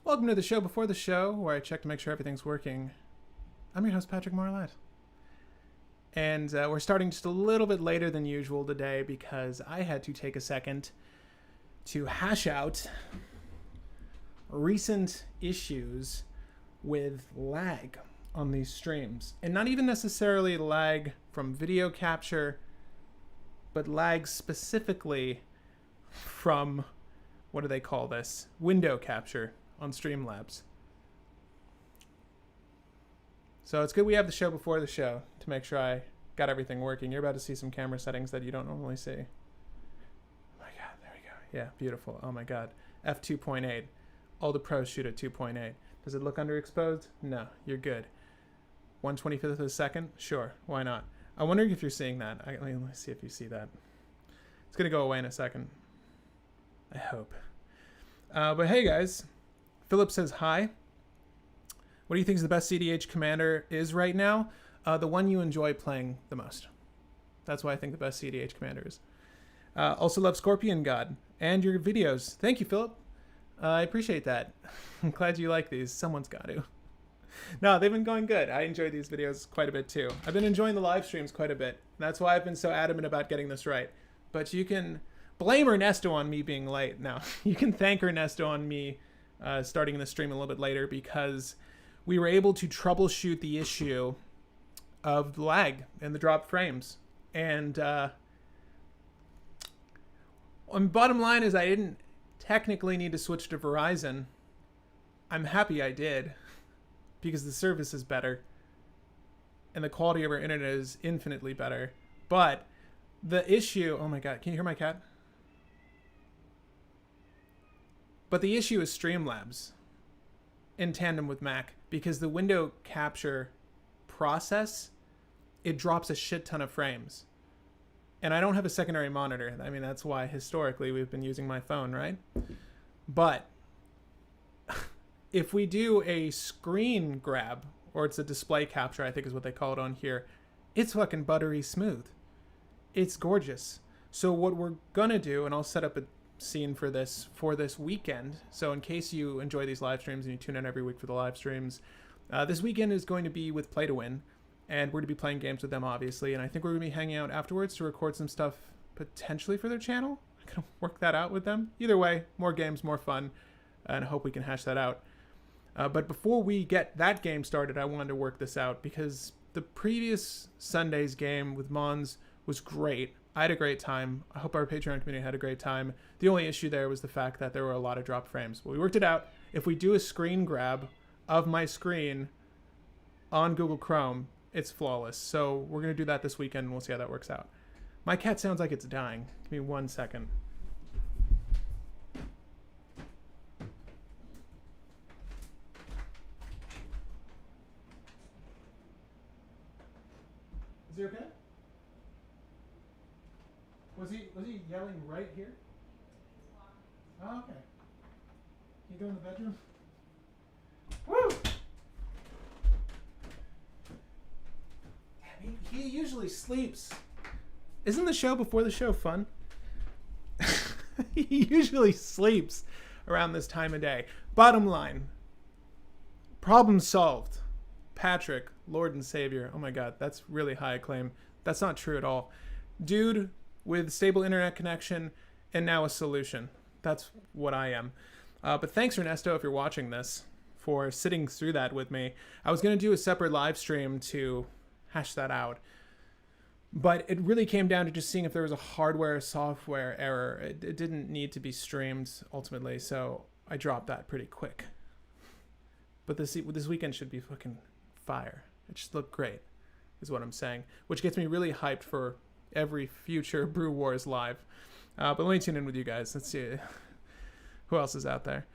Welcome to the show before the show, where I check to make sure everything's working. I'm your host, Patrick Marlette. And we're starting just a little bit later than usual today because I had to take a second to hash out recent issues with lag on these streams. And not even necessarily lag from video capture, but lag specifically from, what do they call this? Window capture on Streamlabs. So it's good we have the show before the show to make sure I got everything working. You're about to see some camera settings that you don't normally see. Oh my god, there we go. Yeah, beautiful. Oh my god. f2.8. All the pros shoot at 2.8. Does it look underexposed? No, you're good. 1/25th of a second? Sure, why not? I'm wondering if you're seeing that. Let me see if you see that. It's going to go away in a second. I hope. But hey guys, Philip says hi. What do you think is the best cEDH commander is right now? The one you enjoy playing the most. That's why I think the best cEDH commander is. Also love Scorpion God and your videos. Thank you, Philip. I appreciate that. I'm glad you like these. Someone's got to. No, they've been going good. I enjoy these videos quite a bit too. I've been enjoying the live streams quite a bit. That's why I've been so adamant about getting this right. But you can blame Ernesto on me being late. No, you can thank Ernesto on me starting the stream a little bit later because we were able to troubleshoot the issue of lag and the drop frames. And bottom line is I didn't technically need to switch to Verizon. I'm happy I did because the service is better and the quality of our internet is infinitely better. But the issue, oh my god, can you hear my cat? But the issue is Streamlabs in tandem with Mac because the window capture process, it drops a shit ton of frames. And I don't have a secondary monitor. I mean, that's why historically we've been using my phone, right? But if we do a screen grab, or it's a display capture, I think is what they call it on here, it's fucking buttery smooth. It's gorgeous. So what we're gonna do, and I'll set up a scene for this weekend. So in case you enjoy these live streams and you tune in every week for the live streams, this weekend is going to be with Play to Win, and we're going to be playing games with them, obviously. And I think we're going to be hanging out afterwards to record some stuff potentially for their channel. I'm going to work that out with them. Either way, more games, more fun, and I hope we can hash that out. But before we get that game started, I wanted to work this out because the previous Sunday's game with Mons was great. I had a great time. I hope our Patreon community had a great time. The only issue there was the fact that there were a lot of drop frames. But we worked it out. If we do a screen grab of my screen on Google Chrome, it's flawless. So we're going to do that this weekend and we'll see how that works out. My cat sounds like it's dying. Give me 1 second. Is he okay? Was he yelling right here? Oh, okay. Can you go in the bedroom? Woo! Damn, he usually sleeps. Isn't the show before the show fun? He usually sleeps around this time of day. Bottom line. Problem solved. Patrick, Lord and Savior. Oh my god, that's really high acclaim. That's not true at all. Dude with stable internet connection and now a solution. That's what I am. But thanks, Ernesto, if you're watching this, for sitting through that with me. I was going to do a separate live stream to hash that out. But it really came down to just seeing if there was a hardware software error. It didn't need to be streamed ultimately, so I dropped that pretty quick. But this weekend should be fucking fire. It should look great, is what I'm saying. Which gets me really hyped for every future Brew Wars live. But let me tune in with you guys. Let's see who else is out there.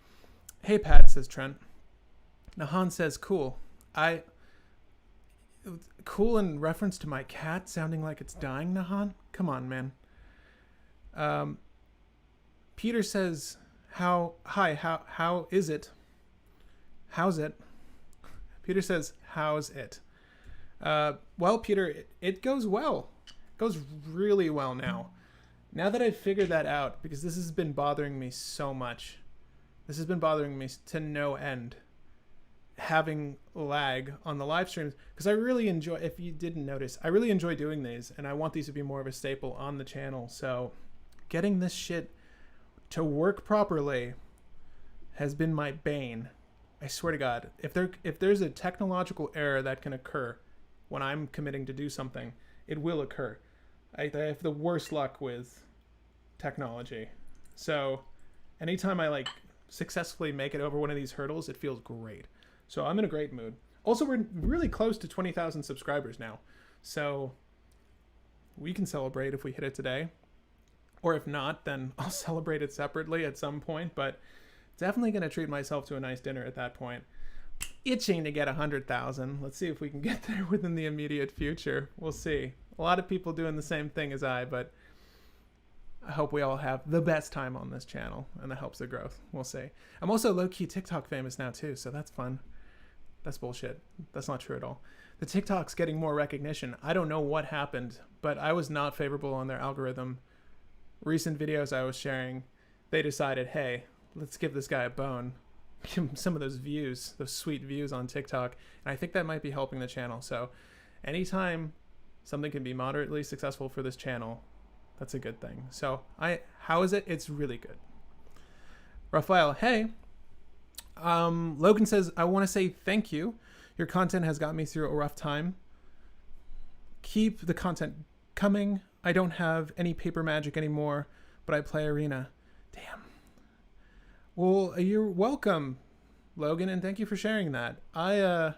Hey Pat, says Trent. Nahan says cool. Cool in reference to my cat sounding like it's dying, Nahan? Come on, man. Peter says how is it? How's it? Peter says, how's it? Well, Peter, it goes well. It goes really well now. Now that I've figured that out, because this has been bothering me so much, This has been bothering me to no end, having lag on the live streams, because I really enjoy, if you didn't notice, I really enjoy doing these, and I want these to be more of a staple on the channel. So getting this shit to work properly has been my bane. I swear to God, if there's a technological error that can occur when I'm committing to do something, it will occur. I have the worst luck with technology. So anytime I like successfully make it over one of these hurdles, it feels great. So I'm in a great mood. Also, we're really close to 20,000 subscribers now. So we can celebrate if we hit it today. Or if not, then I'll celebrate it separately at some point. But definitely going to treat myself to a nice dinner at that point. Itching to get 100,000. Let's see if we can get there within the immediate future. We'll see. A lot of people doing the same thing as I, but I hope we all have the best time on this channel, and that helps the growth. We'll see. I'm also low-key TikTok famous now too, so that's fun. That's bullshit. That's not true at all. The TikTok's getting more recognition. I don't know what happened, but I was not favorable on their algorithm. Recent videos I was sharing, they decided, hey, let's give this guy a bone. Give him some of those views, those sweet views on TikTok. And I think that might be helping the channel. So anytime something can be moderately successful for this channel, that's a good thing. So how is it? It's really good. Raphael, hey. Logan says, I want to say thank you. Your content has got me through a rough time. Keep the content coming. I don't have any paper magic anymore, but I play Arena. Damn. Well, you're welcome, Logan, and thank you for sharing that. I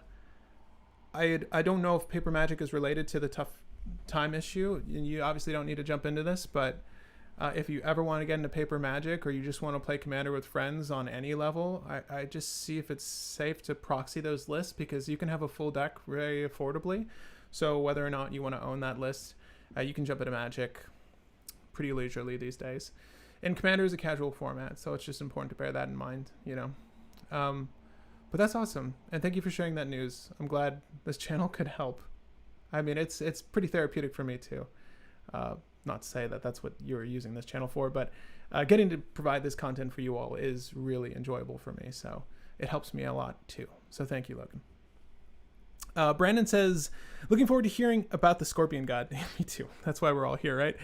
don't know if paper magic is related to the tough time issue. You obviously don't need to jump into this, but if you ever want to get into paper magic, or you just want to play Commander with friends on any level, I just see if it's safe to proxy those lists, because you can have a full deck very affordably. So whether or not you want to own that list, you can jump into Magic pretty leisurely these days. And Commander is a casual format, so it's just important to bear that in mind, you know. But that's awesome, and thank you for sharing that news. I'm glad this channel could help. I mean, it's pretty therapeutic for me too. Not to say that that's what you're using this channel for, but getting to provide this content for you all is really enjoyable for me, so it helps me a lot too. So thank you, Logan. Brandon says, looking forward to hearing about the Scorpion God. Me too. That's why we're all here, right?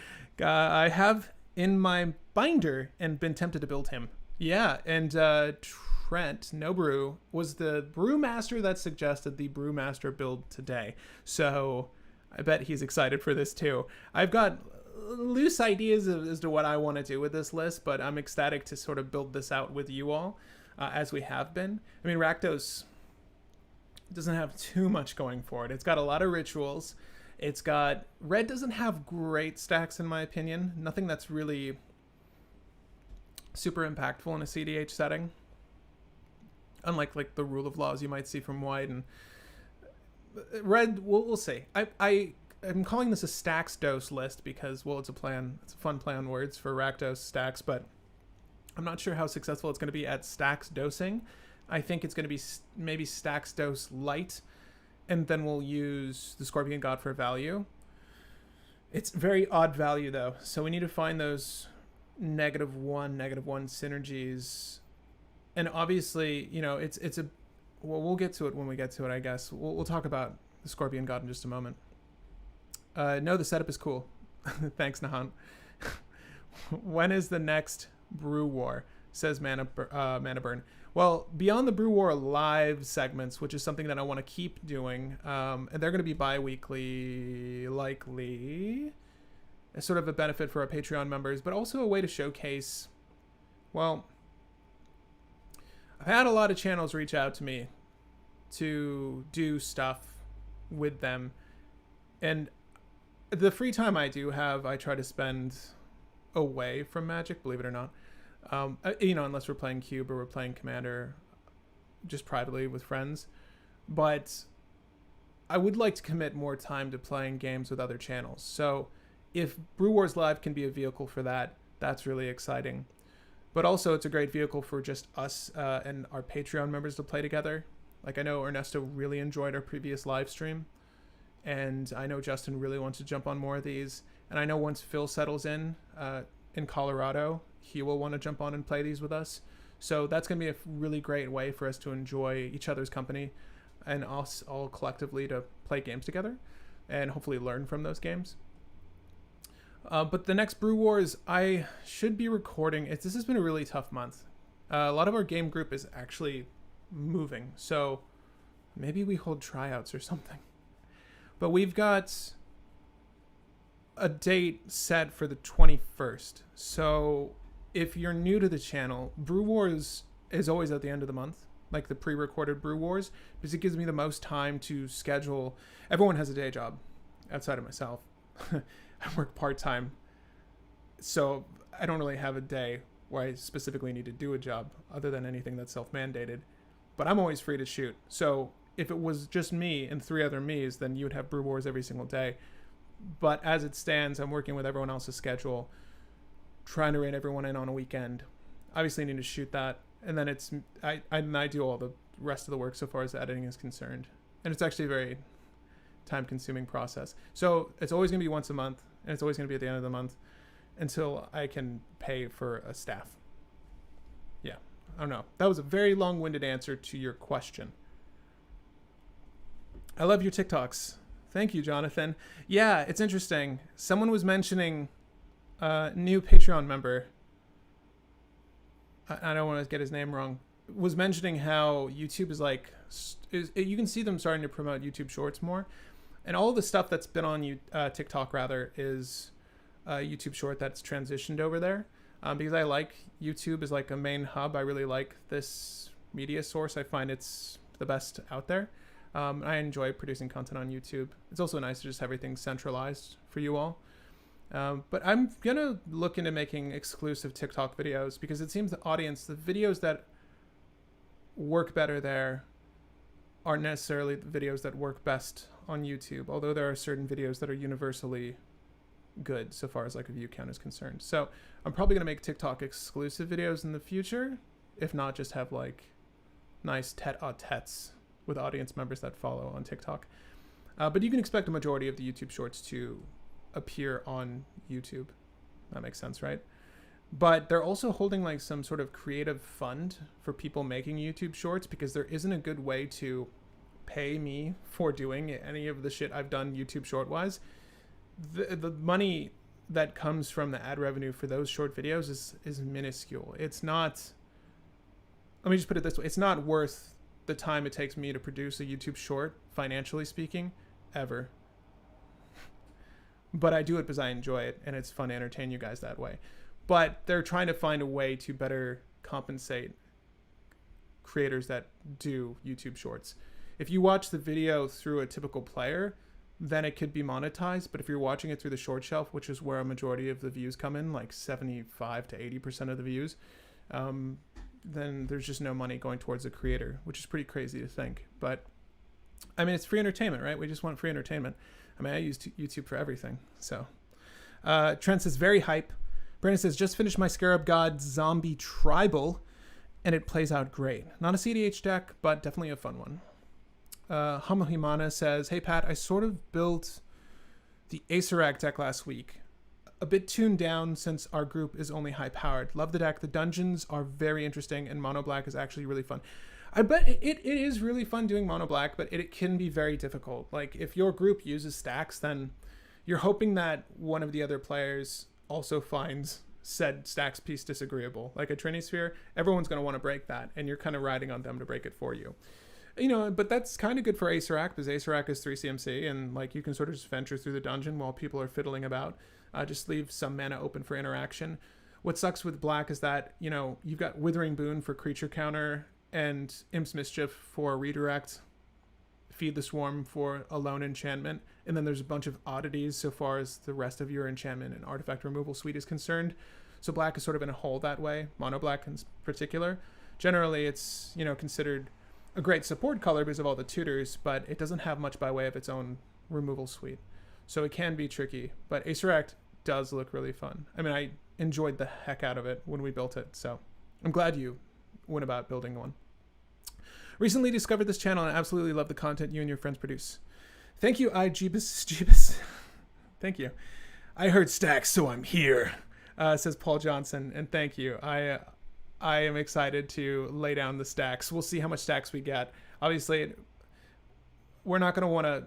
I have in my binder and been tempted to build him. Yeah, and Trent Brew was the Brewmaster that suggested the Brewmaster build today. So I bet he's excited for this too. I've got loose ideas as to what I want to do with this list, but I'm ecstatic to sort of build this out with you all, as we have been. I mean, Rakdos doesn't have too much going for it. It's got a lot of rituals. It's got... Red doesn't have great stacks, in my opinion. Nothing that's really super impactful in a cEDH setting. Unlike like the rule of laws you might see from White. And Red, we'll see. I'm calling this a Staxdos list because, well, it's a fun play on words for Rakdos stacks, but I'm not sure how successful it's going to be at stacks dosing. I think it's going to be maybe Staxdos light, and then we'll use the Scorpion God for value. It's very odd value though, so we need to find those -1 synergies. And obviously, you know, it's a... Well, we'll get to it when we get to it, I guess. We'll talk about the Scorpion God in just a moment. No, the setup is cool. Thanks, Nahan. When is the next Brew War? Says Mana Burn. Well, beyond the Brew War live segments, which is something that I want to keep doing, and they're going to be bi-weekly, likely, as sort of a benefit for our Patreon members, but also a way to showcase, well, I've had a lot of channels reach out to me to do stuff with them, and the free time I do have, I try to spend away from Magic, believe it or not. You know, unless we're playing Cube or we're playing Commander just privately with friends. But I would like to commit more time to playing games with other channels. So if Brew Wars Live can be a vehicle for that, that's really exciting. But also it's a great vehicle for just us and our Patreon members to play together. Like, I know Ernesto really enjoyed our previous live stream, and I know Justin really wants to jump on more of these. And I know once Phil settles in Colorado, he will want to jump on and play these with us. So that's going to be a really great way for us to enjoy each other's company and us all collectively to play games together and hopefully learn from those games. But the next Brew Wars, I should be recording. This has been a really tough month. A lot of our game group is actually moving. So maybe we hold tryouts or something. But we've got a date set for the 21st. So if you're new to the channel, Brew Wars is always at the end of the month, like the pre-recorded Brew Wars, because it gives me the most time to schedule. Everyone has a day job outside of myself. I work part-time, so I don't really have a day where I specifically need to do a job other than anything that's self-mandated, but I'm always free to shoot. So if it was just me and 3 other me's, then you would have Brew Wars every single day. But as it stands, I'm working with everyone else's schedule, trying to rein everyone in on a weekend. Obviously I need to shoot that, and then I do all the rest of the work so far as the editing is concerned. And it's actually a very time-consuming process. So it's always going to be once a month, and it's always going to be at the end of the month until I can pay for a staff. Yeah, I don't know. That was a very long-winded answer to your question. I love your TikToks. Thank you, Jonathan. Yeah, it's interesting. Someone was mentioning a new Patreon member. I don't want to get his name wrong. Was mentioning how YouTube is like, you can see them starting to promote YouTube Shorts more. And all the stuff that's been on TikTok, rather, is YouTube Short that's transitioned over there. Because I like YouTube as like a main hub. I really like this media source. I find it's the best out there. I enjoy producing content on YouTube. It's also nice to just have everything centralized for you all. But I'm going to look into making exclusive TikTok videos because it seems the videos that work better there aren't necessarily the videos that work best on YouTube, although there are certain videos that are universally good so far as like a view count is concerned. So I'm probably going to make TikTok exclusive videos in the future, if not just have like nice tete-a-tetes with audience members that follow on TikTok. But you can expect a majority of the YouTube Shorts to appear on YouTube. That makes sense, right? But they're also holding like some sort of creative fund for people making YouTube Shorts because there isn't a good way to pay me for doing any of the shit I've done YouTube Short wise. The money that comes from the ad revenue for those short videos is minuscule. It's not, let me just put it this way, it's not worth the time it takes me to produce a YouTube Short, financially speaking, ever. But I do it because I enjoy it and it's fun to entertain you guys that way. But they're trying to find a way to better compensate creators that do YouTube Shorts. If you watch the video through a typical player, then it could be monetized. But if you're watching it through the short shelf, which is where a majority of the views come in, like 75 to 80% of the views, then there's just no money going towards the creator, which is pretty crazy to think. But I mean, it's free entertainment, right? We just want free entertainment. I mean, I use YouTube for everything. So Trent says, very hype. Brandon says, just finished my Scarab God Zombie Tribal, and it plays out great. Not a cEDH deck, but definitely a fun one. Hamohimana says, hey Pat, I sort of built the Acerak deck last week. A bit tuned down since our group is only high powered. Love the deck. The dungeons are very interesting, and Mono Black is actually really fun. I bet it is really fun doing Mono Black, but it can be very difficult. Like, if your group uses stacks, then you're hoping that one of the other players also finds said stacks piece disagreeable. Like a Trini Sphere, everyone's going to want to break that, and you're kind of riding on them to break it for you. You know, but that's kind of good for Acerak, because Acerak is 3 CMC, and like you can sort of just venture through the dungeon while people are fiddling about. Just leave some mana open for interaction. What sucks with Black is that, you know, you've got Withering Boon for creature counter and Imp's Mischief for redirect, Feed the Swarm for a lone enchantment, and then there's a bunch of oddities so far as the rest of your enchantment and artifact removal suite is concerned. So Black is sort of in a hole that way, Mono Black in particular. Generally, it's, you know, considered a great support color because of all the tutors, but it doesn't have much by way of its own removal suite. So it can be tricky, but Acerak does look really fun. I mean, I enjoyed the heck out of it when we built it, so I'm glad you went about building one. Recently discovered this channel and I absolutely love the content you and your friends produce. Thank you, Jeebus. Thank you. I heard stacks, so I'm here, says Paul Johnson, and thank you. I I am excited to lay down the stacks. We'll see how much stacks we get. Obviously, we're not going to want to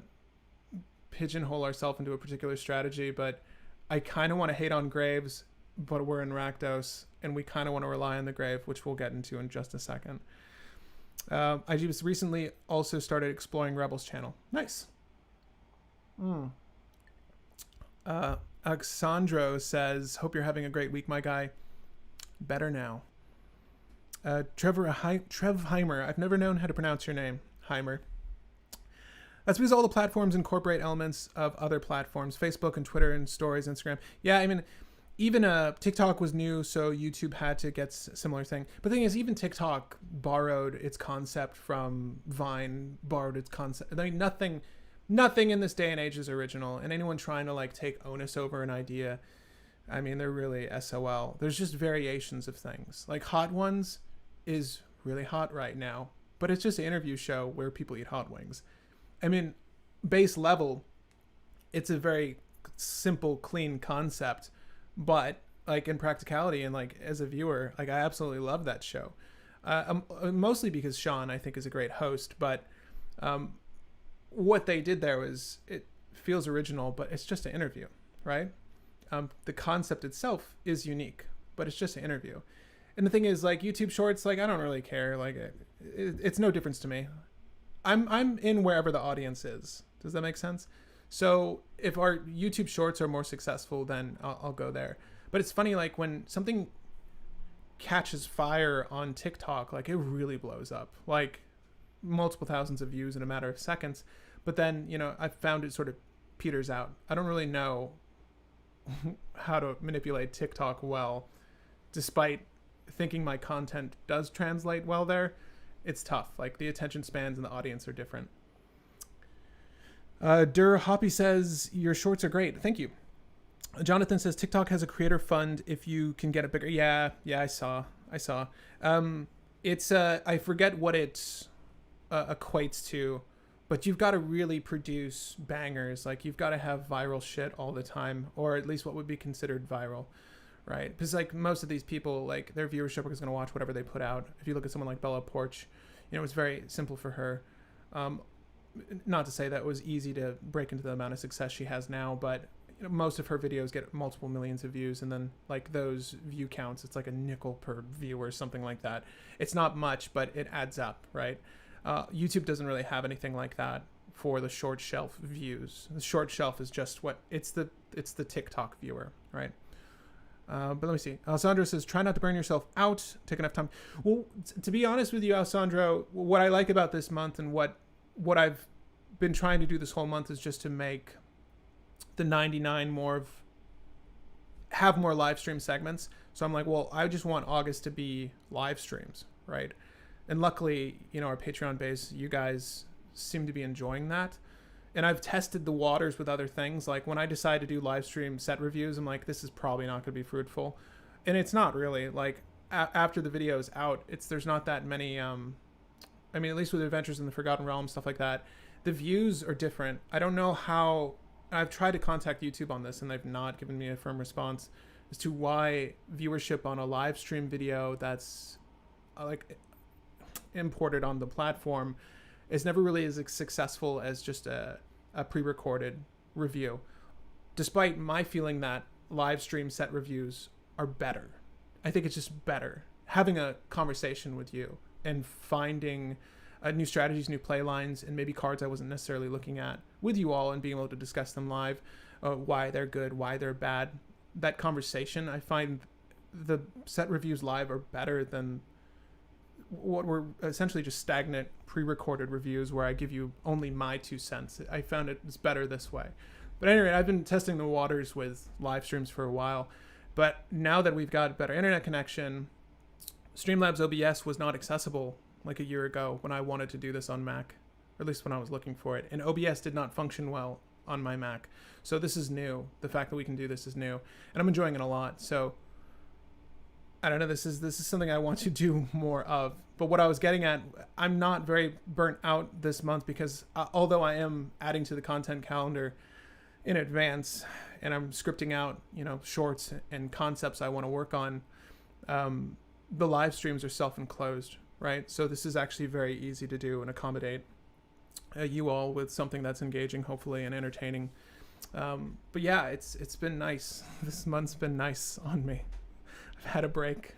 pigeonhole ourselves into a particular strategy, but I kind of want to hate on Graves, but we're in Rakdos, and we kind of want to rely on the Grave, which we'll get into in just a second. I just recently also started exploring Rebel's channel. Nice. Alexandro says, hope you're having a great week, my guy. Better now. Trev Heimer. I've never known how to pronounce your name. Heimer. That's because all the platforms incorporate elements of other platforms. Facebook and Twitter and Stories, Instagram. Yeah, I mean, even TikTok was new, so YouTube had to get similar thing. But the thing is, even TikTok borrowed its concept from Vine, borrowed its concept. I mean, nothing in this day and age is original. And anyone trying to like take onus over an idea, I mean, they're really SOL. There's just variations of things. Like Hot Ones is really hot right now, but it's just an interview show where people eat hot wings. I mean, base level, it's a very simple, clean concept, but like in practicality and like as a viewer, like I absolutely love that show. Mostly because Sean, I think, is a great host, but what they did there was, it feels original, but it's just an interview, right? The concept itself is unique, but it's just an interview. And the thing is, like YouTube Shorts, like I don't really care. Like it's no difference to me. I'm in wherever the audience is. Does that make sense? So if our YouTube Shorts are more successful, then I'll go there. But it's funny, like when something catches fire on TikTok, like it really blows up, like multiple thousands of views in a matter of seconds. But then, you know, I found it sort of peters out. I don't really know how to manipulate TikTok well, despite thinking my content does translate well there. It's tough. Like the attention spans and the audience are different. Hoppy says your shorts are great. Thank you. Jonathan says TikTok has a creator fund if you can get it bigger. Yeah, I saw. It's I forget what it equates to, but you've got to really produce bangers. Like you've got to have viral shit all the time, or at least what would be considered viral, right? Because like most of these people, like their viewership is going to watch whatever they put out. If you look at someone like Bella Porch, you know, it's very simple for her. Not to say that it was easy to break into the amount of success she has now, but you know, most of her videos get multiple millions of views, and then like those view counts, it's like a nickel per view or something like that. It's not much, but it adds up, right? YouTube doesn't really have anything like that for the short shelf views. The short shelf is just it's the TikTok viewer, right? But let me see. Alessandro says, try not to burn yourself out. Take enough time. Well, to be honest with you, Alessandro, what I like about this month and what I've been trying to do this whole month is just to make the 99 have more live stream segments. So I'm like, well, I just want August to be live streams, right? And luckily, you know, our Patreon base, you guys seem to be enjoying that. And I've tested the waters with other things. Like when I decide to do live stream set reviews, I'm like, this is probably not going to be fruitful. And it's not really. Like after the video is out, there's not that many. I mean, at least with Adventures in the Forgotten Realms, stuff like that, the views are different. I don't know how. I've tried to contact YouTube on this, and they've not given me a firm response as to why viewership on a live stream video that's like imported on the platform is never really as successful as just a pre-recorded review, despite my feeling that live stream set reviews are better. I think it's just better having a conversation with you and finding new strategies, new play lines, and maybe cards I wasn't necessarily looking at with you all, and being able to discuss them live, why they're good, why they're bad. That conversation, I find the set reviews live are better than what were essentially just stagnant pre-recorded reviews where I give you only my 2 cents. I found it's better this way. But anyway, I've been testing the waters with live streams for a while, but now that we've got better internet connection, Streamlabs OBS was not accessible like a year ago when I wanted to do this on Mac, or at least when I was looking for it, and OBS did not function well on my Mac. So this is new. The fact that we can do this is new, and I'm enjoying it a lot. So I don't know, this is something I want to do more of. But what I was getting at, I'm not very burnt out this month because although I am adding to the content calendar in advance and I'm scripting out, you know, shorts and concepts I want to work on, the live streams are self-enclosed, right? So this is actually very easy to do and accommodate you all with something that's engaging, hopefully, and entertaining. But yeah, it's been nice. This month's been nice on me. I've had a break.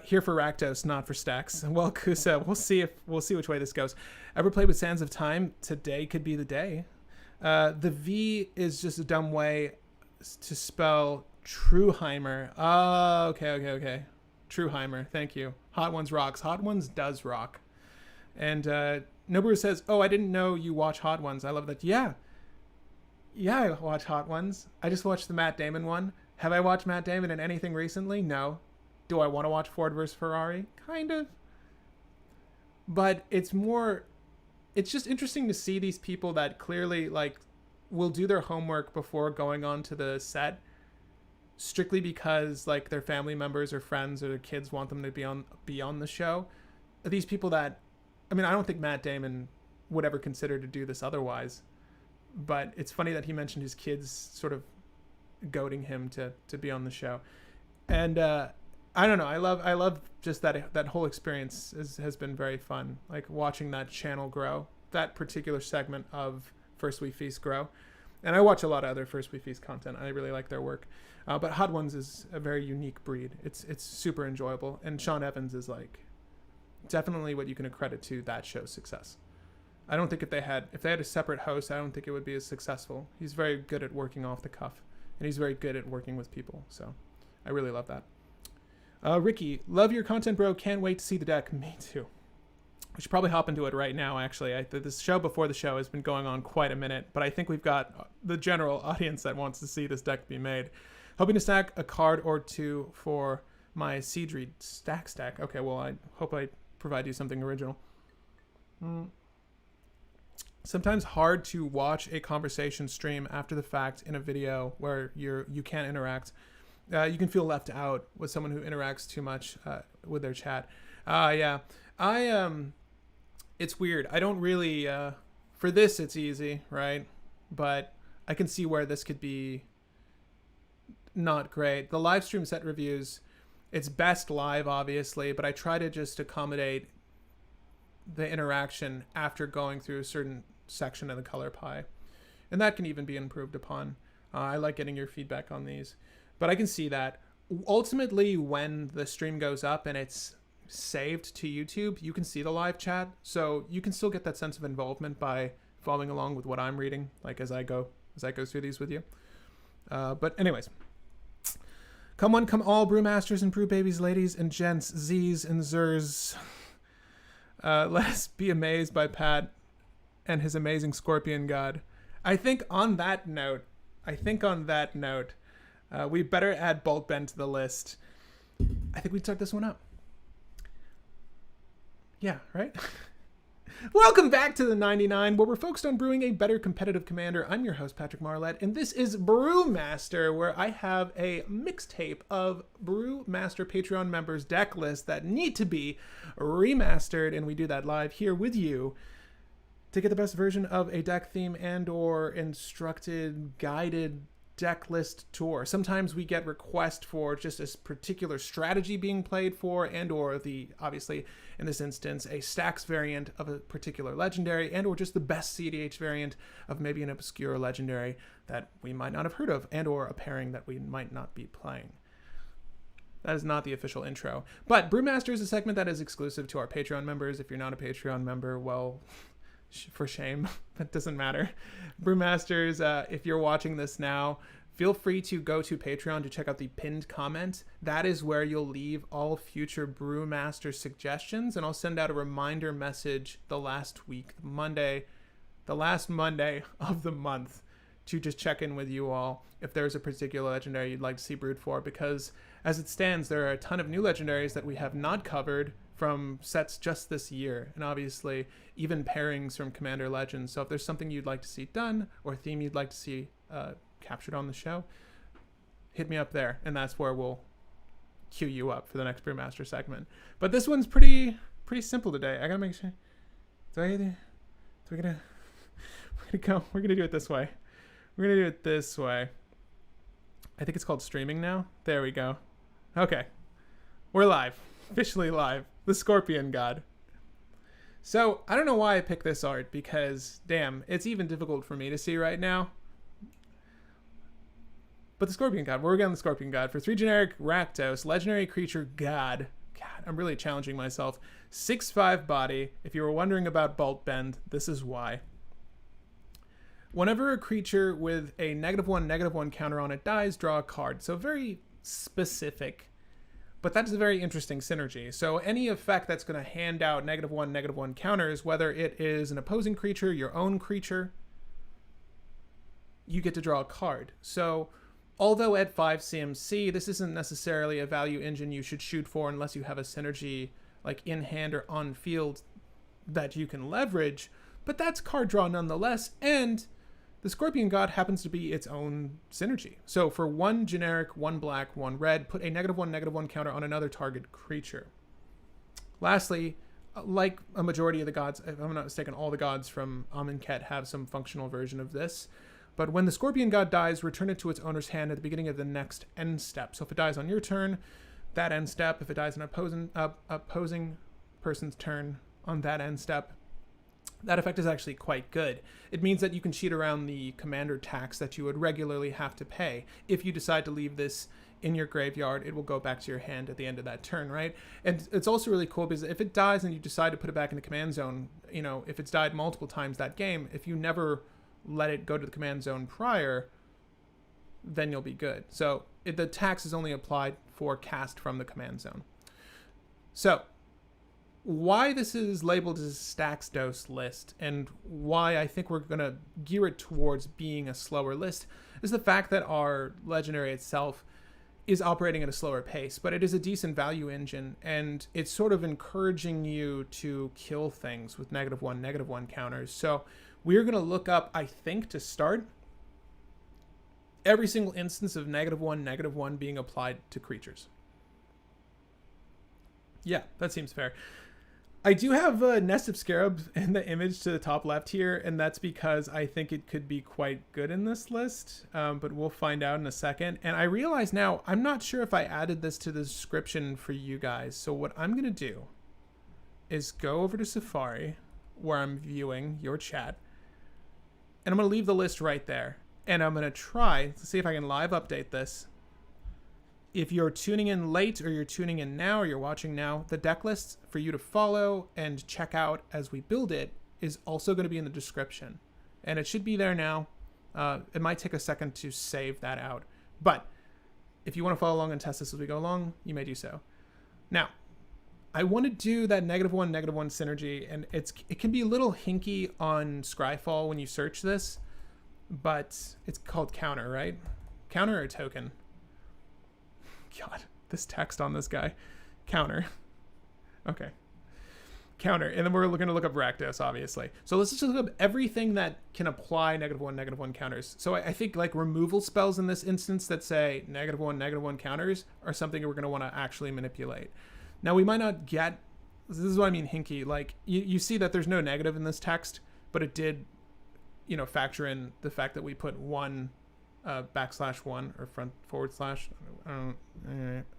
Here for Rakdos, not for Stax. Well, Kusa, we'll see which way this goes. Ever played with Sands of Time? Today could be the day. The V is just a dumb way to spell Truheimer. Oh, okay. Truheimer, thank you. Hot Ones rocks. Hot Ones does rock. And Noboru says, oh, I didn't know you watch Hot Ones. I love that. Yeah, I watch Hot Ones. I just watched the Matt Damon one. Have I watched Matt Damon in anything recently? No. Do I want to watch Ford vs. Ferrari? Kind of. But it's just interesting to see these people that clearly like will do their homework before going on to the set, strictly because like their family members or friends or their kids want them to be on the show. These people that, I mean, I don't think Matt Damon would ever consider to do this otherwise, but it's funny that he mentioned his kids sort of goading him to be on the show. And I don't know, I love just that whole experience has been very fun, like watching that channel grow, that particular segment of First We Feast grow. And I watch a lot of other First We Feast content. I really like their work. But Hot Ones is a very unique breed. It's super enjoyable. And Sean Evans is like definitely what you can accredit to that show's success. I don't think if they had a separate host, I don't think it would be as successful. He's very good at working off the cuff, and he's very good at working with people. So I really love that. Ricky, love your content, bro. Can't wait to see the deck. Me too. We should probably hop into it right now, actually. This show before the show has been going on quite a minute, but I think we've got the general audience that wants to see this deck be made. Hoping to stack a card or two for my Seedreed stack. Okay, well, I hope I provide you something original. Sometimes hard to watch a conversation stream after the fact in a video where you can't interact. You can feel left out with someone who interacts too much with their chat. Yeah. It's weird. I don't really, for this it's easy, right? But I can see where this could be not great. The live stream set reviews, it's best live, obviously, but I try to just accommodate the interaction after going through a certain section of the color pie. And that can even be improved upon. I like getting your feedback on these. But I can see that. Ultimately, when the stream goes up and it's saved to YouTube, you can see the live chat. So you can still get that sense of involvement by following along with what I'm reading, like as I go through these with you. But anyways. Come one, come all, brewmasters and brew babies, ladies and gents, Z's and Zers. Let us be amazed by Pat and his amazing Scorpion God. I think on that note, we better add Bolt Ben to the list. I think we start this one up. Yeah, right? Welcome back to the 99, where we're focused on brewing a better competitive commander. I'm your host, Patrick Marlette, and this is Brewmaster, where I have a mixtape of Brewmaster Patreon members' deck lists that need to be remastered, and we do that live here with you to get the best version of a deck theme and or instructed, guided deck list tour. Sometimes we get requests for just a particular strategy being played for, and or obviously in this instance, a stacks variant of a particular legendary, and or just the best cEDH variant of maybe an obscure legendary that we might not have heard of, and or a pairing that we might not be playing. That is not the official intro. But Brewmaster is a segment that is exclusive to our Patreon members. If you're not a Patreon member, well, for shame, that doesn't matter. Brewmasters, if you're watching this now, feel free to go to Patreon to check out the pinned comment. That is where you'll leave all future Brewmaster suggestions, and I'll send out a reminder message the last week, the last Monday of the month, to just check in with you all if there's a particular legendary you'd like to see brewed for, because as it stands, there are a ton of new legendaries that we have not covered from sets just this year, and obviously even pairings from Commander Legends. So if there's something you'd like to see done or a theme you'd like to see captured on the show, hit me up there, and that's where we'll queue you up for the next Brewmaster segment. But this one's pretty simple today. I gotta make sure. We're gonna do it this way. We're gonna do it this way. I think it's called streaming now. There we go. Okay. We're live. Officially live. The Scorpion God. So, I don't know why I picked this art, because, damn, it's even difficult for me to see right now. But the Scorpion God. We're working on the Scorpion God. For 3 generic Rakdos, legendary creature God. God, I'm really challenging myself. 6/5 body. If you were wondering about Bolt Bend, this is why. Whenever a creature with a -1/-1 counter on it dies, draw a card. So very specific. But that's a very interesting synergy. So any effect that's going to hand out -1/-1 counters, whether it is an opposing creature, your own creature, you get to draw a card. So although at 5 CMC, this isn't necessarily a value engine you should shoot for unless you have a synergy like in hand or on field that you can leverage, but that's card draw nonetheless, and the Scorpion God happens to be its own synergy. So for 1 generic, 1 black, 1 red, put a -1/-1 counter on another target creature. Lastly, like a majority of the gods, if I'm not mistaken, all the gods from Amonkhet have some functional version of this. But when the Scorpion God dies, return it to its owner's hand at the beginning of the next end step. So if it dies on your turn, that end step. If it dies on opposing person's turn on that end step, that effect is actually quite good. It means that you can cheat around the commander tax that you would regularly have to pay. If you decide to leave this in your graveyard, it will go back to your hand at the end of that turn, right? And it's also really cool because if it dies and you decide to put it back in the command zone, you know, if it's died multiple times that game, if you never let it go to the command zone prior, then you'll be good. So the tax is only applied for cast from the command zone. So why this is labeled as a Staxdos list and why I think we're going to gear it towards being a slower list is the fact that our legendary itself is operating at a slower pace, but it is a decent value engine, and it's sort of encouraging you to kill things with -1/-1 counters. So we're going to look up, I think, to start, every single instance of -1/-1 being applied to creatures. Yeah, that seems fair. I do have a Nest of Scarabs in the image to the top left here, and that's because I think it could be quite good in this list, but we'll find out in a second. And I realize now, I'm not sure if I added this to the description for you guys. So what I'm going to do is go over to Safari, where I'm viewing your chat, and I'm going to leave the list right there. And I'm going to try to see if I can live update this. If you're tuning in late or you're tuning in now or you're watching now, the deck list for you to follow and check out as we build it is also going to be in the description. And it should be there now. It might take a second to save that out. But if you want to follow along and test this as we go along, you may do so. Now, I want to do that -1/-1 synergy, and it can be a little hinky on Scryfall when you search this, but it's called counter, right? Counter or token? God, this text on this guy. Counter. Okay. Counter. And then we're going to look up Rakdos, obviously. So let's just look up everything that can apply -1/-1 counters. So I think like removal spells in this instance that say -1/-1 counters are something we're going to want to actually manipulate. Now we might not get, this is what I mean hinky, like you see that there's no negative in this text, but it did, you know, factor in the fact that we put 1 \1 or //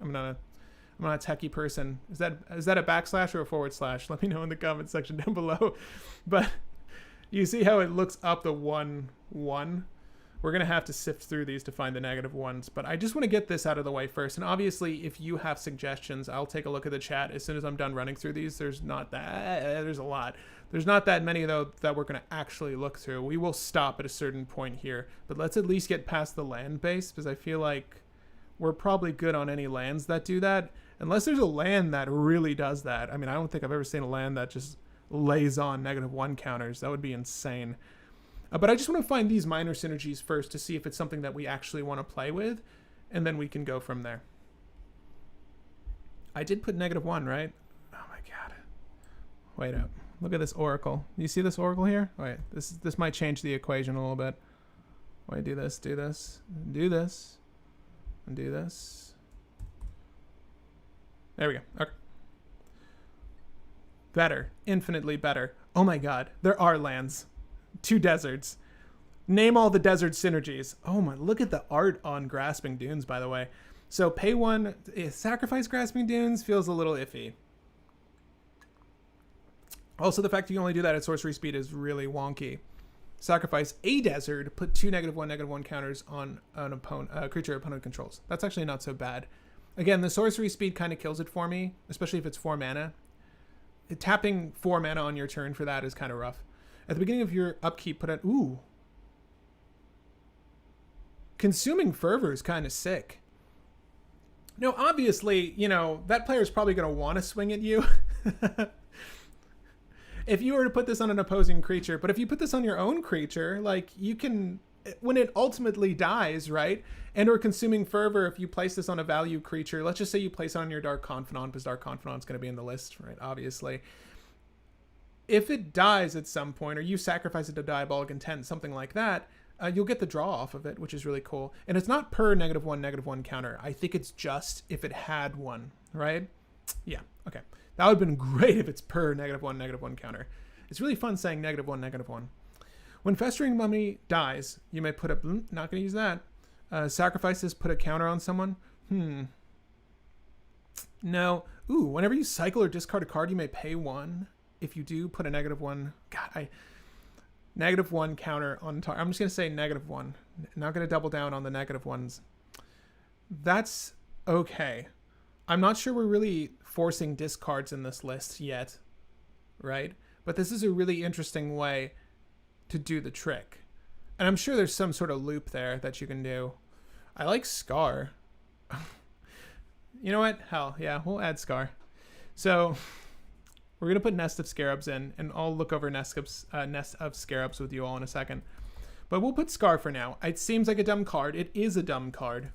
I'm not a techie person. Is that a backslash or a // Let me know in the comment section down below. But you see how it looks up the 1 1. We're gonna have to sift through these to find the -1s, but I just want to get this out of the way first. And obviously, if you have suggestions, I'll take a look at the chat as soon as I'm done running through these. There's a lot. There's not that many, though, that we're going to actually look through. We will stop at a certain point here, but let's at least get past the land base, because I feel like we're probably good on any lands that do that, unless there's a land that really does that. I mean, I don't think I've ever seen a land that just lays on -1 counters. That would be insane. But I just want to find these minor synergies first to see if it's something that we actually want to play with, and then we can go from there. I did put -1, right? Oh my god. Wait up. Look at this oracle. You see this oracle here? Wait, this might change the equation a little bit. Wait, do this, do this, do this, and do this. There we go. Okay. Better. Infinitely better. Oh my god. There are lands. 2 deserts. Name all the desert synergies. Oh my, look at the art on Grasping Dunes, by the way. So pay 1, sacrifice Grasping Dunes feels a little iffy. Also, the fact you can only do that at sorcery speed is really wonky. Sacrifice a desert, put 2 -1/-1 counters on an opponent, creature opponent controls. That's actually not so bad. Again, the sorcery speed kind of kills it for me, especially if it's 4 mana. Tapping 4 mana on your turn for that is kind of rough. At the beginning of your upkeep, put an ooh. Consuming Fervor is kind of sick. No, obviously, you know, that player is probably going to want to swing at you. If you were to put this on an opposing creature, but if you put this on your own creature, like, you can, when it ultimately dies, right? And or Consuming Fervor, if you place this on a value creature, let's just say you place it on your Dark Confidant, because Dark Confidant's going to be in the list, right? Obviously. If it dies at some point, or you sacrifice it to Diabolic Intent, something like that, you'll get the draw off of it, which is really cool. And it's not per -1/-1 counter. I think it's just if it had one, right? Yeah, okay. That would have been great if it's per -1/-1 counter. It's really fun saying -1/-1. When Festering Mummy dies, you may put a... not going to use that. Sacrifices, put a counter on someone. No. Ooh, whenever you cycle or discard a card, you may pay 1. If you do, put a -1. God, -1 counter on target. I'm just going to say -1. Not going to double down on the -1s. That's okay. I'm not sure we're really forcing discards in this list yet, right? But this is a really interesting way to do the trick. And I'm sure there's some sort of loop there that you can do. I like Scar. You know what? Hell, yeah, we'll add Scar. So we're going to put Nest of Scarabs in, and I'll look over Nest of Scarabs with you all in a second. But we'll put Scar for now. It seems like a dumb card. It is a dumb card.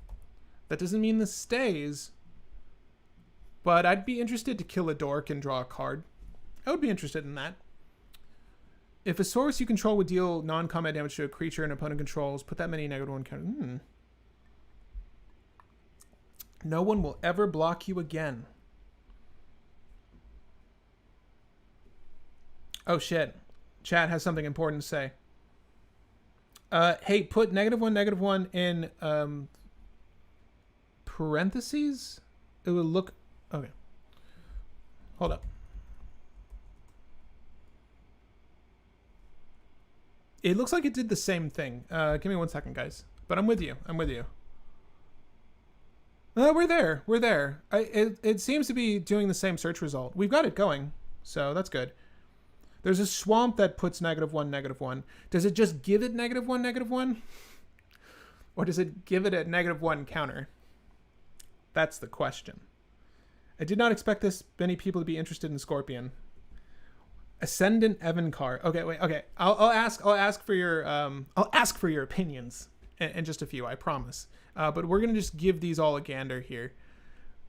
That doesn't mean this stays. But I'd be interested to kill a dork and draw a card. I would be interested in that. If a source you control would deal non-combat damage to a creature an opponent controls, put that many -1 counters. No one will ever block you again. Oh shit. Chat has something important to say. Hey, put -1/-1 in parentheses. It will look... okay. Hold up. It looks like it did the same thing. Give me 1 second, guys. But I'm with you. I'm with you. We're there. We're there. It seems to be doing the same search result. We've got it going, so that's good. There's a swamp that puts -1/-1. Does it just give it -1/-1? Or does it give it a -1 counter? That's the question. I did not expect this many people to be interested in Scorpion. Ascendant Evankar. Okay, wait. Okay, I'll ask for your opinions in just a few. I promise. But we're gonna just give these all a gander here.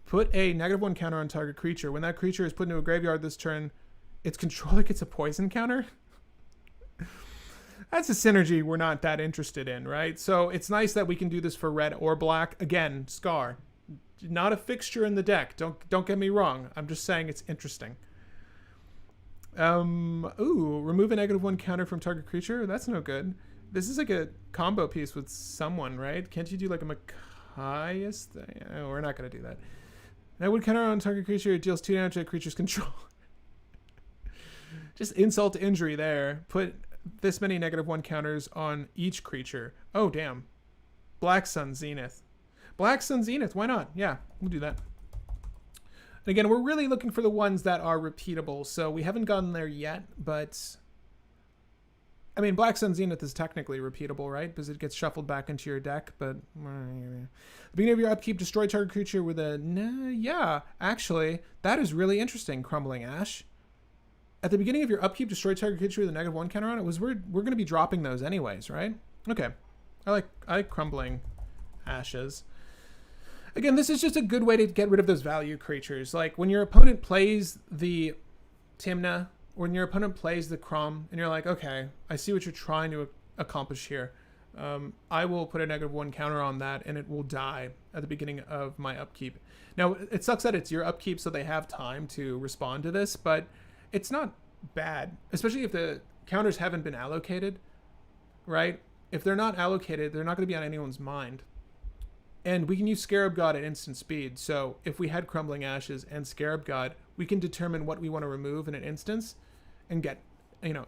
Put a -1 counter on target creature. When that creature is put into a graveyard this turn, its controller gets a poison counter. That's a synergy we're not that interested in, right? So it's nice that we can do this for red or black. Again, Scar, not a fixture in the deck. Don't get me wrong. I'm just saying it's interesting. Remove a -1 counter from target creature. That's no good. This is like a combo piece with someone, right? Can't you do like a Machias thing? Oh, we're not gonna do that. -1 counter on target creature. It deals 2 damage to a creature's control. Just insult to injury there. Put this many -1 counters on each creature. Oh, damn. Black Sun Zenith. Black Sun Zenith, why not? Yeah, we'll do that. And again, we're really looking for the ones that are repeatable, so we haven't gotten there yet, but... I mean, Black Sun Zenith is technically repeatable, right? Because it gets shuffled back into your deck, but... the beginning of your upkeep, destroy target creature with a... yeah, actually, that is really interesting, Crumbling Ash. At the beginning of your upkeep, destroy target creature with a -1 counter on it. We're going to be dropping those anyways, right? Okay. I like Crumbling Ashes. Again, this is just a good way to get rid of those value creatures. Like, when your opponent plays the Timna, or when your opponent plays the Crom, and you're like, okay, I see what you're trying to accomplish here. I will put a -1 counter on that, and it will die at the beginning of my upkeep. Now, it sucks that it's your upkeep, so they have time to respond to this, but it's not bad, especially if the counters haven't been allocated, right? If they're not allocated, they're not going to be on anyone's mind. And we can use Scarab God at instant speed. So if we had Crumbling Ashes and Scarab God, we can determine what we want to remove in an instance and get,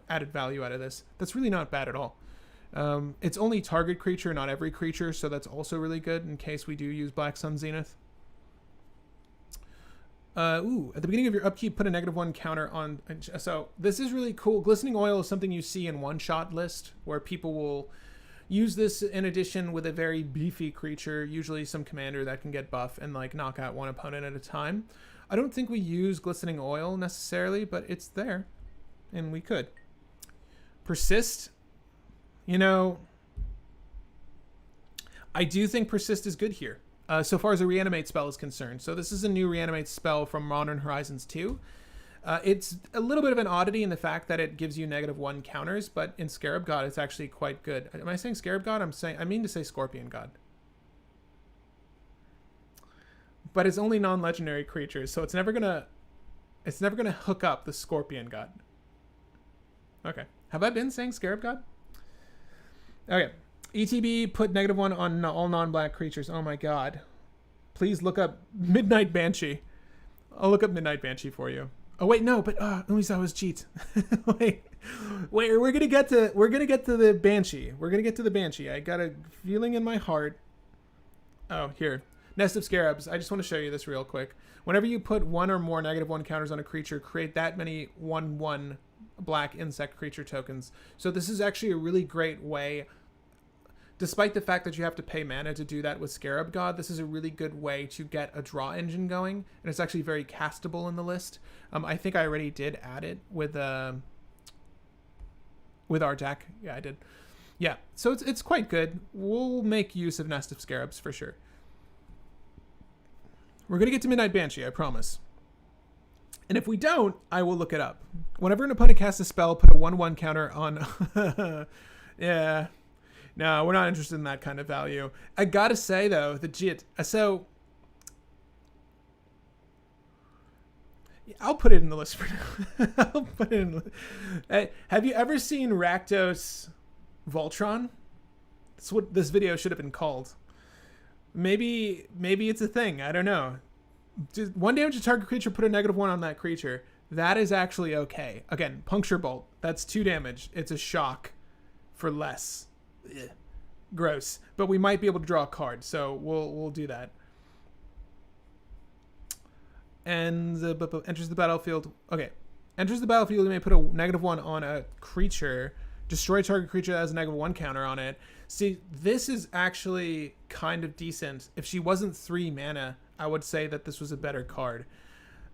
added value out of this. That's really not bad at all. It's only target creature, not every creature, so that's also really good in case we do use Black Sun Zenith. At the beginning of your upkeep, put a -1 counter on. So this is really cool. Glistening Oil is something you see in one-shot list where people will use this in addition with a very beefy creature, usually some commander that can get buff and like knock out one opponent at a time. I don't think we use Glistening Oil necessarily, but it's there, and we could. Persist. I do think Persist is good here. So far as a reanimate spell is concerned. So this is a new reanimate spell from Modern Horizons 2. It's a little bit of an oddity in the fact that it gives you -1 counters, but in Scarab God, it's actually quite good. Am I saying Scarab God? I mean to say Scorpion God. But it's only non-legendary creatures, so it's never gonna hook up the Scorpion God. Okay. Have I been saying Scarab God? Okay. ETB, put -1 on all non-black creatures. Oh my god. Please look up Midnight Banshee. I'll look up Midnight Banshee for you. Oh wait, no, but at least that was cheat. wait, we're gonna get to the Banshee. We're gonna get to the Banshee. I got a feeling in my heart. Oh, here. Nest of Scarabs. I just want to show you this real quick. Whenever you put one or more -1 counters on a creature, create that many 1/1 black insect creature tokens. So this is actually a really great way. Despite the fact that you have to pay mana to do that with Scarab God, this is a really good way to get a draw engine going, and it's actually very castable in the list. I think I already did add it with our deck. Yeah, I did. Yeah, so it's quite good. We'll make use of Nest of Scarabs for sure. We're going to get to Midnight Banshee, I promise. And if we don't, I will look it up. Whenever an opponent casts a spell, put a 1/1 counter on... yeah... No, we're not interested in that kind of value. I gotta say, though, so... I'll put it in the list for now. I'll put it in... Have you ever seen Rakdos Voltron? That's what this video should have been called. Maybe it's a thing. I don't know. Just 1 damage to target creature, put a -1 on that creature. That is actually okay. Again, Puncture Bolt. That's 2 damage. It's a shock for less. Ugh. Gross, but we might be able to draw a card, so we'll do that. And enters the battlefield. Okay, enters the battlefield. You may put a -1 on a creature. Destroy target creature that has a -1 counter on it. See, this is actually kind of decent. If she wasn't 3 mana, I would say that this was a better card.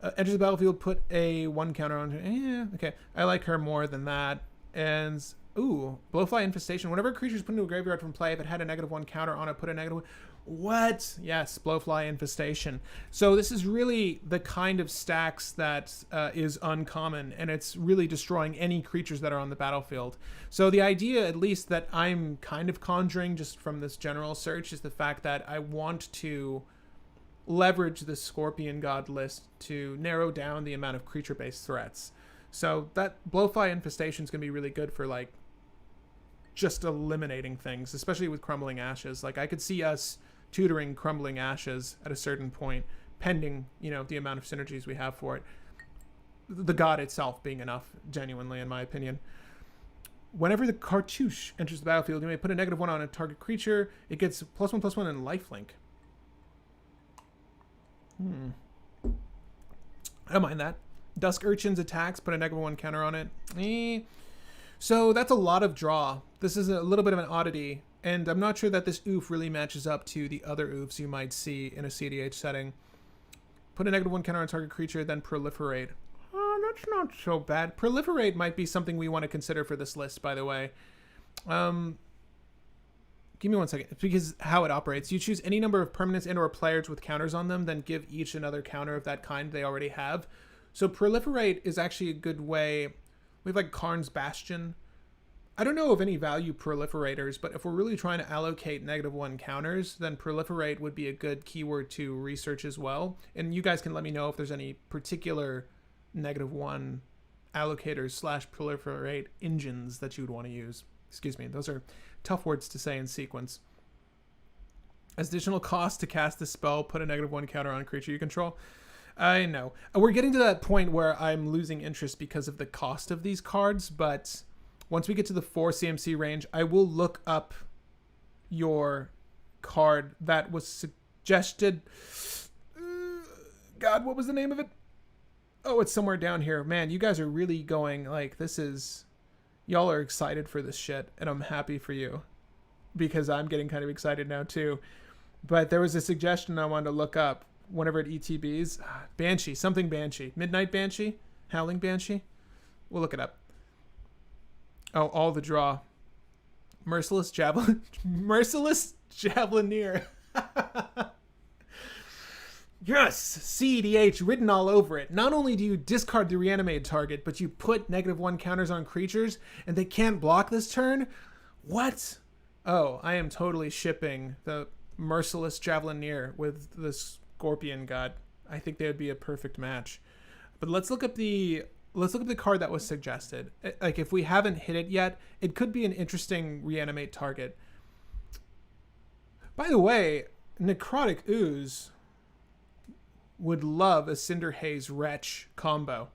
Enters the battlefield. Put a 1 counter on her. Yeah, okay. I like her more than that. And ooh, Blowfly Infestation. Whenever a creature is put into a graveyard from play, if it had a -1 counter on it, put a -1. What? Yes, Blowfly Infestation. So this is really the kind of stacks that is uncommon, and it's really destroying any creatures that are on the battlefield. So the idea, at least, that I'm kind of conjuring just from this general search is the fact that I want to leverage the Scorpion God list to narrow down the amount of creature-based threats. So that Blowfly Infestation is going to be really good for, like, just eliminating things, especially with Crumbling Ashes. Like, I could see us tutoring Crumbling Ashes at a certain point, pending, the amount of synergies we have for it. The god itself being enough, genuinely, in my opinion. Whenever the cartouche enters the battlefield, you may put a -1 on a target creature. It gets +1/+1 and lifelink. I don't mind that. Dusk Urchin's attacks, put a -1 counter on it. So that's a lot of draw. This is a little bit of an oddity, and I'm not sure that this oof really matches up to the other oofs you might see in a cEDH setting. Put a -1 counter on target creature, then proliferate. That's not so bad. Proliferate might be something we want to consider for this list, by the way. Give me 1 second. It's because how it operates. You choose any number of permanents and or players with counters on them, then give each another counter of that kind they already have. So proliferate is actually a good way. We have like Karn's Bastion. I don't know of any value proliferators, but if we're really trying to allocate -1 counters, then proliferate would be a good keyword to research as well. And you guys can let me know if there's any particular -1 allocators / proliferate engines that you would want to use. Excuse me, those are tough words to say in sequence. As additional cost to cast the spell, put a -1 counter on a creature you control. I know. We're getting to that point where I'm losing interest because of the cost of these cards, but once we get to the 4 CMC range, I will look up your card that was suggested. God, what was the name of it? Oh, it's somewhere down here. Man, you guys are really going, like, this is... Y'all are excited for this shit, and I'm happy for you. Because I'm getting kind of excited now, too. But there was a suggestion I wanted to look up whenever it ETBs. Banshee, something Banshee. Midnight Banshee? Howling Banshee? We'll look it up. Oh, all the draw. Merciless Javelin... Merciless Javelineer. Yes! cEDH written all over it. Not only do you discard the reanimated target, but you put -1 counters on creatures, and they can't block this turn? What? Oh, I am totally shipping the Merciless Javelineer with the Scorpion God. I think they would be a perfect match. But let's look up the card that was suggested. Like, if we haven't hit it yet, it could be an interesting reanimate target. By the way, Necrotic Ooze would love a Cinder Haze Wretch combo.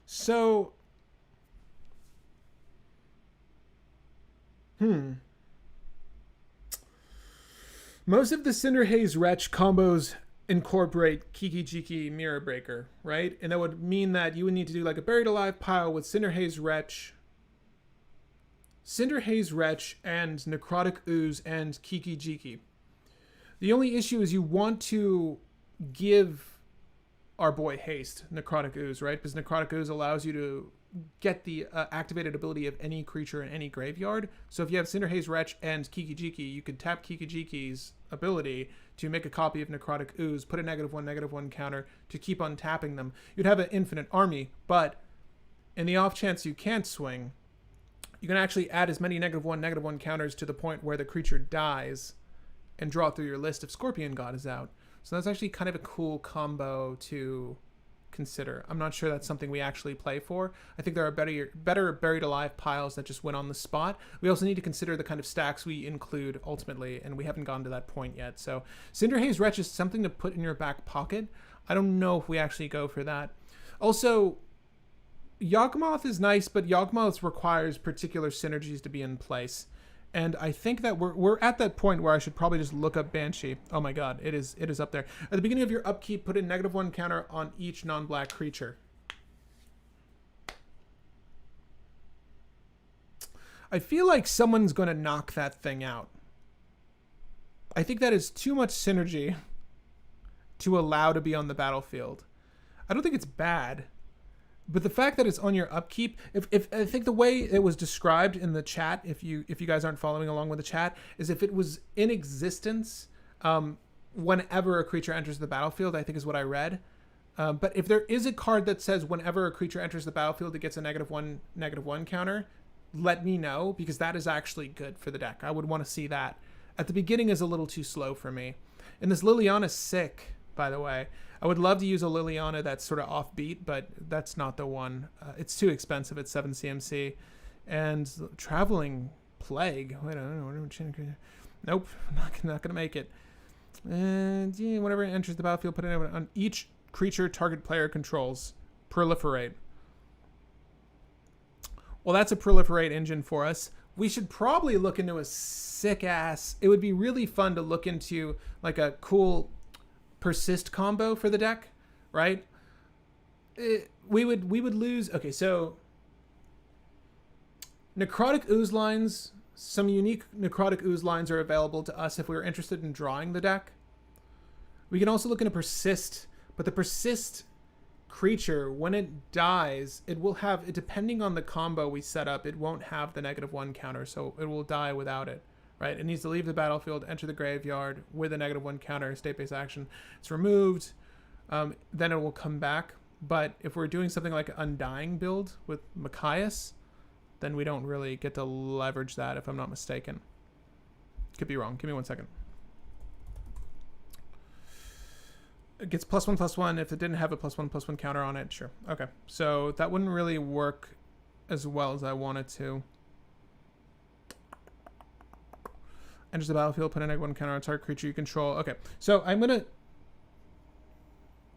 So... Most of the Cinder Haze Wretch combos incorporate Kiki-Jiki Mirror Breaker, right? And that would mean that you would need to do like a Buried Alive pile with Cinder Haze Wretch, and Necrotic Ooze, and Kiki-Jiki. The only issue is you want to give our boy haste, Necrotic Ooze, right? Because Necrotic Ooze allows you to get the activated ability of any creature in any graveyard. So if you have Cinder Haze Wretch and Kiki-Jiki, you could tap Kiki-Jiki's ability to make a copy of Necrotic Ooze, put a -1 counter to keep on tapping them. You'd have an infinite army, but in the off chance you can't swing, you can actually add as many -1 counters to the point where the creature dies and draw through your list if Scorpion God is out. So that's actually kind of a cool combo to consider. I'm not sure that's something we actually play for. I think there are better Buried Alive piles that just went on the spot. We also need to consider the kind of stacks we include ultimately, and we haven't gotten to that point yet. So Cinder Haze Wretch is something to put in your back pocket. I don't know if we actually go for that. Also, Yawgmoth is nice, but Yawgmoth requires particular synergies to be in place. And I think that we're at that point where I should probably just look up Banshee. Oh my god, it is up there. At the beginning of your upkeep, put a -1 counter on each non-black creature. I feel like someone's going to knock that thing out. I think that is too much synergy to allow to be on the battlefield. I don't think it's bad. But the fact that it's on your upkeep, if I think the way it was described in the chat, if you guys aren't following along with the chat, is if it was in existence whenever a creature enters the battlefield, I think is what I read. But if there is a card that says whenever a creature enters the battlefield, it gets a -1 counter, let me know, because that is actually good for the deck. I would want to see that. At the beginning is a little too slow for me. And this Liliana's sick, by the way. I would love to use a Liliana that's sort of offbeat, but that's not the one. It's too expensive at 7 CMC. And Traveling Plague. Wait, I don't know. Nope, I'm not going to make it. And yeah, whenever it enters the battlefield, put it on each creature target player controls. Proliferate. Well, that's a proliferate engine for us. We should probably look into a sick ass. It would be really fun to look into like a cool persist combo for the deck, right? We would lose. Okay, so Necrotic Ooze lines, some unique Necrotic Ooze lines are available to us if we were interested in drawing the deck. We can also look into persist, but the persist creature, when it dies, it will have, depending on the combo we set up, it won't have the -1 counter, so it will die without it. Right, it needs to leave the battlefield, enter the graveyard with a -1 counter, state-based action. It's removed, then it will come back. But if we're doing something like an Undying build with Machias, then we don't really get to leverage that, if I'm not mistaken. Could be wrong. Give me 1 second. It gets +1/+1 if it didn't have a +1/+1 counter on it. Sure. Okay, so that wouldn't really work as well as I wanted to. Enters the battlefield, put a -1 counter on target creature you control. Okay, so I'm going to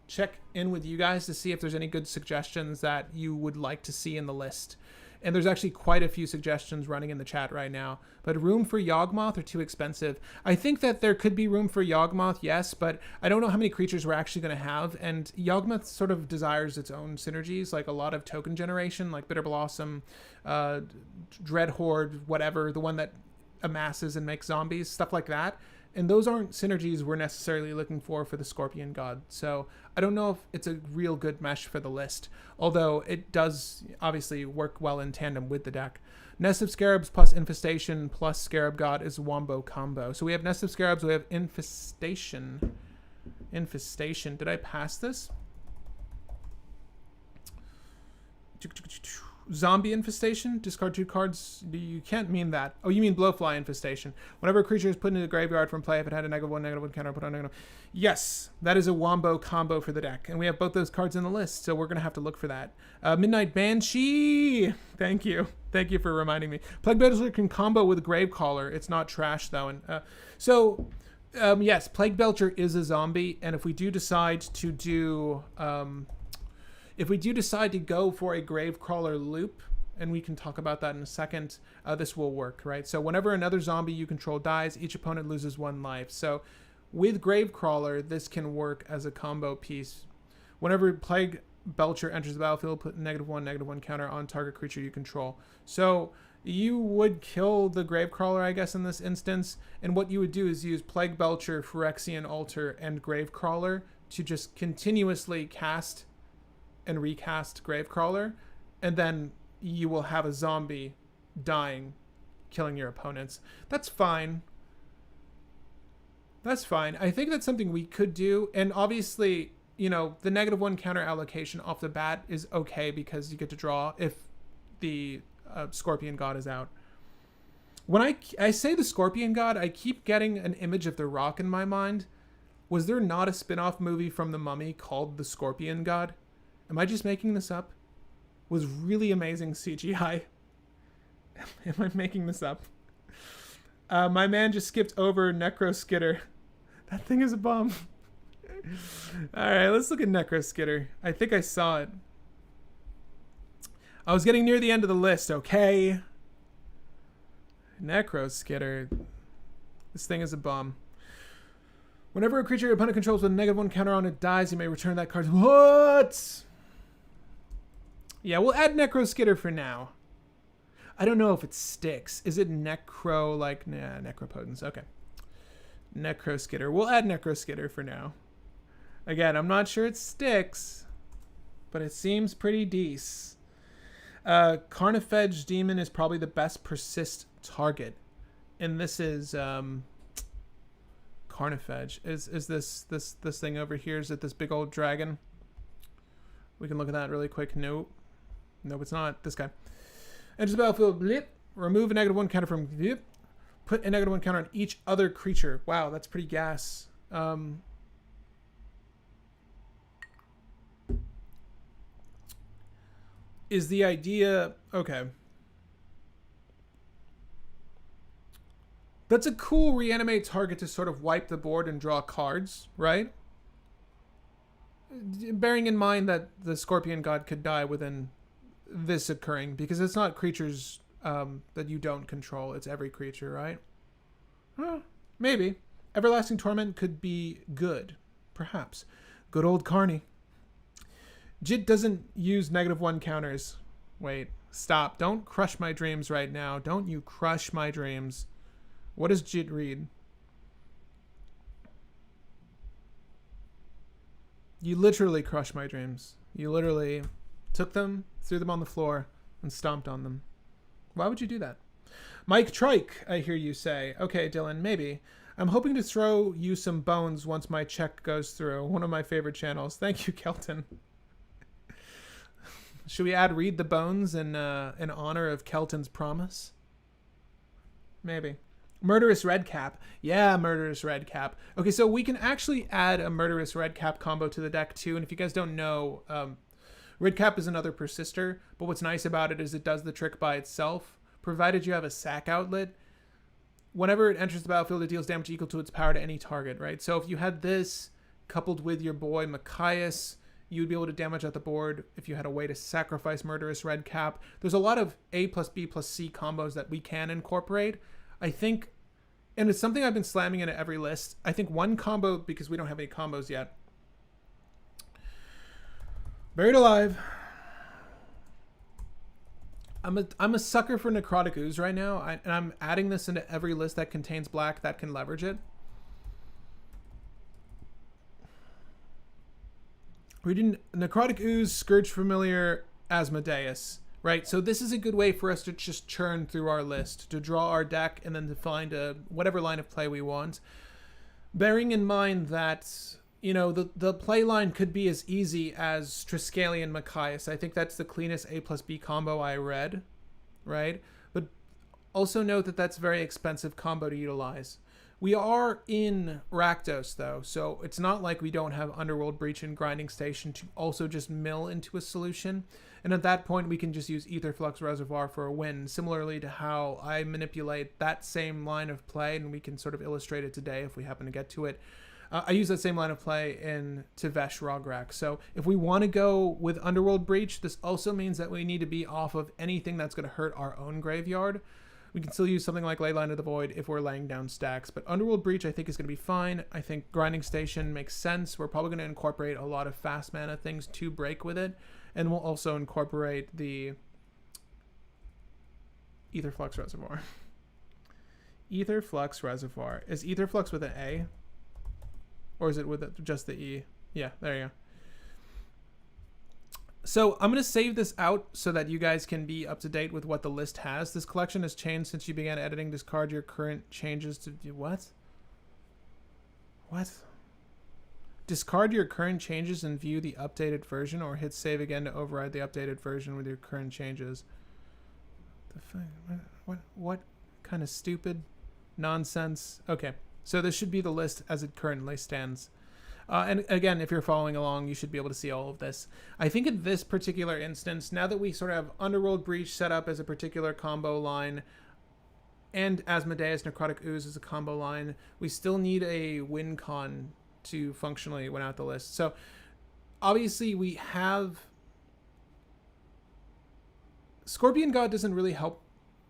check in with you guys to see if there's any good suggestions that you would like to see in the list. And there's actually quite a few suggestions running in the chat right now. But room for Yawgmoth or too expensive? I think that there could be room for Yawgmoth, yes, but I don't know how many creatures we're actually going to have. And Yawgmoth sort of desires its own synergies, like a lot of token generation, like Bitter Blossom, Dread Horde, whatever, the one that amasses and makes zombies, stuff like that. And those aren't synergies we're necessarily looking for the Scorpion God. So I don't know if it's a real good mesh for the list, although it does obviously work well in tandem with the deck. Nest of Scarabs plus Infestation plus Scarab God is a wombo combo. So we have Nest of Scarabs, we have Infestation. Infestation. Did I pass this? Zombie Infestation. Discard 2 cards. You can't mean that. Oh, you mean Blowfly Infestation. Whenever a creature is put into the graveyard from play, if it had a -1/-1 counter, put on -1. Yes, that is a wombo combo for the deck. And we have both those cards in the list, so we're going to have to look for that. Midnight Banshee. Thank you. Thank you for reminding me. Plague Belcher can combo with Gravecaller. It's not trash, though. And yes, Plague Belcher is a zombie. And if we do decide to do... if we do decide to go for a Gravecrawler loop, and we can talk about that in a second, this will work, right? So whenever another zombie you control dies, each opponent loses 1 life. So with Gravecrawler, this can work as a combo piece. Whenever Plague Belcher enters the battlefield, put -1/-1 counter on target creature you control. So you would kill the Gravecrawler, I guess, in this instance. And what you would do is use Plague Belcher, Phyrexian Altar, and Gravecrawler to just continuously cast and recast Gravecrawler, and then you will have a zombie dying, killing your opponents. That's fine. That's fine. I think that's something we could do, and obviously, you know, the -1 counter allocation off the bat is okay because you get to draw if the Scorpion God is out. When I say the Scorpion God, I keep getting an image of The Rock in my mind. Was there not a spin-off movie from The Mummy called The Scorpion God? Am I just making this up? Was really amazing CGI. Am I making this up? My man just skipped over Necro Skitter. That thing is a bum. Alright, let's look at Necro Skitter. I think I saw it. I was getting near the end of the list, okay? Necro Skitter. This thing is a bum. Whenever a creature your opponent controls with a -1 counter on it dies, you may return that card. What? Yeah, we'll add Necro Skitter for now. I don't know if it sticks. Is it Necro, like, nah, Necropotence. Okay. Necro Skitter. We'll add Necro Skitter for now. Again, I'm not sure it sticks, but it seems pretty decent. Carnifex Demon is probably the best persist target. And this is, Carnifex. Is this thing over here? Is it this big old dragon? We can look at that really quick. Nope. Nope, it's not. This guy. Enters the battlefield. Blip. Remove a -1 counter from. Blip. Put a -1 counter on each other creature. Wow, that's pretty gas. Is the idea... Okay. That's a cool reanimate target to sort of wipe the board and draw cards, right? Bearing in mind that the Scorpion God could die within this occurring, because it's not creatures that you don't control, it's every creature, right? Maybe. Everlasting Torment could be good, perhaps. Good old Carney. Jit doesn't use -1 counters. Wait, stop. Don't crush my dreams right now. Don't you crush my dreams. What does Jit read? You literally crushed my dreams. You literally took them, threw them on the floor, and stomped on them. Why would you do that? Mike Trike, I hear you say. Okay, Dylan, maybe. I'm hoping to throw you some bones once my check goes through. One of my favorite channels. Thank you, Kelton. Should we add Read the Bones in honor of Kelton's promise? Maybe. Murderous Redcap. Yeah, Murderous Redcap. Okay, so we can actually add a Murderous Redcap combo to the deck too. And if you guys don't know, Redcap is another persister. But what's nice about it is it does the trick by itself. Provided you have a sack outlet, whenever it enters the battlefield, it deals damage equal to its power to any target, right? So if you had this coupled with your boy Machias, you would be able to damage out the board if you had a way to sacrifice Murderous Redcap. There's a lot of A plus B plus C combos that we can incorporate. I think, and it's something I've been slamming into every list. I think one combo, because we don't have any combos yet. Buried Alive. I'm a sucker for Necrotic Ooze right now, and I'm adding this into every list that contains black that can leverage it. Reading Necrotic Ooze, Scourge Familiar, Asmodeus, right? So this is a good way for us to just churn through our list, to draw our deck, and then to find whatever line of play we want. Bearing in mind that, you know, the play line could be as easy as Triskelion Machias. I think that's the cleanest A plus B combo I read, right? But also note that that's a very expensive combo to utilize. We are in Rakdos, though, so it's not like we don't have Underworld Breach and Grinding Station to also just mill into a solution. And at that point, we can just use Aetherflux Reservoir for a win, similarly to how I manipulate that same line of play, and we can sort of illustrate it today if we happen to get to it. I use that same line of play in Tevesh Rograk. So if we want to go with Underworld Breach, this also means that we need to be off of anything that's going to hurt our own graveyard. We can still use something like Leyline of the Void if we're laying down stacks. But Underworld Breach, I think, is going to be fine. I think Grinding Station makes sense. We're probably going to incorporate a lot of fast mana things to break with it. And we'll also incorporate the Aetherflux Reservoir. Aetherflux Reservoir. Is Aetherflux with an A? Or is it with just the E? Yeah, there you go. So I'm going to save this out so that you guys can be up to date with what the list has. This collection has changed since you began editing. Discard your current changes to do what? What? Discard your current changes and view the updated version, or hit save again to override the updated version with your current changes. The fuck? What kind of stupid nonsense? Okay, so this should be the list as it currently stands. And again, if you're following along, you should be able to see all of this. I think in this particular instance, now that we sort of have Underworld Breach set up as a particular combo line, and Asmodeus Necrotic Ooze as a combo line, we still need a win con to functionally win out the list. So obviously we have... Scorpion God doesn't really help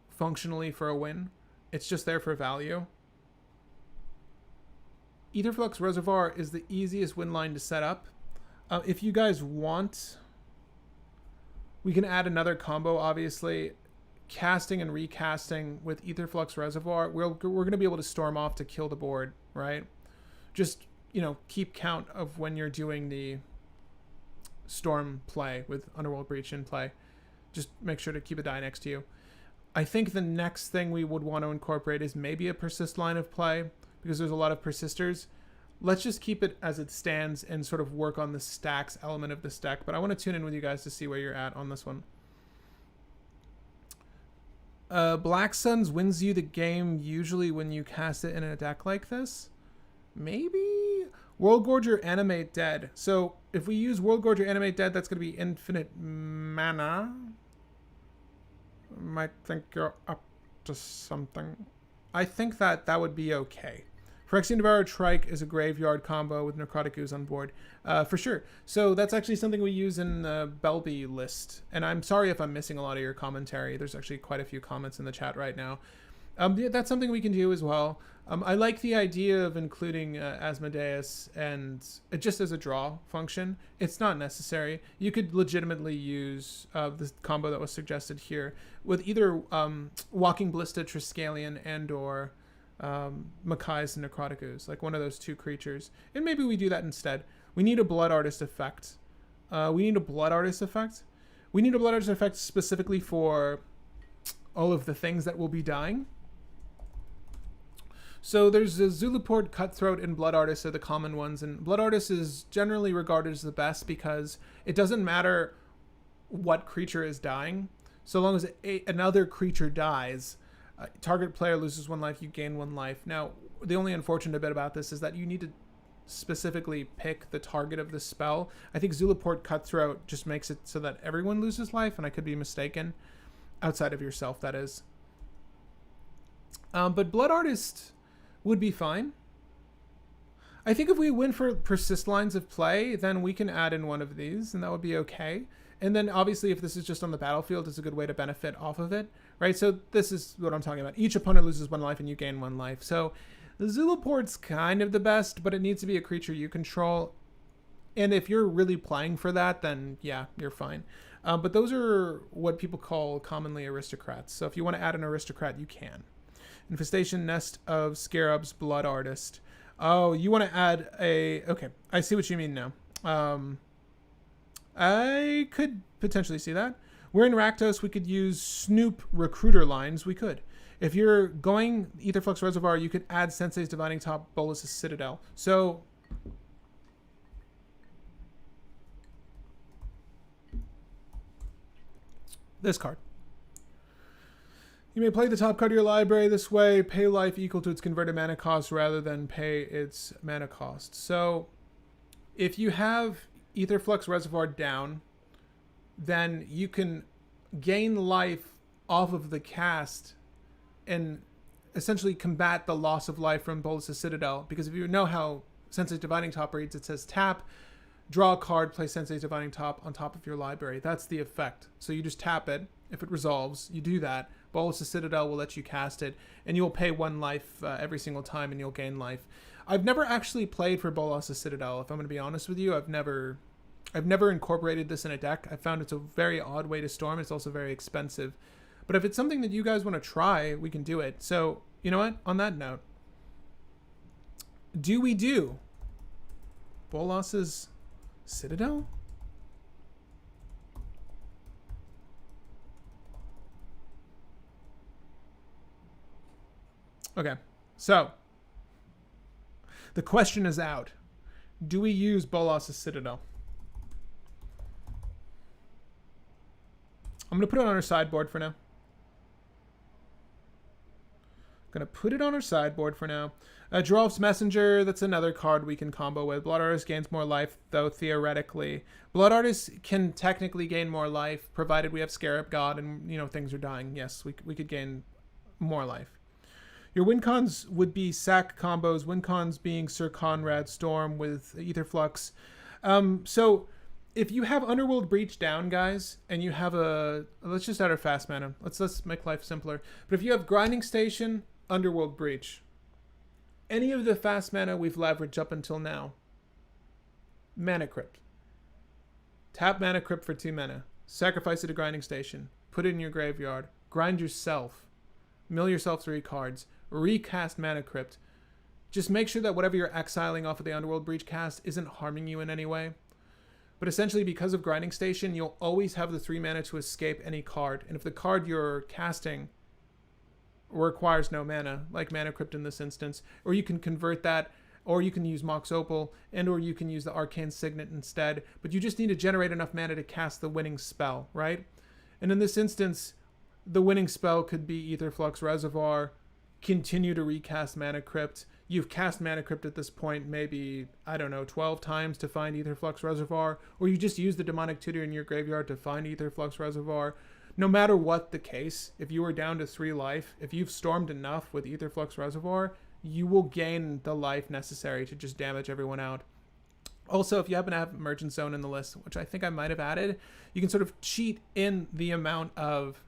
functionally for a win. It's just there for value. Aetherflux Reservoir is the easiest win line to set up. If you guys want, we can add another combo, obviously. Casting and recasting with Aetherflux Reservoir, we're going to be able to storm off to kill the board, right? Just, you know, keep count of when you're doing the storm play with Underworld Breach in play. Just make sure to keep a die next to you. I think the next thing we would want to incorporate is maybe a persist line of play, because there's a lot of persisters. Let's just keep it as it stands and sort of work on the stacks element of this deck. But I want to tune in with you guys to see where you're at on this one. Black Suns wins you the game usually when you cast it in a deck like this. Maybe? World Gorger Animate Dead. So if we use World Gorger Animate Dead, that's going to be infinite mana. Might think you're up to something. I think that would be okay. Phyrexian Devourer Trike is a graveyard combo with Necrotic Ooze on board. For sure. So that's actually something we use in the Belby list. And I'm sorry if I'm missing a lot of your commentary. There's actually quite a few comments in the chat right now. Yeah, that's something we can do as well. I like the idea of including Asmodeus and just as a draw function. It's not necessary. You could legitimately use the combo that was suggested here with either Walking Ballista, Triskelion, and or Machias and Necrotic Ooze, like one of those two creatures. And maybe we do that instead. We need a Blood Artist effect. We need a Blood Artist effect specifically for all of the things that will be dying. So there's a Zulaport, Cutthroat, and Blood Artist are the common ones. And Blood Artist is generally regarded as the best because it doesn't matter what creature is dying. So long as another creature dies, target player loses 1 life, you gain 1 life. Now, the only unfortunate bit about this is that you need to specifically pick the target of the spell. I think Zulaport, Cutthroat just makes it so that everyone loses life, and I could be mistaken. Outside of yourself, that is. But Blood Artist would be fine. I think if we win for persist lines of play, then we can add in one of these, and that would be okay. And then obviously if this is just on the battlefield, it's a good way to benefit off of it, right? So this is what I'm talking about. Each opponent loses 1 life and you gain 1 life. So the Zulaport's kind of the best, but it needs to be a creature you control. And if you're really playing for that, then yeah, you're fine. But those are what people call commonly aristocrats. So if you want to add an aristocrat, you can. Infestation, Nest of Scarabs, Blood Artist. Oh, you want to add a... Okay, I see what you mean now. I could potentially see that. We're in Rakdos. We could use Snoop Recruiter lines. We could. If you're going Aetherflux Reservoir, you could add Sensei's Dividing Top, Bolas' Citadel. So... this card. You may play the top card of your library this way. Pay life equal to its converted mana cost rather than pay its mana cost. So if you have Aetherflux Reservoir down, then you can gain life off of the cast and essentially combat the loss of life from Bolas' Citadel. Because if you know how Sensei's Dividing Top reads, it says tap, draw a card, play Sensei's Dividing Top on top of your library. That's the effect. So you just tap it. If it resolves, you do that. Bolas' Citadel will let you cast it, and you'll pay 1 life every single time, and you'll gain life. I've never actually played for Bolas' Citadel, if I'm going to be honest with you. I've never incorporated this in a deck. I found it's a very odd way to storm. It's also very expensive. But if it's something that you guys want to try, we can do it. So, you know what? On that note, do we do Bolas' Citadel? Okay, so the question is out. Do we use Bolas' Citadel? I'm going to put it on our sideboard for now. Drolf's Messenger, that's another card we can combo with. Blood Artist gains more life, though theoretically. Blood Artist can technically gain more life, provided we have Scarab God and, you know, things are dying. Yes, we could gain more life. Your win cons would be sack combos, win cons being Sir Conrad Storm with Aetherflux. So if you have Underworld Breach down, guys, and you have let's just add our fast mana. Let's make life simpler. But if you have Grinding Station, Underworld Breach, any of the fast mana we've leveraged up until now, Mana Crypt. Tap Mana Crypt for 2 mana. Sacrifice it to Grinding Station. Put it in your graveyard. Grind yourself. Mill yourself 3 cards. Recast Mana Crypt. Just make sure that whatever you're exiling off of the Underworld Breach cast isn't harming you in any way. But essentially, because of Grinding Station, you'll always have the 3 mana to escape any card. And if the card you're casting requires no mana, like Mana Crypt in this instance, or you can convert that, or you can use Mox Opal, and or you can use the Arcane Signet instead. But you just need to generate enough mana to cast the winning spell, right? And in this instance, the winning spell could be Aetherflux Reservoir, continue to recast Mana Crypt. You've cast Mana Crypt at this point maybe, I don't know, 12 times to find Aetherflux Reservoir, or you just use the Demonic Tutor in your graveyard to find Aetherflux Reservoir. No matter what the case, if you are down to 3 life, if you've stormed enough with Aetherflux Reservoir, you will gain the life necessary to just damage everyone out. Also, if you happen to have Emergent Zone in the list, which I think I might have added, you can sort of cheat in the amount of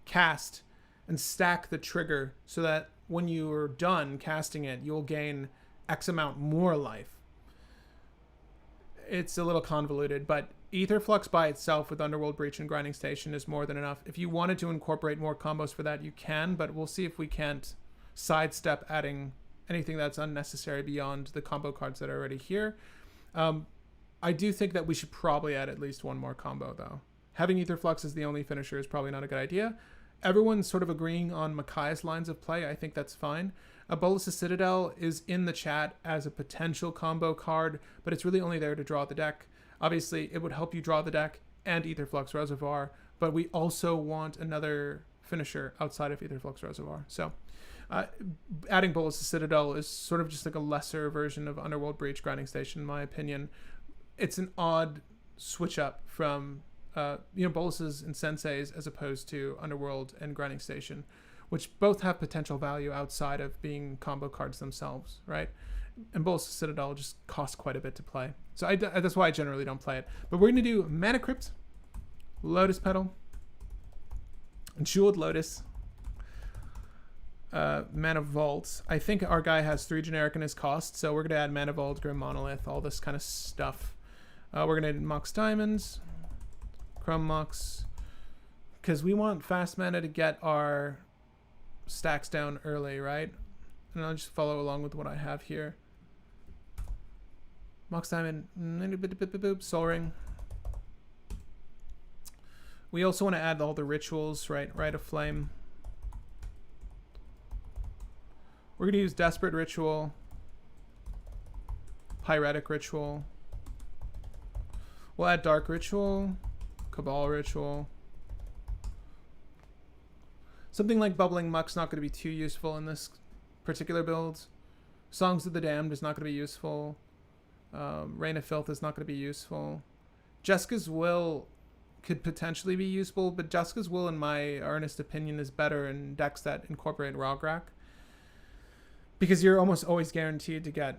cast and stack the trigger so that when you're done casting it, you'll gain X amount more life. It's a little convoluted, but Aetherflux by itself with Underworld Breach and Grinding Station is more than enough. If you wanted to incorporate more combos for that, you can, but we'll see if we can't sidestep adding anything that's unnecessary beyond the combo cards that are already here. I do think that we should probably add at least one more combo, though. Having Aetherflux as the only finisher is probably not a good idea. Everyone's sort of agreeing on Makai's lines of play. I think that's fine. Bolas' Citadel is in the chat as a potential combo card, but it's really only there to draw the deck. Obviously, it would help you draw the deck and Aetherflux Reservoir, but we also want another finisher outside of Aetherflux Reservoir. So adding Bolas' Citadel is sort of just like a lesser version of Underworld Breach Grinding Station, in my opinion. It's an odd switch up from Bolas's and Sensei's as opposed to Underworld and Grinding Station. which both have potential value outside of being combo cards themselves, right? And both Citadel just cost quite a bit to play. So that's why I generally don't play it. But we're going to do Mana Crypt, Lotus Petal, Jeweled Lotus, Mana Vault. I think our guy has 3 generic in his cost, so we're going to add Mana Vault, Grim Monolith, all this kind of stuff. We're going to Mox Diamonds, Chrome Mox, because we want fast mana to get our stacks down early, right? And I'll just follow along with what I have here. Mox Diamond, Soul Ring. We also want to add all the rituals, right? Rite of Flame. We're going to use Desperate Ritual, Pyretic Ritual. We'll add Dark Ritual, Cabal Ritual. Something like Bubbling Muck's not going to be too useful in this particular build. Songs of the Damned is not going to be useful. Reign of Filth is not going to be useful. Jeska's Will could potentially be useful, but Jeska's Will, in my earnest opinion, is better in decks that incorporate Rograk, because you're almost always guaranteed to get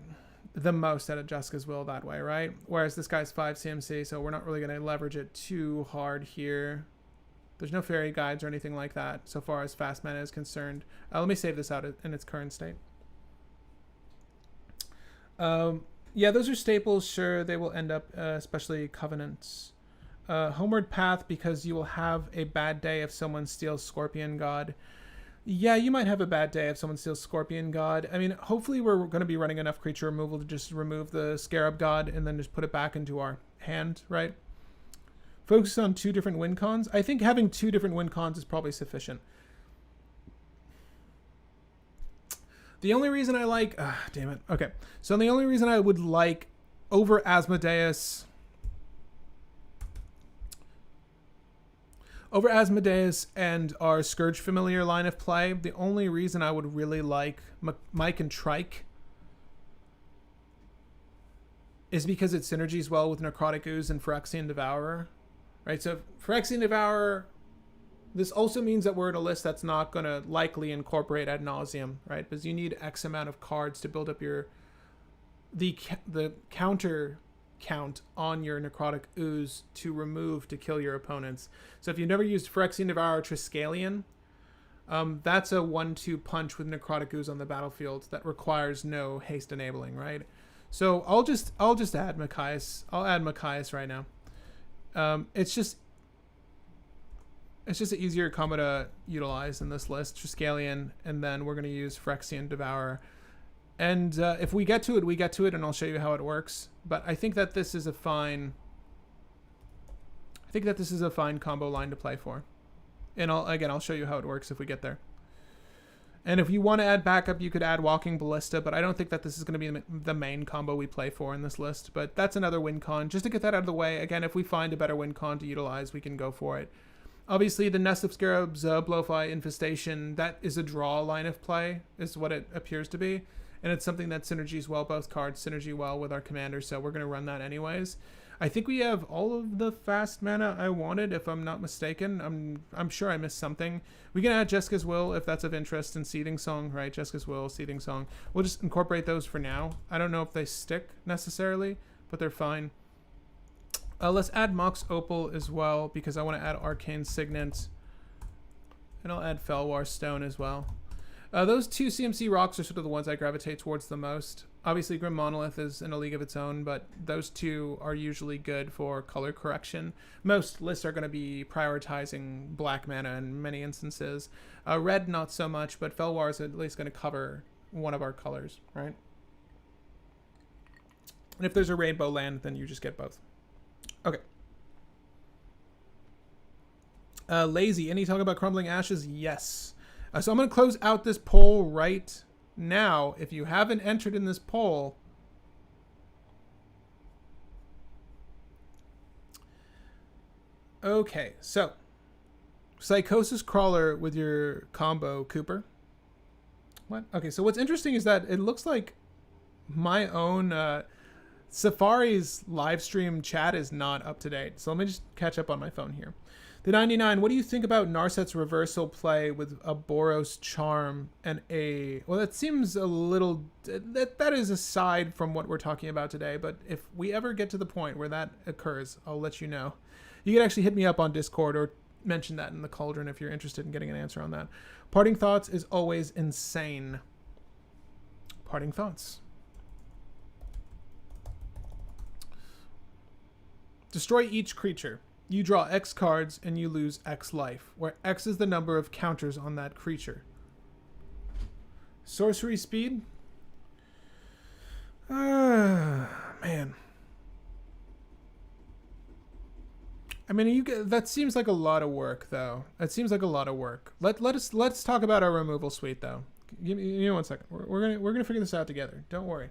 the most out of Jeska's Will that way, right? Whereas this guy's 5 CMC, so we're not really going to leverage it too hard here. There's no fairy guides or anything like that so far as fast mana is concerned. Let me save this out in its current state. Yeah, those are staples. Sure, they will end up, especially Covenants. Homeward Path, because you will have a bad day if someone steals Scorpion God. Yeah, you might have a bad day if someone steals Scorpion God. I mean, hopefully we're going to be running enough creature removal to just remove the Scarab God and then just put it back into our hand, right? Focus on 2 different win cons. I think having 2 different win cons is probably sufficient. The only reason I like... damn it. Okay. So the only reason I would like over Asmodeus... Over Asmodeus and our Scourge Familiar line of play, the only reason I would really like Mike and Trike is because it synergies well with Necrotic Ooze and Phyrexian Devourer. Right, so Phyrexian Devourer, this also means that we're in a list that's not going to likely incorporate ad nauseum, right? Because you need X amount of cards to build up the counter count on your Necrotic Ooze to remove to kill your opponents. So if you've never used Phyrexian Devourer Triskelion, that's a 1-2 punch with Necrotic Ooze on the battlefield that requires no haste enabling, right? So I'll just add Machias. I'll add Machias right now. It's just an easier combo to utilize in this list. Triskelion, and then we're going to use Phyrexian Devourer. And if we get to it, we get to it, and I'll show you how it works. But I think that this is a fine... combo line to play for. And I'll show you how it works if we get there. And if you want to add backup, you could add Walking Ballista, but I don't think that this is going to be the main combo we play for in this list. But that's another win con. Just to get that out of the way, again, if we find a better win con to utilize, we can go for it. Obviously, the Nest of Scarabs, Blowfly, Infestation, that is a draw line of play, is what it appears to be. And it's something that synergies well. Both cards synergy well with our commander, so we're going to run that anyways. I think we have all of the fast mana I wanted, if I'm not mistaken. I'm sure I missed something. We can add Jeska's Will if that's of interest, in Seething Song, right? Jeska's Will, Seething Song. We'll just incorporate those for now. I don't know if they stick necessarily, but they're fine. Let's add Mox Opal as well, because I want to add Arcane Signet. And I'll add Felwar Stone as well. Those 2 CMC rocks are sort of the ones I gravitate towards the most. Obviously, Grim Monolith is in a league of its own, but those 2 are usually good for color correction. Most lists are going to be prioritizing black mana in many instances. Red, not so much, but Felwar is at least going to cover one of our colors, right? And if there's a rainbow land, then you just get both. Okay. Lazy, any talk about Crumbling Ashes? Yes. So I'm going to close out this poll right now. If you haven't entered in this poll, okay, so Psychosis Crawler with your combo, Cooper. What? Okay, so what's interesting is that it looks like my own Safari's live stream chat is not up to date. So let me just catch up on my phone here. The 99, what do you think about Narset's reversal play with a Boros Charm and a... Well, that seems a little... That is aside from what we're talking about today, but if we ever get to the point where that occurs, I'll let you know. You can actually hit me up on Discord or mention that in the Cauldron if you're interested in getting an answer on that. Parting thoughts is always insane. Parting thoughts. Destroy each creature. You draw X cards and you lose X life, where X is the number of counters on that creature. Sorcery speed? Man. I mean, that seems like a lot of work, though. That seems like a lot of work. Let's talk about our removal suite, though. Give me 1 second. We're gonna figure this out together. Don't worry.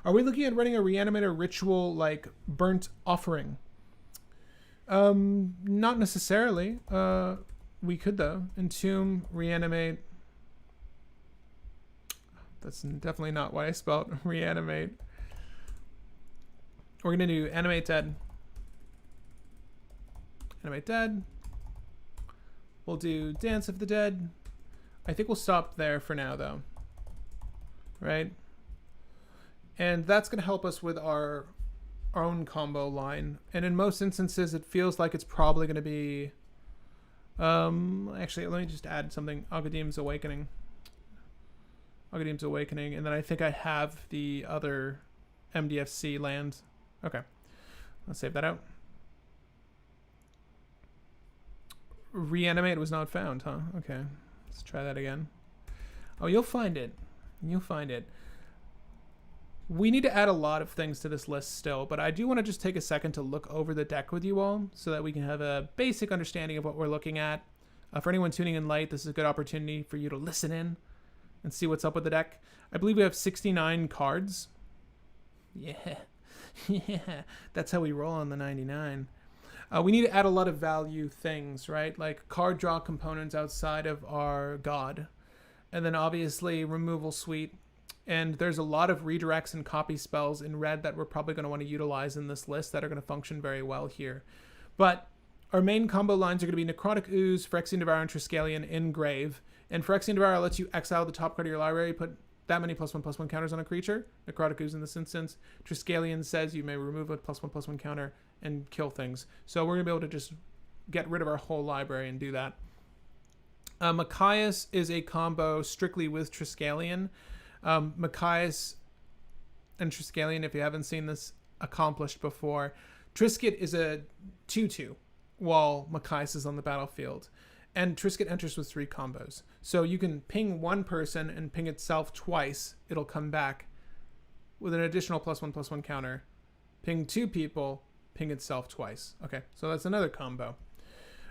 Are we looking at running a reanimator ritual like Burnt Offering? Not necessarily. We could though. Entomb, reanimate. That's definitely not what I spelled. Reanimate. We're gonna do animate dead. Animate dead. We'll do Dance of the Dead. I think we'll stop there for now though. Right? And that's gonna help us with our own combo line, and in most instances it feels like it's probably going to be actually let me just add something. Agadim's Awakening, and then I think I have the other MDFC land. Okay, let's save that out. Reanimate was not found, huh? Okay, let's try that again. Oh, you'll find it. We need to add a lot of things to this list still, but I do want to just take a second to look over the deck with you all so that we can have a basic understanding of what we're looking at. For anyone tuning in late, this is a good opportunity for you to listen in and see what's up with the deck. I believe we have 69 cards. Yeah. Yeah. That's how we roll on the 99. We need to add a lot of value things, right? Like card draw components outside of our god. And then obviously removal suite. And there's a lot of redirects and copy spells in red that we're probably going to want to utilize in this list that are going to function very well here. But our main combo lines are going to be Necrotic Ooze, Phyrexian Devourer, and Triskelion in Grave. And Phyrexian Devourer lets you exile the top card of your library, put that many +1/+1 counters on a creature. Necrotic Ooze in this instance. Triskelion says you may remove a +1/+1 counter and kill things. So we're going to be able to just get rid of our whole library and do that. Machias is a combo strictly with Triskelion. Machias and Triskelion, if you haven't seen this accomplished before, Trisket is a 2/2 while Machias is on the battlefield. And Trisket enters with 3 combos. So you can ping one person and ping itself twice. It'll come back with an additional +1/+1 counter. Ping 2 people, ping itself twice. Okay, so that's another combo.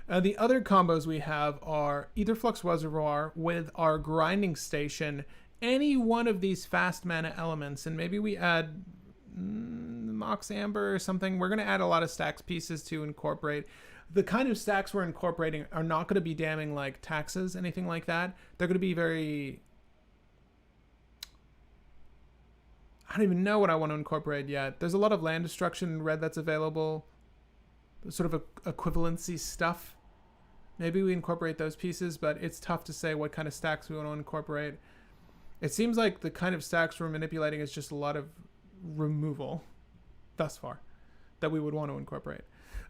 The other combos we have are Aetherflux Reservoir with our Grinding Station. Any one of these fast mana elements, and maybe we add Mox Amber or something. We're going to add a lot of stacks pieces to incorporate. The kind of stacks we're incorporating are not going to be damning like taxes, anything like that. They're going to be very... I don't even know what I want to incorporate yet. There's a lot of land destruction in red that's available. Sort of equivalency stuff. Maybe we incorporate those pieces, but it's tough to say what kind of stacks we want to incorporate. It seems like the kind of stacks we're manipulating is just a lot of removal thus far that we would want to incorporate.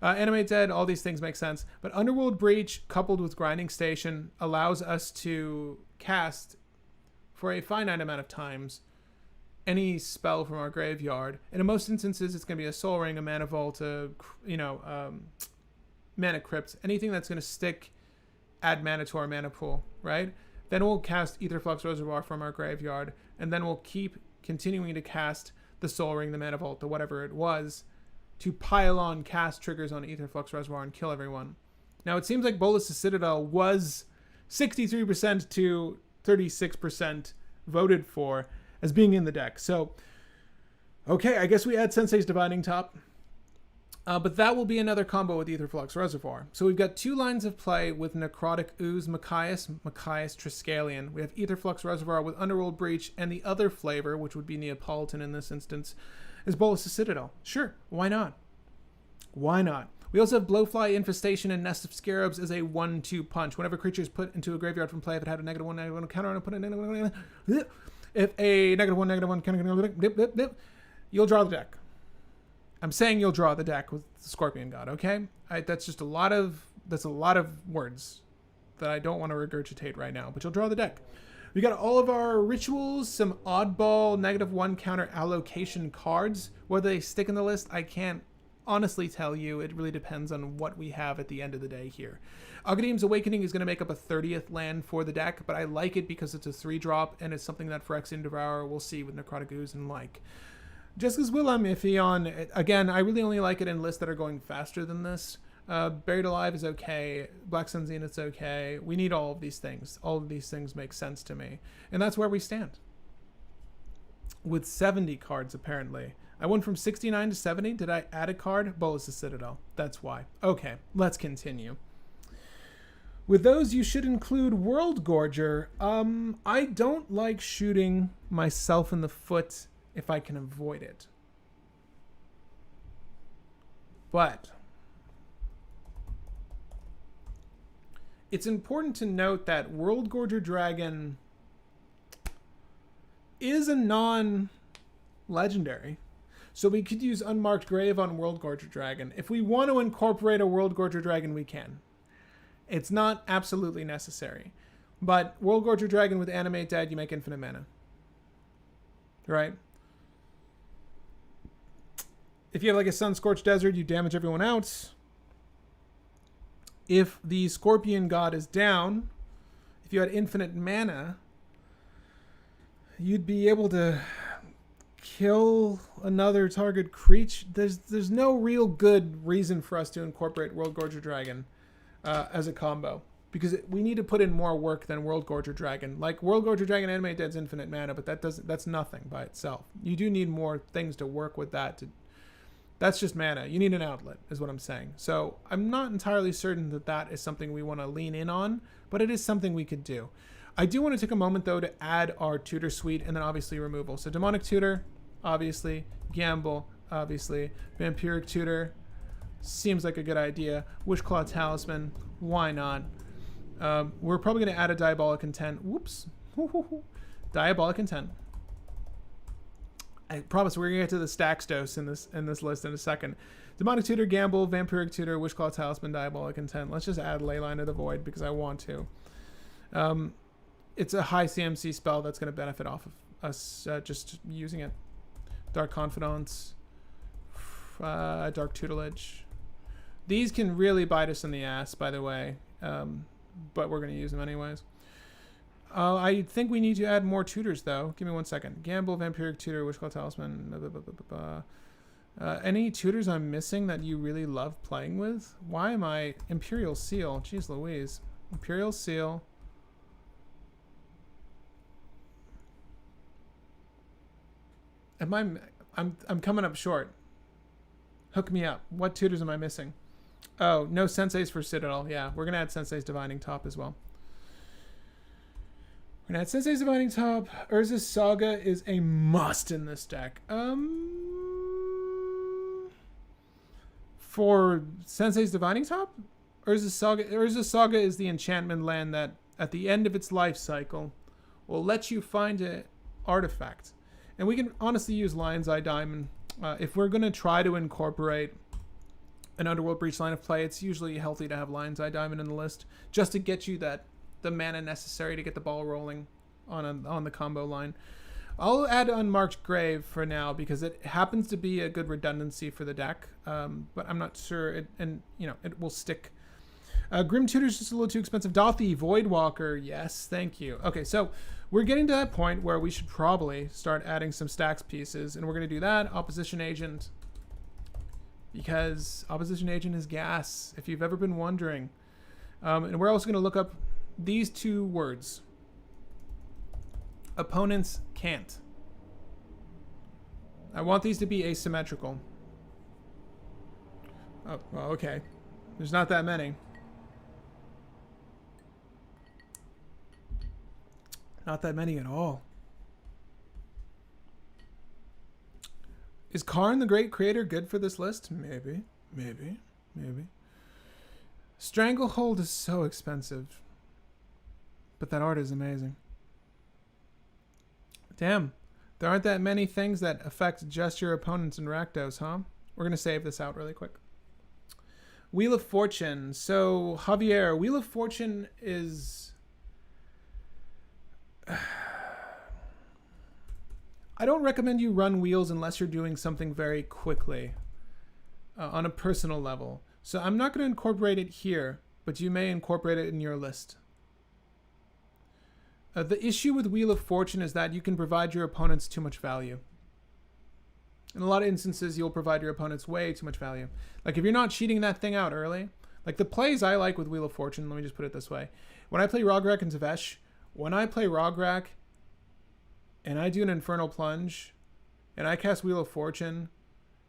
Animate Dead, all these things make sense. But Underworld Breach coupled with Grinding Station allows us to cast for a finite amount of times any spell from our graveyard. And in most instances, it's going to be a Soul Ring, a Mana Vault, Mana Crypt, anything that's going to stick, add mana to our mana pool, right? Then we'll cast Aetherflux Reservoir from our graveyard, and then we'll keep continuing to cast the Soul Ring, the Mana Vault, the whatever it was, to pile on cast triggers on Aetherflux Reservoir and kill everyone. Now, it seems like Bolas' Citadel was 63% to 36% voted for as being in the deck. So, okay, I guess we add Sensei's Dividing Top. But that will be another combo with Aetherflux Reservoir. So we've got 2 lines of play with Necrotic Ooze, Machias, Triskelion. We have Aetherflux Reservoir with Underworld Breach, and the other flavor, which would be Neapolitan in this instance, is Bolas' Citadel. Sure, why not? Why not? We also have Blowfly, Infestation, and Nest of Scarabs as a 1-2 punch. Whenever a creature is put into a graveyard from play, if it had a -1/-1 counter on it, put a -1. If a -1/-1 counter, you'll draw the deck. I'm saying you'll draw the deck with the Scorpion God, okay? That's just a lot of words that I don't want to regurgitate right now, but you'll draw the deck. We got all of our rituals, some oddball -1 counter allocation cards. Whether they stick in the list, I can't honestly tell you. It really depends on what we have at the end of the day here. Aghanim's Awakening is going to make up a 30th land for the deck, but I like it because it's a 3-drop, and it's something that Phyrexian Devourer will see with Necrotic Ooze and like. Jessica's Will, I'm iffy on. Again, I really only like it in lists that are going faster than this. Buried Alive is okay. Black Sun Zenith's okay. We need all of these things. All of these things make sense to me. And that's where we stand. With 70 cards, apparently. I went from 69 to 70. Did I add a card? Bolus the Citadel. That's why. Okay, let's continue. With those, you should include World Gorger. I don't like shooting myself in the foot if I can avoid it. But it's important to note that World Gorger Dragon is a non-legendary. So we could use Unmarked Grave on World Gorger Dragon. If we want to incorporate a World Gorger Dragon, we can. It's not absolutely necessary. But World Gorger Dragon with Animate Dead, you make infinite mana. Right? If you have like a Sun-Scorched Desert, you damage everyone else. If the Scorpion God is down, if you had infinite mana, you'd be able to kill another target creature. There's no real good reason for us to incorporate World Gorger Dragon as a combo, because we need to put in more work than World Gorger Dragon. Like World Gorger Dragon Animate Dead's infinite mana, but that's nothing by itself. You do need more things to work with that. That's just mana. You need an outlet, is what I'm saying. So I'm not entirely certain that that is something we want to lean in on, but it is something we could do. I do want to take a moment, though, to add our tutor suite and then obviously removal. So Demonic Tutor, obviously. Gamble, obviously. Vampiric Tutor, seems like a good idea. Wishclaw Talisman, why not? We're probably going to add a Diabolic Intent. Whoops. Diabolic Intent. I promise we're going to get to the Staxdos in this list in a second. Demonic Tutor, Gamble, Vampiric Tutor, Wishclaw Talisman, Diabolic Intent. Let's just add Leyline of the Void because I want to. It's a high CMC spell that's going to benefit off of us just using it. Dark Confidence, Dark Tutelage. These can really bite us in the ass, by the way, but we're going to use them anyways. I think we need to add more tutors, though. Give me 1 second. Gamble, Vampiric Tutor, Wishclaw Talisman. Any tutors I'm missing that you really love playing with? Why am I... Imperial Seal. Jeez Louise. Imperial Seal. I'm coming up short. Hook me up. What tutors am I missing? Oh, no Sensei's for Citadel. Yeah, we're going to add Sensei's Divining Top as well. We're going to add Sensei's Divining Top. Urza's Saga is a must in this deck. For Sensei's Divining Top? Urza's Saga is the enchantment land that, at the end of its life cycle, will let you find an artifact. And we can honestly use Lion's Eye Diamond. If we're going to try to incorporate an Underworld Breach line of play, it's usually healthy to have Lion's Eye Diamond in the list, just to get you the mana necessary to get the ball rolling on the combo line. I'll add Unmarked Grave for now because it happens to be a good redundancy for the deck, but I'm not sure it will stick. Grim Tutor's just a little too expensive. Dothy, Voidwalker, yes, thank you. Okay, so we're getting to that point where we should probably start adding some stacks pieces, and we're going to do that. Opposition Agent, because Opposition Agent is gas, if you've ever been wondering. And we're also going to look up these two words. Opponents can't. I want these to be asymmetrical. Oh, well, okay. There's not that many. Not that many at all. Is Karn the Great Creator good for this list? Maybe. Maybe. Maybe. Stranglehold is so expensive. But that art is amazing. Damn. There aren't that many things that affect just your opponents in Rakdos, huh? We're going to save this out really quick. Wheel of Fortune. So, Javier, Wheel of Fortune is... I don't recommend you run wheels unless you're doing something very quickly on a personal level. So I'm not going to incorporate it here, but you may incorporate it in your list. The issue with Wheel of Fortune is that you can provide your opponents too much value. In a lot of instances, you'll provide your opponents way too much value. Like if you're not cheating that thing out early, like the plays I like with Wheel of Fortune, let me just put it this way. When I play Rograk and Zavesh, when I play Rograk and I do an Infernal Plunge and I cast Wheel of Fortune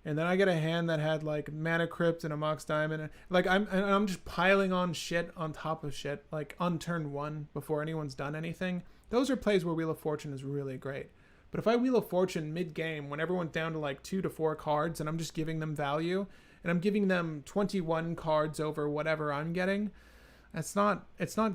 and then I get a hand that had like Mana Crypt and a Mox Diamond, like I'm just piling on shit on top of shit, like on turn 1 before anyone's done anything. Those are plays where Wheel of Fortune is really great. But if I Wheel of Fortune mid-game when everyone's down to like 2 to 4 cards and I'm just giving them value and I'm giving them 21 cards over whatever I'm getting, it's not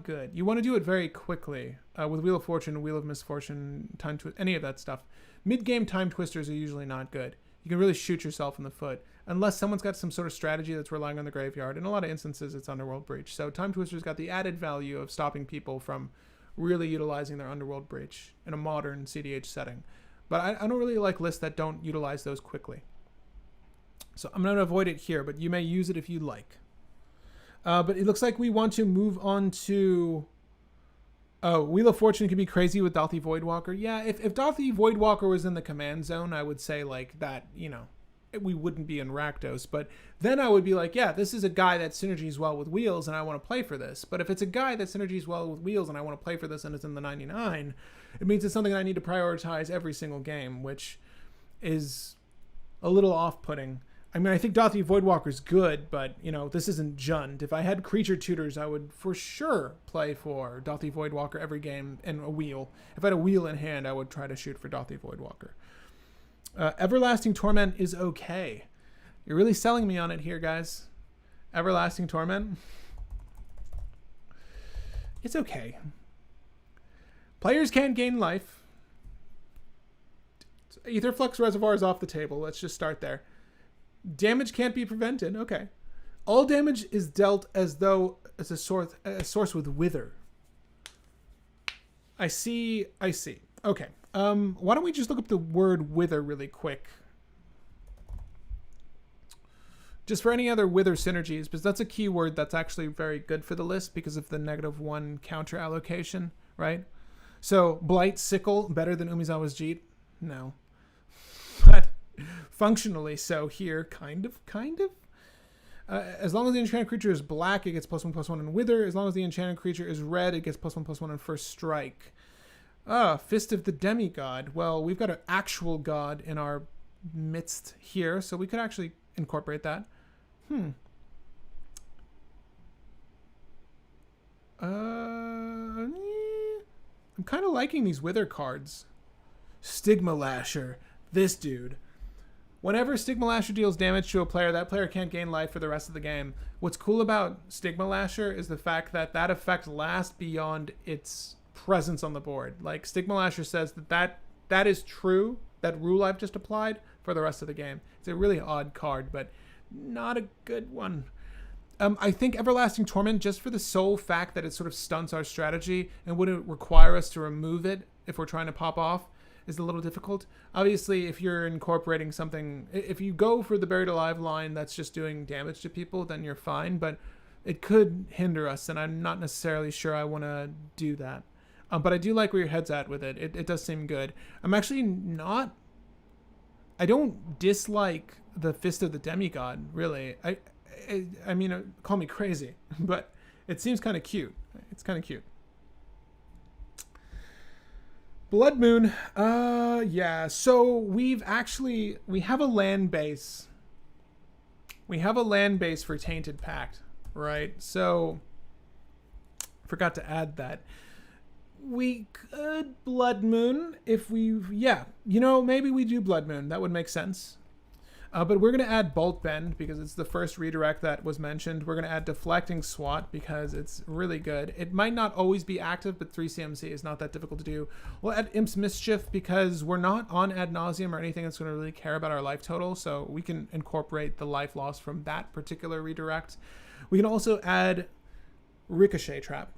good. You want to do it very quickly with Wheel of Fortune, Wheel of Misfortune, Time Twist, any of that stuff. Mid-game Time Twisters are usually not good. You can really shoot yourself in the foot unless someone's got some sort of strategy that's relying on the graveyard. In a lot of instances, it's Underworld Breach. So Time Twister's got the added value of stopping people from really utilizing their Underworld Breach in a modern cEDH setting. But I don't really like lists that don't utilize those quickly. So I'm going to avoid it here, but you may use it if you like. But it looks like we want to move on to... Oh, Wheel of Fortune can be crazy with Dalthi Voidwalker. Yeah, if Dalthi Voidwalker was in the command zone, I would say like that, you know, we wouldn't be in Rakdos. But then I would be like, yeah, this is a guy that synergies well with wheels and I want to play for this. But if it's a guy that synergies well with wheels and I want to play for this and it's in the 99, it means it's something that I need to prioritize every single game, which is a little off-putting. I mean, I think Dalthi Voidwalker's good, but, you know, this isn't Jund. If I had creature tutors, I would for sure play for Dalthi Voidwalker every game in a wheel. If I had a wheel in hand, I would try to shoot for Dalthi Voidwalker. Everlasting Torment is okay. You're really selling me on it here, guys. Everlasting Torment. It's okay. Players can't gain life. Aetherflux Reservoir is off the table. Let's just start there. Damage can't be prevented. Okay. All damage is dealt as though it's a source with Wither. I see. Okay. Why don't we just look up the word Wither really quick? Just for any other Wither synergies, because that's a keyword that's actually very good for the list because of the -1 counter allocation, right? So, Blight Sickle, better than Umizawa's Jeet? No. But functionally so here, kind of. As long as the enchanted creature is black, it gets +1/+1 in Wither. As long as the enchanted creature is red, it gets +1/+1 in First Strike. Fist of the Demigod. Well, we've got an actual god in our midst here, so we could actually incorporate that. I'm kind of liking these Wither cards. Stigma Lasher. This dude. Whenever Stigma Lasher deals damage to a player, that player can't gain life for the rest of the game. What's cool about Stigma Lasher is the fact that that effect lasts beyond its presence on the board. Like, Stigma Lasher says that is true, that rule I've just applied, for the rest of the game. It's a really odd card, but not a good one. I think Everlasting Torment, just for the sole fact that it sort of stunts our strategy and wouldn't require us to remove it if we're trying to pop off, is a little difficult. Obviously, if you're incorporating something, if you go for the Buried Alive line that's just doing damage to people, then you're fine, but it could hinder us, and I'm not necessarily sure I want to do that. But I do like where your head's at with it. It does seem good. I'm actually not... I don't dislike the Fist of the Demigod, really. I mean, call me crazy, but it seems kind of cute. It's kind of cute. Blood Moon. Yeah. So we have a land base. We have a land base for Tainted Pact, right? So forgot to add that. We could Blood Moon if we, yeah, you know, maybe we do Blood Moon. That would make sense. But we're going to add Bolt Bend because it's the first redirect that was mentioned. We're going to add Deflecting Swat because it's really good. It might not always be active, but 3 CMC is not that difficult to do. We'll add Imp's Mischief because we're not on Ad Nauseam or anything that's going to really care about our life total, so we can incorporate the life loss from that particular redirect. We can also add Ricochet Trap.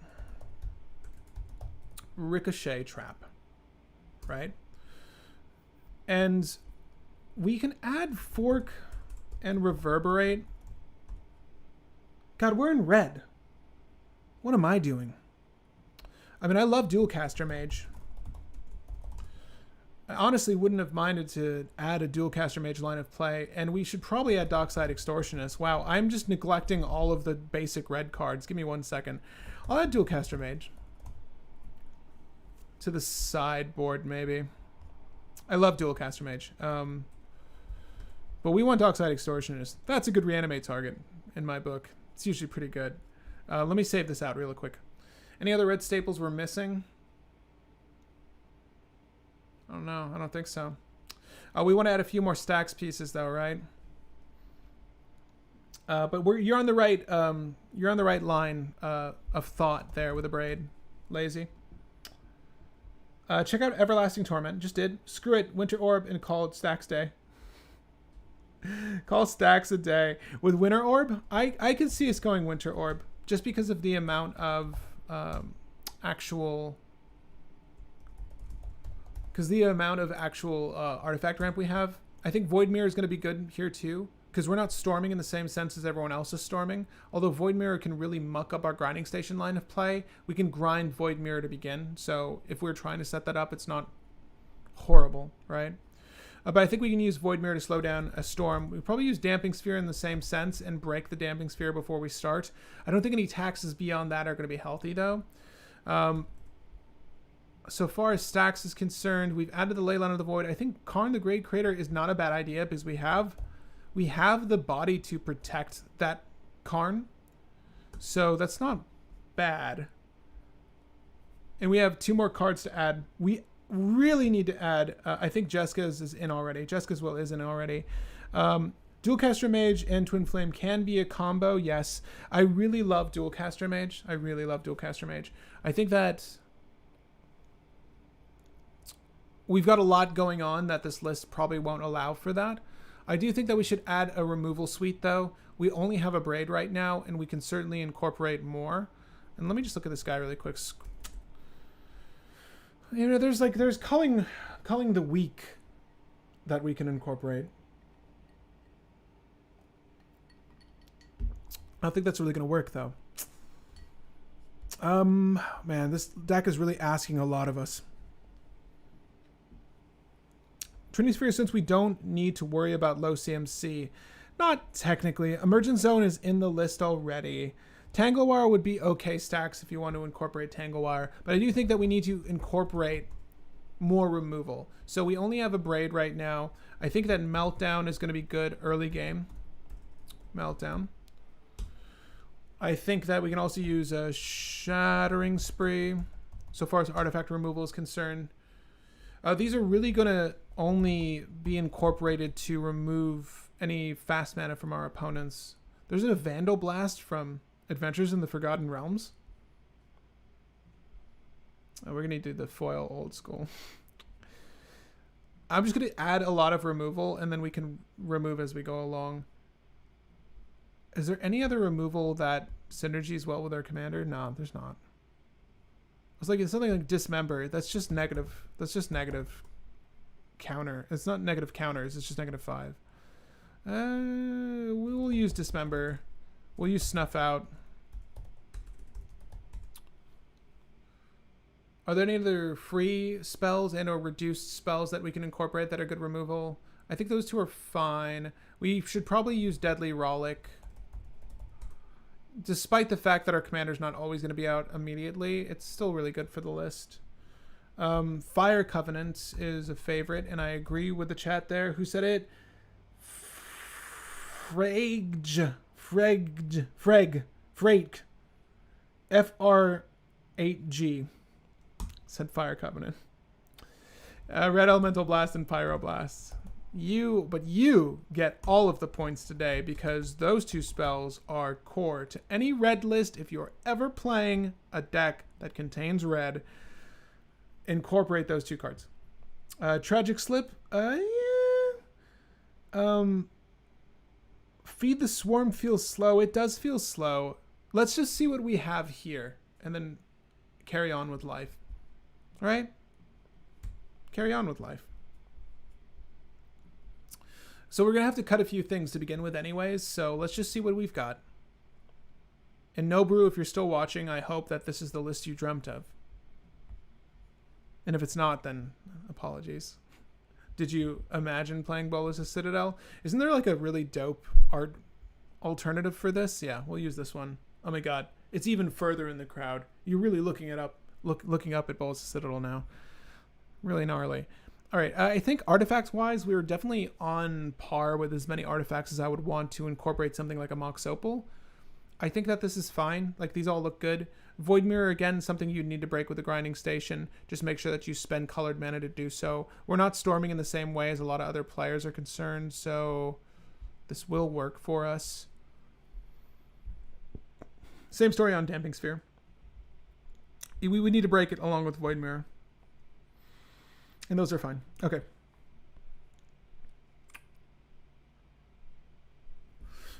Ricochet Trap, right? And we can add Fork and Reverberate. God, we're in red. What am I doing? I mean, I love Dualcaster Mage. I honestly wouldn't have minded to add a Dualcaster Mage line of play, and we should probably add Dockside Extortionist. Wow, I'm just neglecting all of the basic red cards. Give me 1 second. I'll add Dualcaster Mage. To the sideboard, maybe. I love Dualcaster Mage. But we want Dockside Extortionist. That's a good reanimate target in my book. It's usually pretty good. Let me save this out real quick. Any other red staples we're missing? I don't know. I don't think so. We want to add a few more stacks pieces though, right? But you're on the right. You're on the right line of thought there with a braid, Lazy. Check out Everlasting Torment. Just did. Screw it. Winter Orb and call it Stacks Day. Call Stacks a day. With Winter Orb, I could see us going Winter Orb just because of the amount of actual artifact ramp we have. I think Void Mirror is going to be good here too because we're not storming in the same sense as everyone else is storming. Although Void Mirror can really muck up our grinding station line of play, we can grind Void Mirror to begin. So if we're trying to set that up, it's not horrible, right? But I think we can use Void Mirror to slow down a storm. We probably use Damping Sphere in the same sense and break the Damping Sphere before we start. I don't think any taxes beyond that are going to be healthy, though. So far as stacks is concerned, we've added the Leyline of the Void. I think Karn the Great Creator is not a bad idea because we have the body to protect that Karn. So that's not bad. And we have 2 more cards to add. We really need to add, I think Jeska's is in already. Jeska's Will is in already. Dualcaster Mage and Twin Flame can be a combo, yes. I really love Dualcaster Mage. I really love Dualcaster Mage. I think that we've got a lot going on that this list probably won't allow for that. I do think that we should add a removal suite, though. We only have a Braid right now, and we can certainly incorporate more. And let me just look at this guy really quick. You know, there's culling the Weak that we can incorporate. I don't think that's really going to work, though. Man, this deck is really asking a lot of us. Trinity Sphere, since we don't need to worry about low CMC, not technically. Emergent Zone is in the list already. Tanglewire would be okay stacks if you want to incorporate Tanglewire, but I do think that we need to incorporate more removal. So we only have a Braid right now. I think that Meltdown is going to be good early game. Meltdown. I think that we can also use a Shattering Spree so far as artifact removal is concerned. These are really going to only be incorporated to remove any fast mana from our opponents. There's a Vandal Blast from Adventures in the Forgotten Realms. We're going to do the foil old school. I'm just going to add a lot of removal, and then we can remove as we go along. Is there any other removal that synergies well with our commander? No, there's not. It's like it's something like Dismember. That's just negative. That's just negative counter. It's not negative counters. It's just -5. We will use Dismember. We'll use Snuff Out. Are there any other free spells and or reduced spells that we can incorporate that are good removal? I think those 2 are fine. We should probably use Deadly Rollick. Despite the fact that our commander's not always going to be out immediately, it's still really good for the list. Fire Covenant is a favorite, and I agree with the chat there. Who said it? Freg. FR8G. Said Fire Covenant. Red Elemental Blast and Pyroblast. you get all of the points today because those two spells are core to any red list. If you're ever playing a deck that contains red, incorporate those two cards. Tragic Slip, yeah. Feed the Swarm feels slow. It does feel slow. Let's just see what we have here and then carry on with life. All right? Carry on with life. So we're going to have to cut a few things to begin with anyways, so let's just see what we've got. And no Brew, if you're still watching, I hope that this is the list you dreamt of. And if it's not, then apologies. Did you imagine playing Bolas' Citadel? Isn't there like a really dope art alternative for this? Yeah, we'll use this one. Oh my god, it's even further in the crowd. You're really looking it up, looking up at Bolas' Citadel now. Really gnarly. All right, I think artifacts-wise, we were definitely on par with as many artifacts as I would want to incorporate something like a Mox Opal. I think that this is fine. Like, these all look good. Void Mirror, again, something you'd need to break with the Grinding Station. Just make sure that you spend colored mana to do so. We're not storming in the same way as a lot of other players are concerned, so this will work for us. Same story on Damping Sphere. We would need to break it along with Void Mirror. And those are fine. Okay.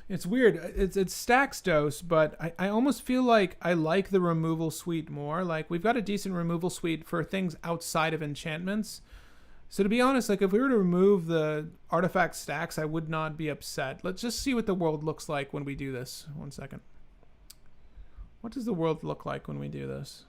It's weird. It's Staxdos, but I almost feel like I like the removal suite more. Like, we've got a decent removal suite for things outside of enchantments. So to be honest, like, if we were to remove the artifact stacks, I would not be upset. Let's just see what the world looks like when we do this. 1 second. What does the world look like when we do this?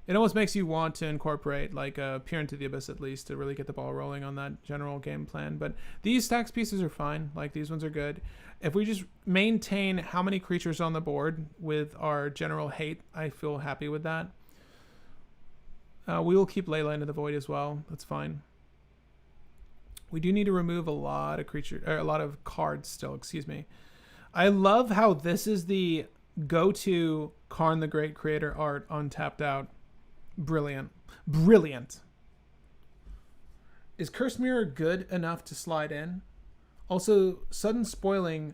It almost makes you want to incorporate like a Peer into the Abyss at least to really get the ball rolling on that general game plan. But these stacks pieces are fine. Like, these ones are good. If we just maintain how many creatures on the board with our general hate, I feel happy with that. We will keep Leyline into the Void as well. That's fine. We do need to remove a lot of a lot of cards still. Excuse me. I love how this is the go-to Karn the Great Creator art on Tapped Out. Brilliant. Brilliant. Is Curse Mirror good enough to slide in? Also, Sudden Spoiling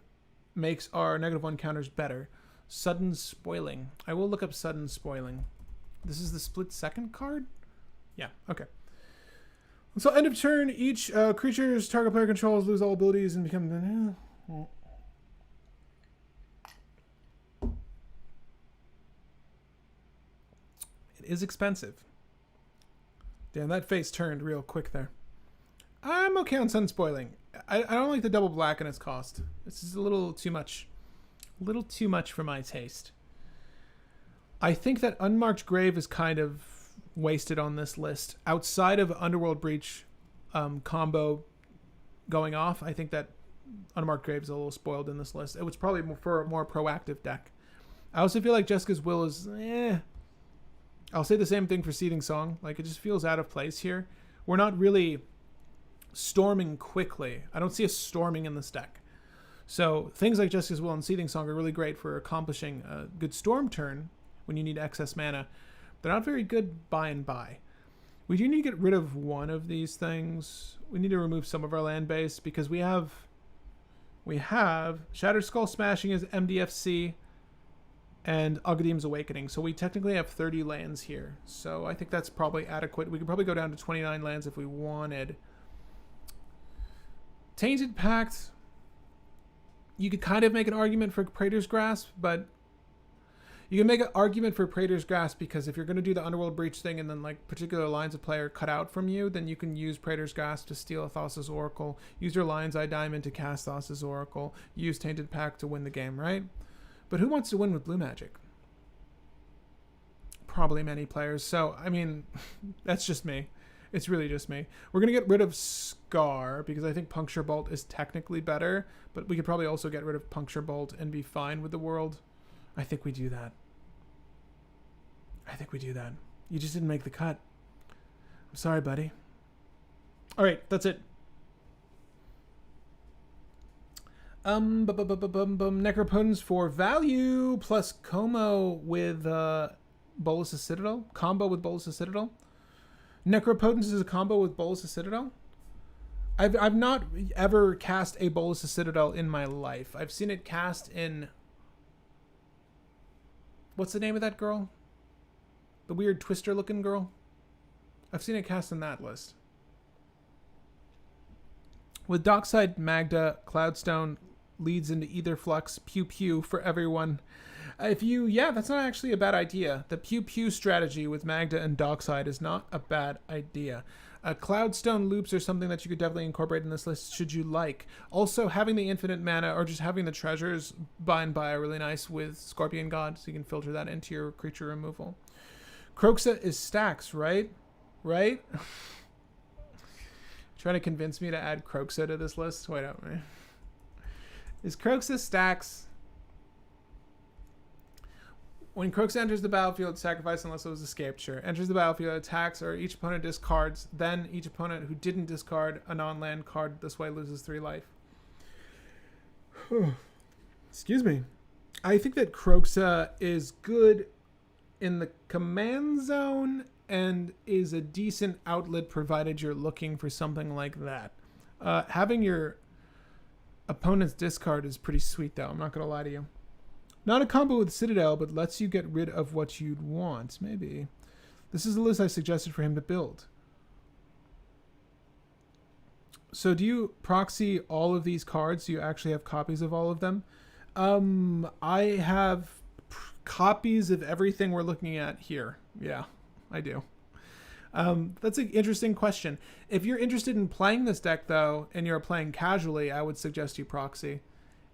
makes our -1 counters better. Sudden Spoiling. I will look up Sudden Spoiling. This is the split second card? Yeah, okay. So end of turn, each creature's target player controls lose all abilities and become... It is expensive. Damn, that face turned real quick there. I'm okay on Sun Spoiling. I don't like the double black and its cost. This is a little too much. A little too much for my taste. I think that Unmarked Grave is kind of wasted on this list. Outside of Underworld Breach combo going off, I think that Unmarked Grave is a little spoiled in this list. It was probably for a more proactive deck. I also feel like Jessica's Will is... I'll say the same thing for Seething Song. Like, it just feels out of place here. We're not really storming quickly. I don't see us storming in this deck. So things like Jessica's Will and Seething Song are really great for accomplishing a good storm turn when you need excess mana. They're not very good by and by. We do need to get rid of one of these things. We need to remove some of our land base because we have Shattered Skull Smashing as MDFC and Agadim's Awakening. So we technically have 30 lands here. So I think that's probably adequate. We could probably go down to 29 lands if we wanted. Tainted Pact. You could kind of make an argument for Praetor's Grasp, but you can make an argument for Praetor's Grasp because if you're going to do the Underworld Breach thing and then like particular lines of play are cut out from you, then you can use Praetor's Grasp to steal a Thassa's Oracle, use your Lion's Eye Diamond to cast Thassa's Oracle, use Tainted Pact to win the game, right? But who wants to win with blue magic? Probably many players. So, I mean, that's just me. It's really just me. We're going to get rid of Scar because I think Puncture Bolt is technically better, but we could probably also get rid of Puncture Bolt and be fine with the world. I think we do that. I think we do that. You just didn't make the cut. I'm sorry, buddy. All right, that's it. Necropotence for value plus Como with Bolas' Citadel. Combo with Bolas' Citadel. Necropotence is a combo with Bolas' Citadel. I've not ever cast a Bolus of Citadel in my life. I've seen it cast in... What's the name of that girl? The weird twister-looking girl? I've seen it cast in that list. With Dockside, Magda, Cloudstone leads into either flux, pew pew for everyone. Yeah, that's not actually a bad idea. The pew pew strategy with Magda and Dockside is not a bad idea. Cloudstone loops are something that you could definitely incorporate in this list should you like. Also, having the infinite mana or just having the treasures by and by are really nice with Scorpion God, so you can filter that into your creature removal. Kroxa is Stax, right? Right? Trying to convince me to add Kroxa to this list? Wait up, man. Is Kroxa Stax? When Kroxa enters the battlefield, sacrifice unless it was escaped. Sure. Enters the battlefield, attacks, or each opponent discards. Then each opponent who didn't discard a non-land card this way loses 3 life. Excuse me. I think that Kroxa is good in the command zone and is a decent outlet provided you're looking for something like that. Having your opponent's discard is pretty sweet, though. I'm not going to lie to you. Not a combo with Citadel, but lets you get rid of what you'd want. Maybe. This is the list I suggested for him to build. So do you proxy all of these cards? Do you actually have copies of all of them? I have copies of everything we're looking at here. Yeah, I do. That's an interesting question. If you're interested in playing this deck, though, and you're playing casually, I would suggest you proxy.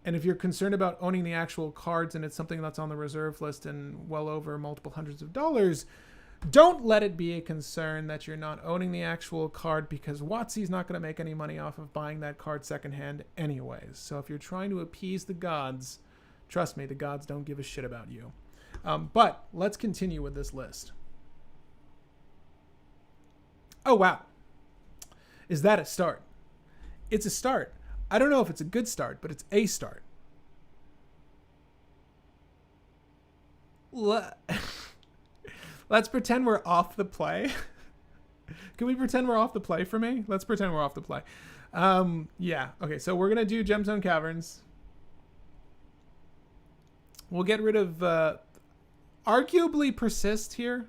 And if you're concerned about owning the actual cards and it's something that's on the reserve list and well over multiple hundreds of dollars, don't let it be a concern that you're not owning the actual card, because WotC's not going to make any money off of buying that card secondhand anyways. So if you're trying to appease the gods, trust me, the gods don't give a shit about you. But let's continue with this list. Oh, wow. Is that a start? It's a start. I don't know if it's a good start, but it's a start. Let's pretend we're off the play. Can we pretend we're off the play for me? Let's pretend we're off the play. Yeah. Okay, so we're going to do Gemstone Caverns. We'll get rid of arguably Persist here.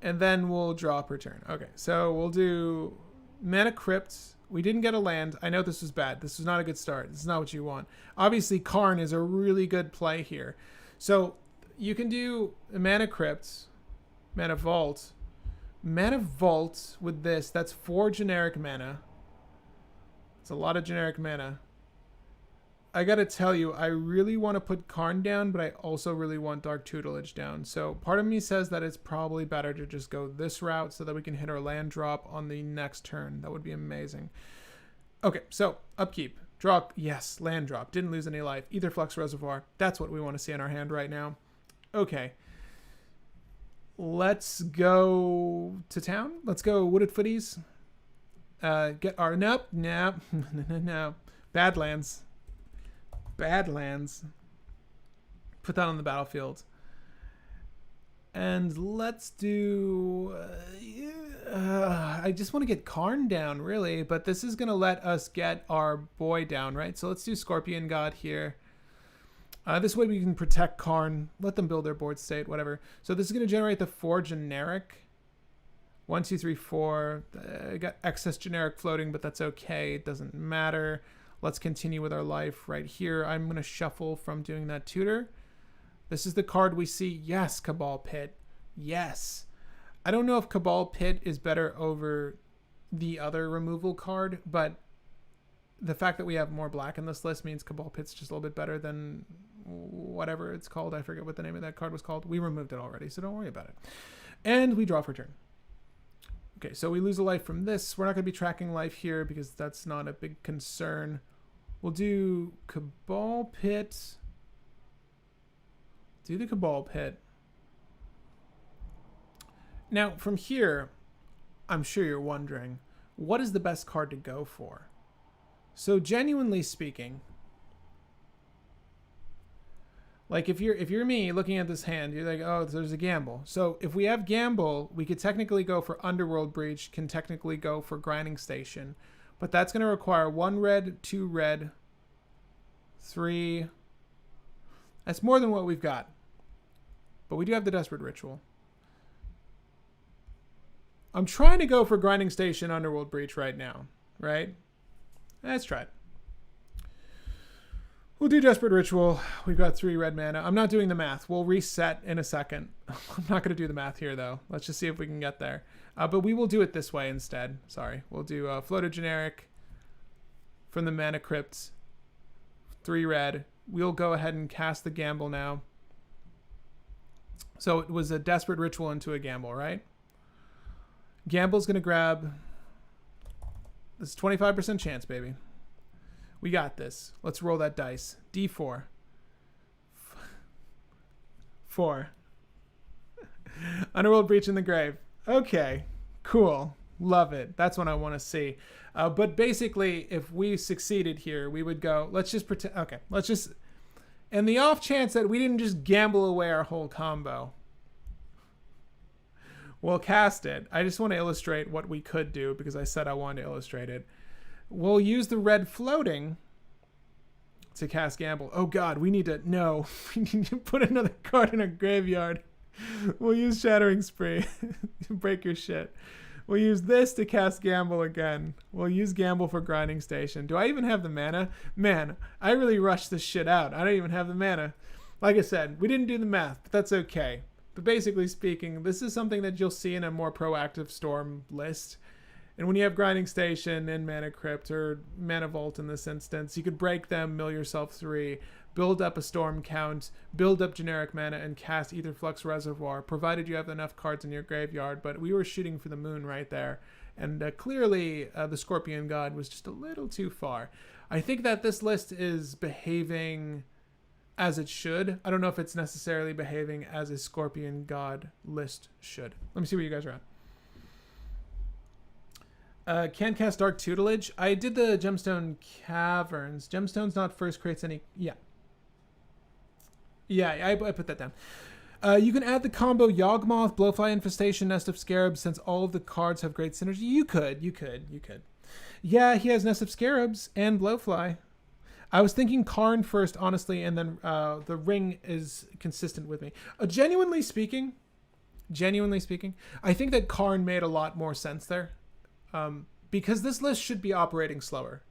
And then we'll draw per turn. Okay, so we'll do Mana Crypt. We didn't get a land. I know this was bad. This was not a good start. This is not what you want. Obviously, Karn is a really good play here. So you can do Mana Crypt, Mana Vault. Mana Vault with this. That's 4 generic mana. It's a lot of generic mana. I gotta tell you, I really want to put Karn down, but I also really want Dark Tutelage down. So part of me says that it's probably better to just go this route so that we can hit our land drop on the next turn. That would be amazing. Okay, so upkeep. Draw, yes, land drop. Didn't lose any life. Either Flux Reservoir. That's what we want to see in our hand right now. Okay. Let's go to town. Let's go Wooded Footies. Get our... Nope. No. Badlands. Badlands. Put that on the battlefield. And let's do... I just want to get Karn down, really. But this is going to let us get our boy down, right? So let's do Scorpion God here. This way we can protect Karn. Let them build their board state, whatever. So this is going to generate the 4 generic. 1, 2, 3, 4. I got excess generic floating, but that's okay. It doesn't matter. Let's continue with our life right here. I'm going to shuffle from doing that tutor. This is the card we see. Yes, Cabal Pit. Yes. I don't know if Cabal Pit is better over the other removal card, but the fact that we have more black in this list means Cabal Pit's just a little bit better than whatever it's called. I forget what the name of that card was called. We removed it already, so don't worry about it. And we draw for turn. Okay, so we lose a life from this. We're not going to be tracking life here because that's not a big concern. We'll do Cabal Pit. Do the Cabal Pit. Now, from here, I'm sure you're wondering, what is the best card to go for? So, genuinely speaking, Like if you're me looking at this hand, you're like, oh, there's a gamble. So if we have gamble, we could technically go for Underworld Breach, can technically go for Grinding Station. But that's going to require 1 red, 2 red, 3. That's more than what we've got. But we do have the Desperate Ritual. I'm trying to go for Grinding Station, Underworld Breach right now, right? Let's try it. We'll do Desperate Ritual. We've got 3 red mana. I'm not doing the math. We'll reset in a second. I'm not going to do the math here, though. Let's just see if we can get there. But we will do it this way instead. Sorry. We'll do Floater Generic from the Mana Crypt. 3 red. We'll go ahead and cast the Gamble now. So it was a Desperate Ritual into a Gamble, right? Gamble's going to grab... This is 25% chance, baby. We got this. Let's roll that dice. D4. 4. Underworld Breach in the grave. Okay. Cool. Love it. That's what I want to see. But basically, if we succeeded here, we would go... Let's just pretend... Okay. Let's just... And the off chance that we didn't just gamble away our whole combo, we'll cast it. I just want to illustrate what we could do because I said I wanted to illustrate it. We'll use the red floating to cast Gamble. Oh God, we need to... No. We need to put another card in our graveyard. We'll use Shattering Spree. Break your shit. We'll use this to cast Gamble again. We'll use Gamble for Grinding Station. Do I even have the mana? Man, I really rushed this shit out. I don't even have the mana. Like I said, we didn't do the math, but that's okay. But basically speaking, this is something that you'll see in a more proactive Storm list. And when you have Grinding Station and Mana Crypt or Mana Vault in this instance, you could break them, mill yourself 3, build up a Storm count, build up generic mana, and cast Ether Flux Reservoir, provided you have enough cards in your graveyard. But we were shooting for the moon right there. And clearly, the Scorpion God was just a little too far. I think that this list is behaving as it should. I don't know if it's necessarily behaving as a Scorpion God list should. Let me see where you guys are at. Can cast Dark Tutelage. I did the Gemstone Caverns. Gemstone's not first creates any... Yeah. Yeah, I put that down. You can add the combo Yawgmoth, Blowfly Infestation, Nest of Scarabs, since all of the cards have great synergy. You could. Yeah, he has Nest of Scarabs and Blowfly. I was thinking Karn first, honestly, and then the Ring is consistent with me. Genuinely speaking, I think that Karn made a lot more sense there. Because this list should be operating slower.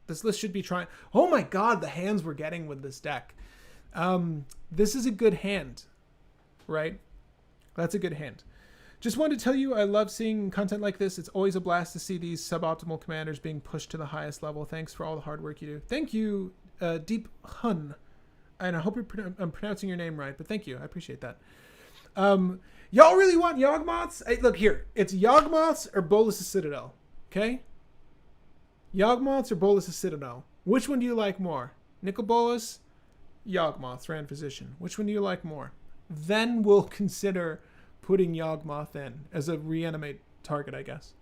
This list should be trying... Oh my God, the hands we're getting with this deck. This is a good hand, right? That's a good hand. Just wanted to tell you, I love seeing content like this. It's always a blast to see these suboptimal commanders being pushed to the highest level. Thanks for all the hard work you do. Thank you, Deep Hun. And I hope I'm pronouncing your name right, but thank you. I appreciate that. Y'all really want Yawgmoths? Hey, look here. It's Yawgmoths or Bolas' Citadel. Okay? Yawgmoths or Bolas' Citadel. Which one do you like more? Nicol Bolas? Yawgmoths, Rand Physician. Which one do you like more? Then we'll consider putting Yawgmoth in as a reanimate target, I guess.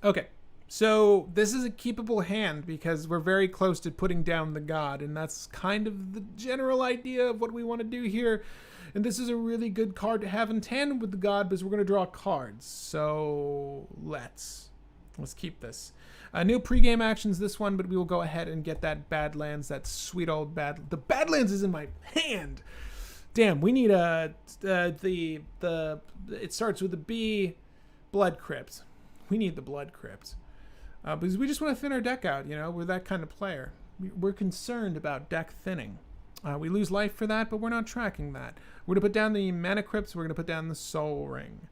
Okay. So this is a keepable hand because we're very close to putting down the god, and that's kind of the general idea of what we want to do here. And this is a really good card to have in tandem with the god because we're going to draw cards. So let's keep this. No pregame actions this one, but we will go ahead and get that Badlands, that sweet old The Badlands is in my hand. Damn, we need it starts with a B, Blood Crypt. We need the Blood Crypt. Because we just want to thin our deck out, you know? We're that kind of player. We're concerned about deck thinning. We lose life for that, but we're not tracking that. We're going to put down the Mana Crypts. We're going to put down the Soul Ring.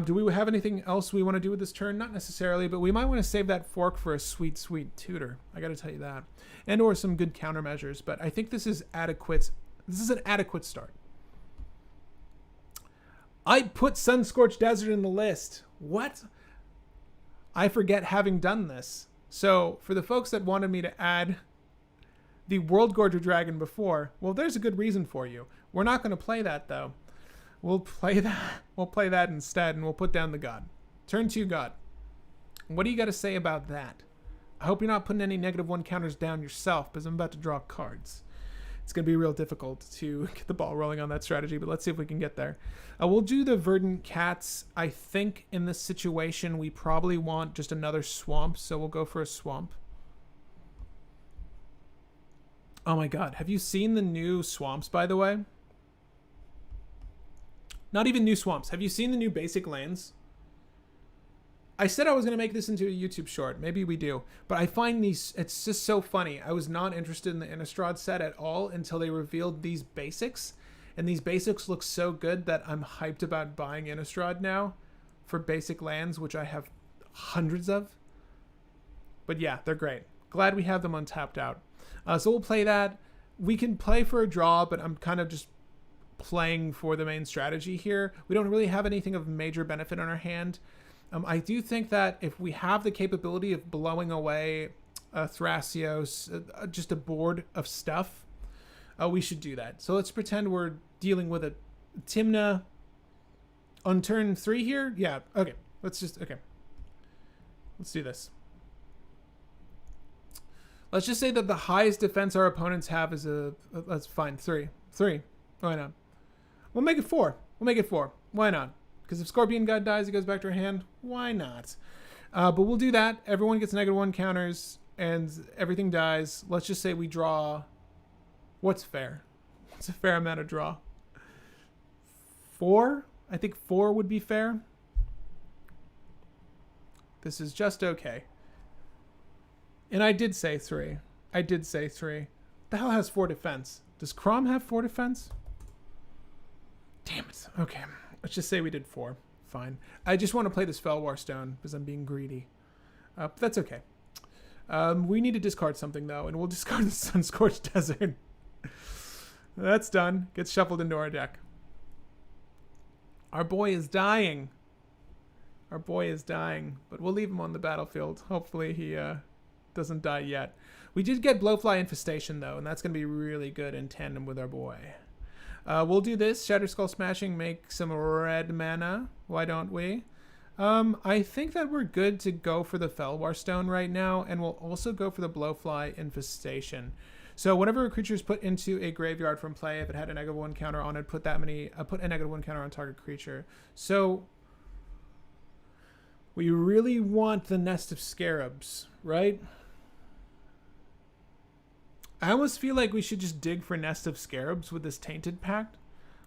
Do we have anything else we want to do with this turn? Not necessarily, but we might want to save that fork for a sweet, sweet tutor. I got to tell you that. And or some good countermeasures. But I think this is adequate. This is an adequate start. I put Sunscorched Desert in the list. What? I forget having done this. So for the folks that wanted me to add the World Gorger Dragon before, well, there's a good reason for you. We're not going to play that, though. We'll play that instead, and we'll put down the god. Turn 2 god. What do you got to say about that? I hope you're not putting any -1 counters down yourself, because I'm about to draw cards. it's going to be real difficult to get the ball rolling on that strategy, but let's see if we can get there. We'll do the Verdant Cats. I think in this situation, we probably want just another swamp, so we'll go for a swamp. Oh my god, have you seen the new swamps, by the way? Not even new swamps. Have you seen the new basic lands? I said I was going to make this into a YouTube short. Maybe we do. But I find these, it's just so funny. I was not interested in the Innistrad set at all until they revealed these basics. And these basics look so good that I'm hyped about buying Innistrad now for basic lands, which I have hundreds of. But yeah, they're great. Glad we have them untapped out. So we'll play that. We can play for a draw, but I'm kind of just playing for the main strategy here. We don't really have anything of major benefit on our hand. I do think that if we have the capability of blowing away Thrasios, just a board of stuff, we should do that. So let's pretend we're dealing with a Tymna on turn 3 here. Yeah, okay. Let's do this. Let's just say that the highest defense our opponents have is that's fine, 3. Why not? We'll make it 4. Why not? Because if Scorpion God dies, it goes back to our hand. Why not? But we'll do that. Everyone gets -1 counters, and everything dies. Let's just say we draw. What's fair? What's a fair amount of draw? 4? I think 4 would be fair. This is just okay. And I did say 3. The hell has 4 defense? Does Crom have 4 defense? Damn it. Okay. Let's just say we did 4. Fine. I just want to play this Felwar Stone because I'm being greedy. But that's okay. We need to discard something, though, and we'll discard the Sunscorched Desert. That's done. Gets shuffled into our deck. Our boy is dying. But we'll leave him on the battlefield. Hopefully he doesn't die yet. We did get Blowfly Infestation, though, and that's going to be really good in tandem with our boy. We'll do this. Shatter Skull Smashing, make some red mana. Why don't we? I think that we're good to go for the Felwar Stone right now, and we'll also go for the Blowfly Infestation. So whenever a creature is put into a graveyard from play, if it had a -1 counter on it, put a -1 counter on target creature. So we really want the Nest of Scarabs, right? I almost feel like we should just dig for Nest of Scarabs with this Tainted Pact,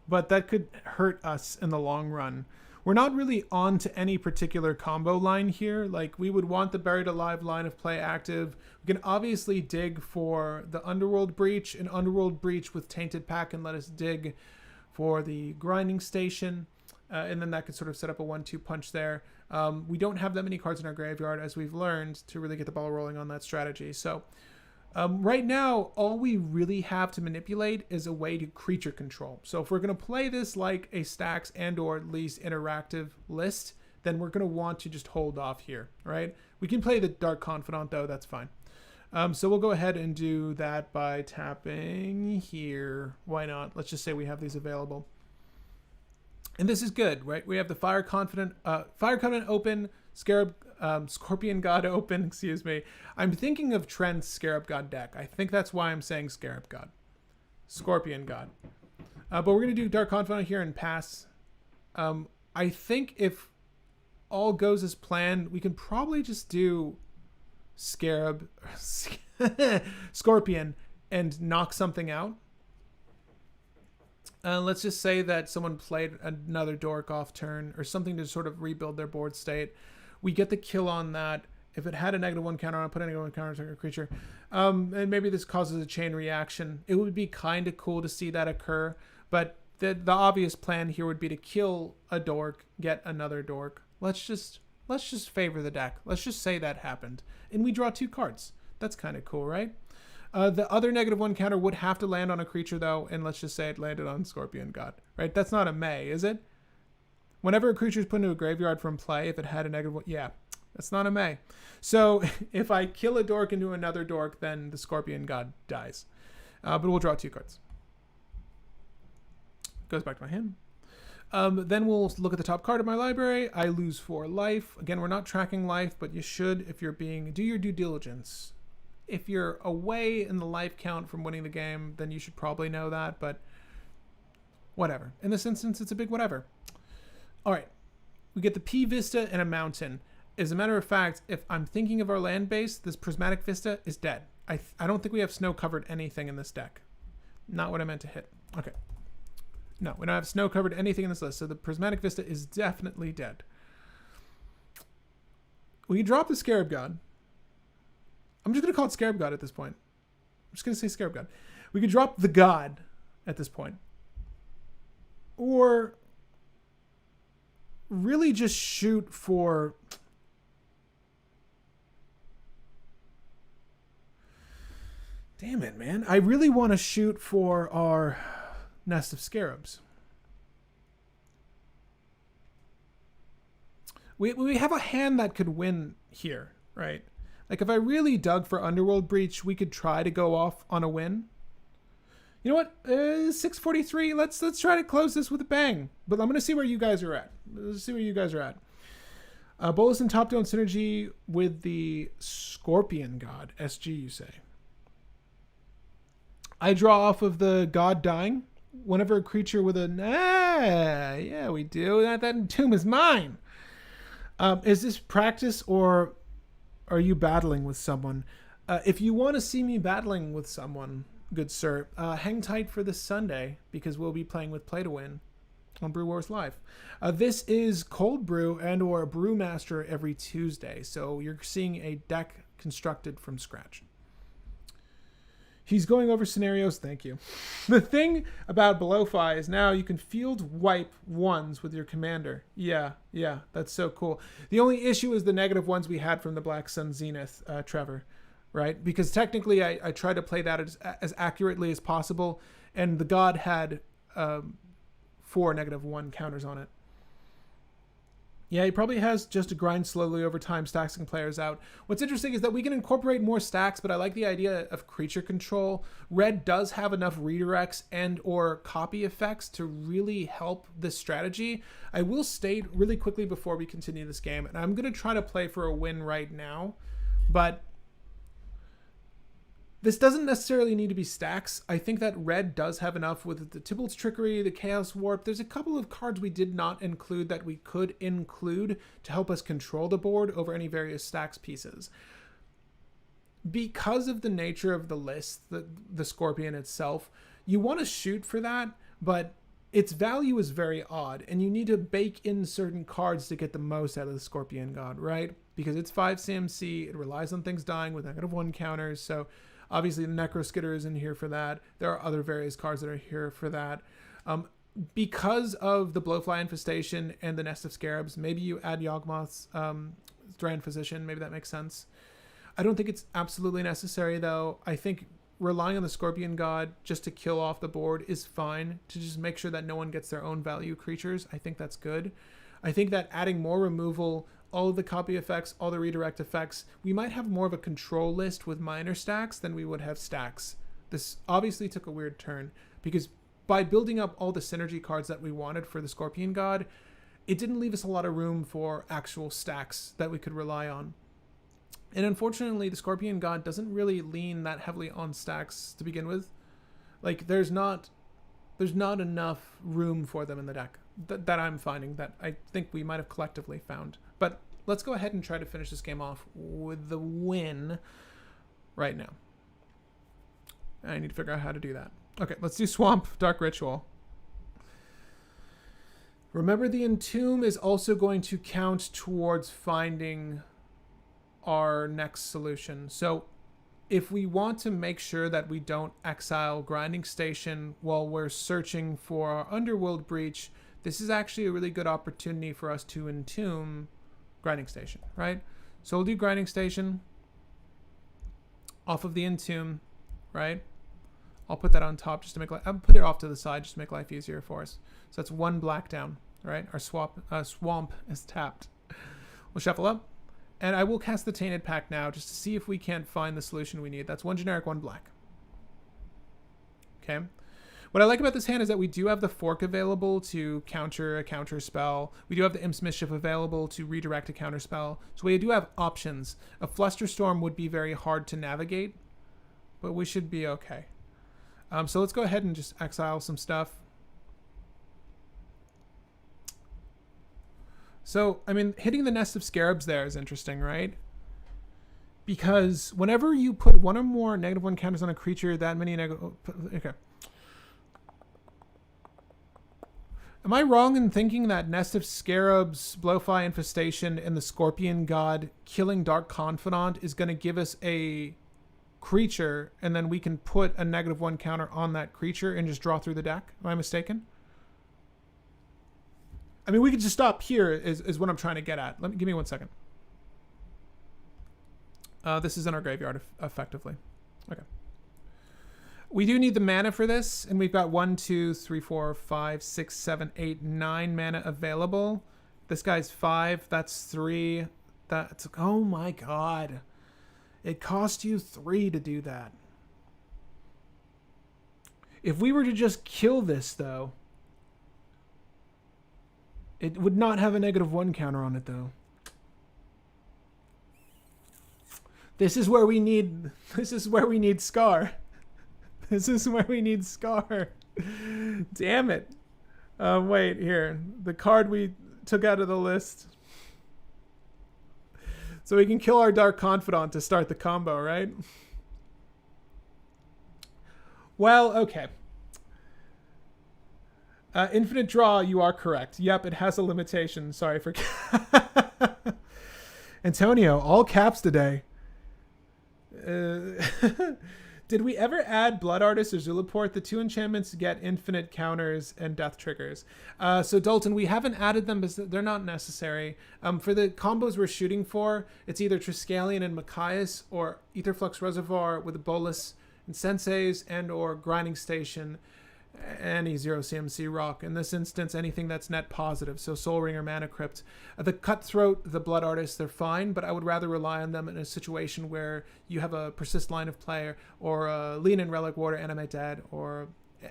but that could hurt us in the long run. We're not really on to any particular combo line here. Like, we would want the Buried Alive line of play active. We can obviously dig for the Underworld Breach, an Underworld Breach with Tainted Pact, and let us dig for the Grinding Station. And then that could sort of set up a 1-2 punch there. We don't have that many cards in our graveyard, as we've learned, to really get the ball rolling on that strategy. So right now, all we really have to manipulate is a way to creature control. So if we're going to play this like a Stax and or at least interactive list, then we're going to want to just hold off here, right? We can play the Dark Confidant, though. That's fine. So we'll go ahead and do that by tapping here. Why not? Let's just say we have these available. And this is good, right? We have the Fire Covenant open, Scorpion God open, excuse me. I'm thinking of Trent's Scarab God deck. I think that's why I'm saying Scarab God. Scorpion God. But we're going to do Dark Confidant here and pass. I think if all goes as planned, we can probably just do Scorpion and knock something out. Let's just say that someone played another Dork off turn or something to sort of rebuild their board state. We get the kill on that. If it had a -1 counter on it, put a -1 counter on target creature. And maybe this causes a chain reaction. It would be kind of cool to see that occur. But the obvious plan here would be to kill a Dork, get another Dork. Let's just favor the deck. Let's just say that happened. And we draw 2 cards. That's kind of cool, right? The other -1 counter would have to land on a creature, though, and let's just say it landed on Scorpion God, right? That's not a May, is it? Whenever a creature is put into a graveyard from play, if it had a -1, yeah, that's not a May. So if I kill a Dork into another Dork, then the Scorpion God dies. But we'll draw 2 cards. Goes back to my hand. Then we'll look at the top card of my library. I lose 4 life. Again, we're not tracking life, but you should if you're do your due diligence. if you're away in the life count from winning the game, then you should probably know that, but whatever. In this instance, it's a big whatever. All right, we get the P Vista and a mountain. As a matter of fact, if I'm thinking of our land base, this Prismatic Vista is dead. I don't think we have snow-covered anything in this deck. Not what I meant to hit. Okay. No, we don't have snow-covered anything in this list, so the Prismatic Vista is definitely dead. We can drop the Scarab God. I'm just going to call it Scarab God at this point. I'm just going to say Scarab God. We could drop the God at this point. Or really just shoot for... Damn it, man. I really want to shoot for our Nest of Scarabs. We have a hand that could win here, right? Like if I really dug for Underworld Breach, we could try to go off on a win. You know what? 643. Let's try to close this with a bang. But I'm going to see where you guys are at. Let's see where you guys are at. Bolus and top-down synergy with the Scorpion God. SG, you say. I draw off of the God dying. Whenever a creature with a... yeah, we do. That entomb is mine. Is this practice or are you battling with someone? If you want to see me battling with someone, good sir, hang tight for this Sunday because we'll be playing with Play to Win on Brew Wars Live. This is Cold Brew and or Brewmaster every Tuesday. So you're seeing a deck constructed from scratch. He's going over scenarios. Thank you. The thing about Below-Fi is now you can field wipe ones with your commander. Yeah, that's so cool. The only issue is the negative ones we had from the Black Sun Zenith, Trevor, right? Because technically I tried to play that as accurately as possible, and the God had 4 -1 counters on it. Yeah, he probably has just to grind slowly over time, staxing players out. What's interesting is that we can incorporate more stacks, but I like the idea of creature control. Red does have enough redirects and or copy effects to really help this strategy. I will state really quickly before we continue this game, and I'm going to try to play for a win right now, but this doesn't necessarily need to be stacks. I think that red does have enough with the Tybalt's Trickery, the Chaos Warp. There's a couple of cards we did not include that we could include to help us control the board over any various stacks pieces. Because of the nature of the list, the Scorpion itself, you want to shoot for that, but its value is very odd, and you need to bake in certain cards to get the most out of the Scorpion God, right? Because it's 5 CMC, it relies on things dying with -1 counters, so... Obviously, the Necroskitter is in here for that. There are other various cards that are here for that. Because of the Blowfly Infestation and the Nest of Scarabs, maybe you add Yawgmoth's Strand Physician. Maybe that makes sense. I don't think it's absolutely necessary, though. I think relying on the Scorpion God just to kill off the board is fine. To just make sure that no one gets their own value creatures, I think that's good. I think that adding more removal... all of the copy effects, all the redirect effects, we might have more of a control list with minor stacks than we would have stacks. This obviously took a weird turn because by building up all the synergy cards that we wanted for the Scorpion God, it didn't leave us a lot of room for actual stacks that we could rely on. And unfortunately, the Scorpion God doesn't really lean that heavily on stacks to begin with. Like, there's not enough room for them in the deck that I'm finding, that I think we might have collectively found. But let's go ahead and try to finish this game off with the win right now. I need to figure out how to do that. Okay, let's do Swamp Dark Ritual. Remember, the Entomb is also going to count towards finding our next solution. So if we want to make sure that we don't exile Grinding Station while we're searching for our Underworld Breach, this is actually a really good opportunity for us to entomb Grinding Station, right? So we'll do Grinding Station off of the Entomb, right? I'll put that on top just to make I'll put it off to the side just to make life easier for us. So that's 1 black down, right? Our swamp is tapped. We'll shuffle up, and I will cast the Tainted Pact now just to see if we can't find the solution we need. That's 1 generic, 1 black. Okay. What I like about this hand is that we do have the fork available to counter a counter spell. We do have the Imp's Mischief available to redirect a counter spell. So we do have options. A Flusterstorm would be very hard to navigate, but we should be okay. So let's go ahead and just exile some stuff. So, I mean, hitting the Nest of Scarabs there is interesting, right? Because whenever you put one or more -1 counters on a creature, that many negative... Okay. Am I wrong in thinking that Nest of Scarabs, Blowfly Infestation, and the Scorpion God killing Dark Confidant is going to give us a creature, and then we can put a -1 counter on that creature and just draw through the deck? Am I mistaken? I mean, we could just stop here is what I'm trying to get at. Give me 1 second. This is in our graveyard, effectively. Okay. We do need the mana for this, and we've got 1, 2, 3, 4, 5, 6, 7, 8, 9 mana available. This guy's 5. That's 3. That's... Oh my god. It cost you 3 to do that. If we were to just kill this, though, it would not have a -1 counter on it, though. This is where we need... This is where we need Scar. This is where we need Scar. Damn it. Wait, here. The card we took out of the list. So we can kill our Dark Confidant to start the combo, right? Well, okay. Infinite Draw, you are correct. Yep, it has a limitation. Sorry for... Antonio, all caps today. Did we ever add Blood Artist or Zulaport? The 2 enchantments get infinite counters and death triggers. So Dalton, we haven't added them because they're not necessary. For the combos we're shooting for, it's either Triskelion and Machias or Aetherflux Reservoir with a Bolus and Senseis and or Grinding Station, any 0 CMC rock. In this instance, anything that's net positive. So Soul Ring or Mana Crypt. The Cutthroat, the Blood Artist, they're fine, but I would rather rely on them in a situation where you have a Persist line of play or a Lean in Relic Water, Animate Dead, or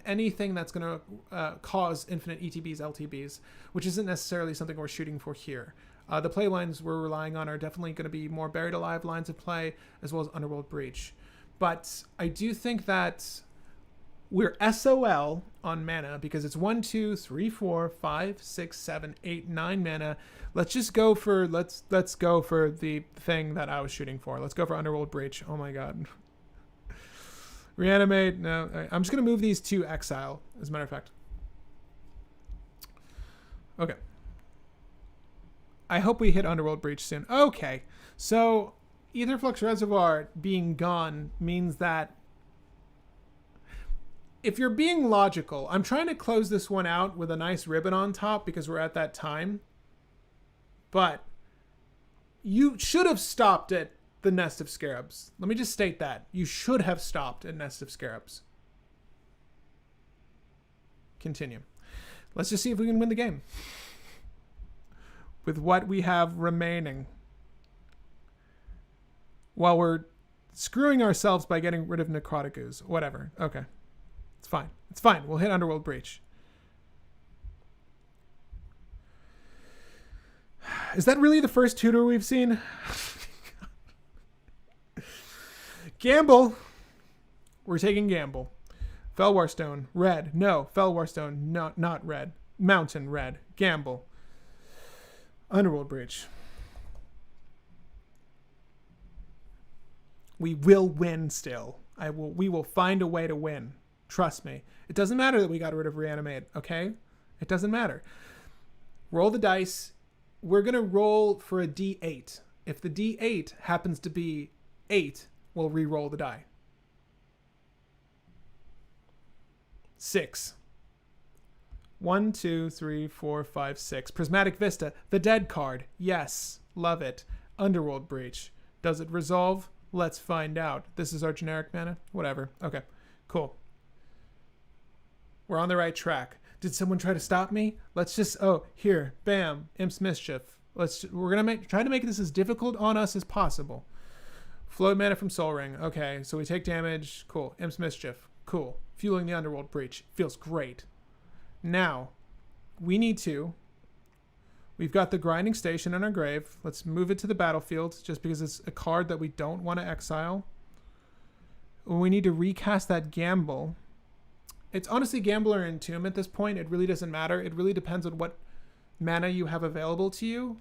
anything that's going to cause infinite ETBs, LTBs, which isn't necessarily something we're shooting for here. The play lines we're relying on are definitely going to be more Buried Alive lines of play, as well as Underworld Breach. But I do think that we're SOL on mana because it's 1, 2, 3, 4, 5, 6, 7, 8, 9 mana. Let's just go for let's go for the thing that I was shooting for. Let's go for Underworld Breach. Oh my god. Reanimate. No, I'm just gonna move these to exile, as a matter of fact. Okay. I hope we hit Underworld Breach soon. Okay. So Aetherflux Reservoir being gone means that if you're being logical, I'm trying to close this one out with a nice ribbon on top because we're at that time. But you should have stopped at the Nest of Scarabs. Let me just state that. You should have stopped at Nest of Scarabs. Continue. Let's just see if we can win the game. With what we have remaining. While we're screwing ourselves by getting rid of Necrotic Ooze. Whatever. Okay. It's fine. It's fine. We'll hit Underworld Breach. Is that really the first tutor we've seen? Gamble. We're taking Gamble. Fellwar Stone. Red. No. Fellwar Stone. Not red. Mountain. Red. Gamble. Underworld Breach. We will win still. We will find a way to win. Trust me. It doesn't matter that we got rid of Reanimate, okay? It doesn't matter. Roll the dice. We're going to roll for a D8. If the D8 happens to be 8, we'll re-roll the die. 6. 1, 2, 3, 4, 5, 6. Prismatic Vista. The dead card. Yes. Love it. Underworld Breach. Does it resolve? Let's find out. This is our generic mana? Whatever. Okay. Cool. We're on the right track. Did someone try to stop me? Let's just... Oh, here. Bam. Imp's Mischief. We're going to try to make this as difficult on us as possible. Float mana from Soul Ring. Okay, so we take damage. Cool. Imp's Mischief. Cool. Fueling the Underworld Breach. Feels great. Now, we've got the Grinding Station in our grave. Let's move it to the battlefield just because it's a card that we don't want to exile. We need to recast that Gamble. It's honestly Gamble or Entomb at this point. It really doesn't matter. It really depends on what mana you have available to you.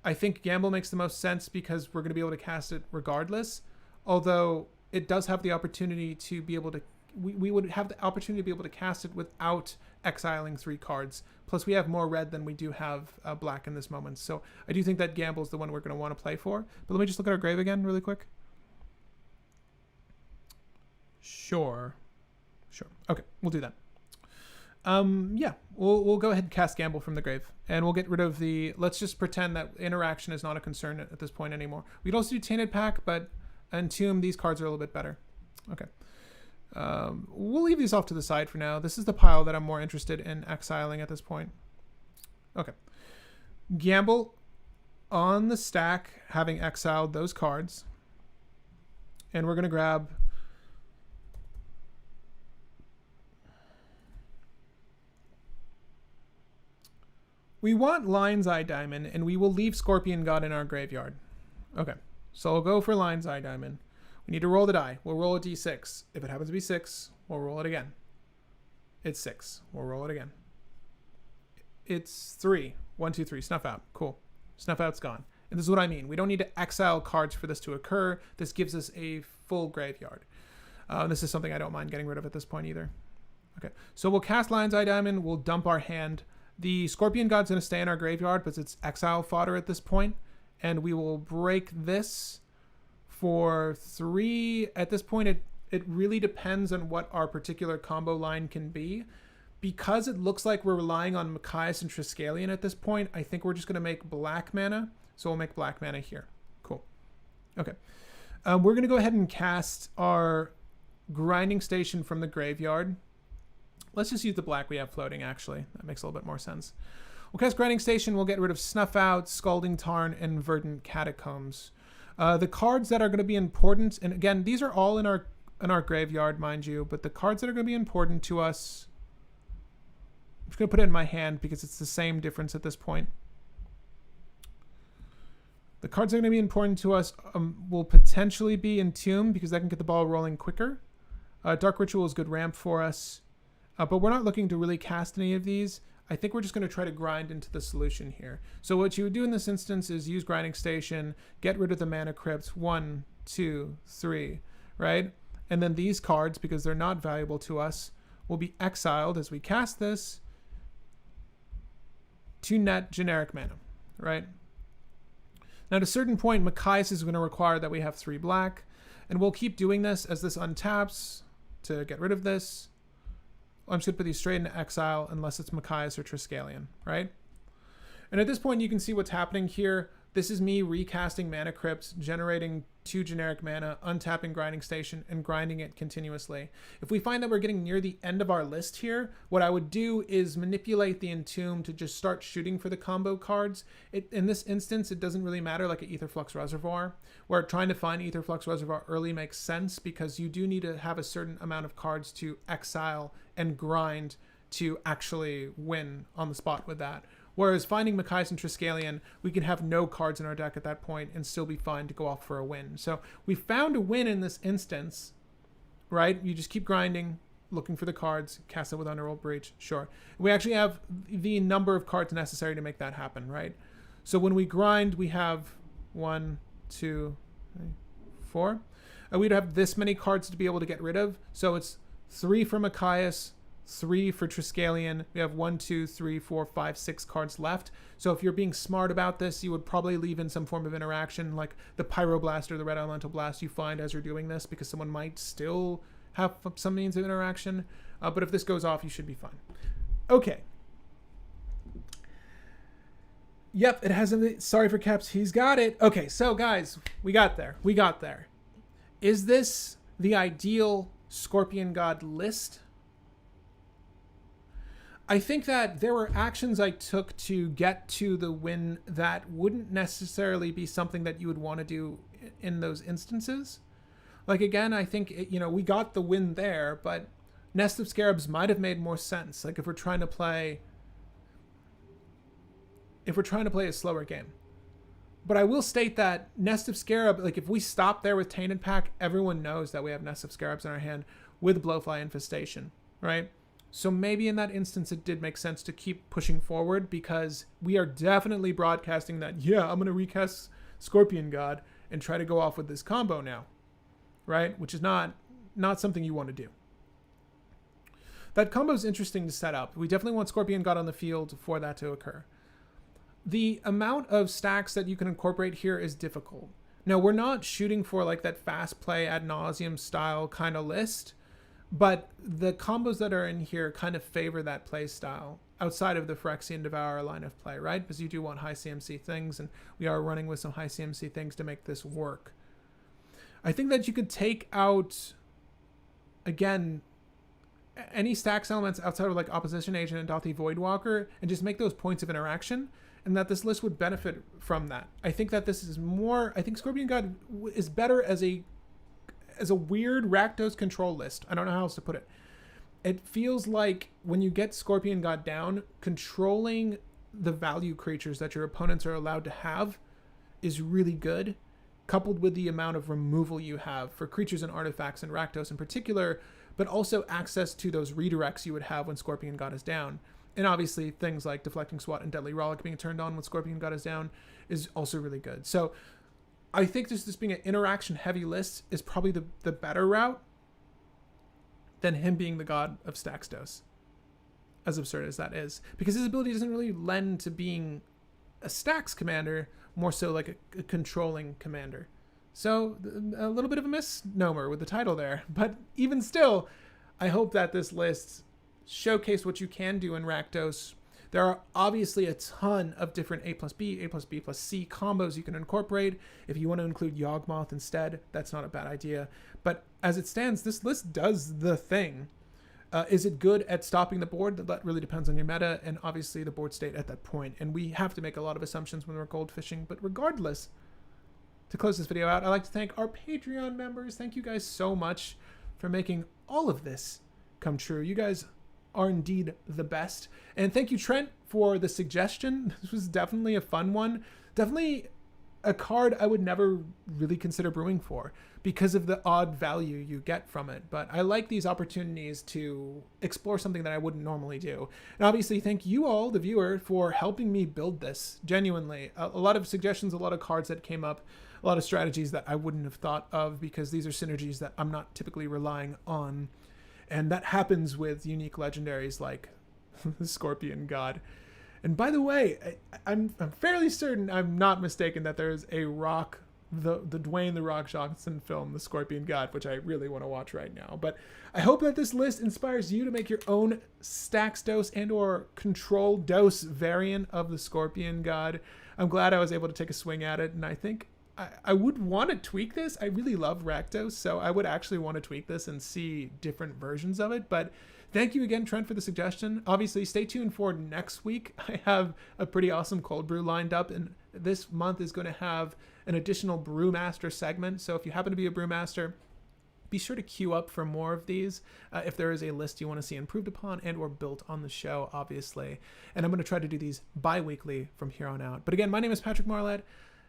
I think Gamble makes the most sense because we're going to be able to cast it regardless. Although it does have the opportunity to be able to... We would have the opportunity to be able to cast it without exiling 3 cards. Plus, we have more red than we do have black in this moment. So I do think that Gamble is the one we're going to want to play for. But let me just look at our grave again really quick. Sure. Okay, we'll do that. Yeah, we'll go ahead and cast Gamble from the grave. And we'll get rid of the... Let's just pretend that interaction is not a concern at this point anymore. We could also do Tainted Pack, but Entomb, these cards are a little bit better. Okay. We'll leave these off to the side for now. This is the pile that I'm more interested in exiling at this point. Okay. Gamble on the stack, having exiled those cards. And we're going to grab... We want Lion's Eye Diamond, and we will leave Scorpion God in our graveyard. Okay. So we'll go for Lion's Eye Diamond. We need to roll the die. We'll roll a d6. If it happens to be 6, we'll roll it again. It's 6. We'll roll it again. It's 3. 1, 2, 3. Snuff out. Cool. Snuff out's gone. And this is what I mean. We don't need to exile cards for this to occur. This gives us a full graveyard. This is something I don't mind getting rid of at this point either. Okay. So we'll cast Lion's Eye Diamond. We'll dump our hand. The Scorpion God's going to stay in our graveyard, but it's exile fodder at this point. And we will break this for 3. At this point, it really depends on what our particular combo line can be. Because it looks like we're relying on Machias and Triskelion at this point, I think we're just going to make black mana. So we'll make black mana here. Cool. Okay. We're going to go ahead and cast our Grinding Station from the graveyard. Let's just use the black we have floating, actually. That makes a little bit more sense. We'll cast Grinding Station. We'll get rid of Snuff Out, Scalding Tarn, and Verdant Catacombs. The cards that are going to be important, and again, these are all in our graveyard, mind you, but the cards that are going to be important to us, I'm just going to put it in my hand because it's the same difference at this point. The cards that are going to be important to us will potentially be Entomb because that can get the ball rolling quicker. Dark Ritual is good ramp for us. But we're not looking to really cast any of these. I think we're just going to try to grind into the solution here. So what you would do in this instance is use Grinding Station, get rid of the Mana Crypt, 1, 2, 3, right? And then these cards, because they're not valuable to us, will be exiled as we cast this to net generic mana, right? Now at a certain point, Machias is going to require that we have 3 black, and we'll keep doing this as this untaps to get rid of this. I'm just going to put these straight into exile unless it's Machias or Triskelion, right? And at this point, you can see what's happening here. This is me recasting Mana Crypt, generating 2 generic mana, untapping Grinding Station, and grinding it continuously. If we find that we're getting near the end of our list here, what I would do is manipulate the Entomb to just start shooting for the combo cards. In this instance, it doesn't really matter like an Aetherflux Reservoir, where trying to find Aetherflux Reservoir early makes sense because you do need to have a certain amount of cards to exile and grind to actually win on the spot with that. Whereas finding Machias and Triskelion, we can have no cards in our deck at that point and still be fine to go off for a win. So we found a win in this instance, right? You just keep grinding, looking for the cards, cast it with Underworld Breach, sure. We actually have the number of cards necessary to make that happen, right? So when we grind, we have 1, 2, 3, 4. We'd have this many cards to be able to get rid of. So it's 3 for Machias, 3 for Triskelion. We have 1, 2, 3, 4, 5, 6 cards left. So if you're being smart about this, you would probably leave in some form of interaction, like the Pyroblast or the Red Elemental Blast you find as you're doing this, because someone might still have some means of interaction. But if this goes off, you should be fine. Okay. Yep, it hasn't. Sorry for Caps. He's got it. Okay, so guys, we got there. We got there. Is this the ideal Scorpion God list? I think that there were actions I took to get to the win that wouldn't necessarily be something that you would want to do in those instances. Like, again, I think, we got the win there, but Nest of Scarabs might have made more sense. Like, if we're trying to play a slower game. But I will state that Nest of Scarab, like, if we stop there with Tainted Pack, everyone knows that we have Nest of Scarabs in our hand with Blowfly Infestation, right? So maybe in that instance, it did make sense to keep pushing forward, because we are definitely broadcasting that, yeah, I'm going to recast Scorpion God and try to go off with this combo now, right? Which is not something you want to do. That combo is interesting to set up. We definitely want Scorpion God on the field for that to occur. The amount of stacks that you can incorporate here is difficult. Now, we're not shooting for like that fast play ad nauseum style kind of list, but the combos that are in here kind of favor that play style outside of the Phyrexian Devourer line of play, right? Because you do want high CMC things, and we are running with some high CMC things to make this work. I think that you could take out, again, any stacks elements outside of like Opposition Agent and Dothi Voidwalker and just make those points of interaction, and that this list would benefit from that. I think that this is more, I think Scorpion God is better as a weird Rakdos control list. I don't know how else to put it. It feels like when you get Scorpion God down, controlling the value creatures that your opponents are allowed to have is really good, coupled with the amount of removal you have for creatures and artifacts and Rakdos in particular, but also access to those redirects you would have when Scorpion God is down. And obviously things like Deflecting Swat and Deadly Rollick being turned on when Scorpion God is down is also really good. So I think this being an interaction heavy list is probably the better route than him being the god of Staxdos, as absurd as that is. Because his ability doesn't really lend to being a stacks commander, more so like a controlling commander. So a little bit of a misnomer with the title there. But even still, I hope that this list showcase what you can do in Rakdos. There are obviously a ton of different A plus B, A plus B plus C combos you can incorporate. If you want to include Yawgmoth instead, that's not a bad idea. But as it stands, this list does the thing. Is it good at stopping the board? That really depends on your meta and obviously the board state at that point. And we have to make a lot of assumptions when we're gold fishing. But regardless, to close this video out, I'd like to thank our Patreon members. Thank you guys so much for making all of this come true. You guys are indeed the best. And thank you, Trent, for the suggestion. This was definitely a fun one. Definitely a card I would never really consider brewing for because of the odd value you get from it. But I like these opportunities to explore something that I wouldn't normally do. And obviously, thank you all, the viewer, for helping me build this. Genuinely. A lot of suggestions, a lot of cards that came up, a lot of strategies that I wouldn't have thought of because these are synergies that I'm not typically relying on. And that happens with unique legendaries like the Scorpion God. And by the way, I'm fairly certain I'm not mistaken that there's a Rock, the Dwayne The Rock Johnson film, The Scorpion God, which I really want to watch right now. But I hope that this list inspires you to make your own Staxdos and or Control Dose variant of the Scorpion God. I'm glad I was able to take a swing at it, and I think I would want to tweak this. I really love Rakdos, so I would actually want to tweak this and see different versions of it. But thank you again, Trent, for the suggestion. Obviously, stay tuned for next week. I have a pretty awesome cold brew lined up, and this month is going to have an additional Brewmaster segment. So if you happen to be a Brewmaster, be sure to queue up for more of these if there is a list you want to see improved upon and or built on the show, obviously. And I'm going to try to do these bi-weekly from here on out. But again, my name is Patrick Marlett,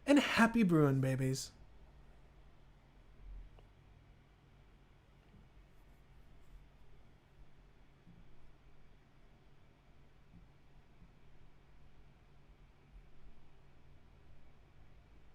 and happy brewing, babies.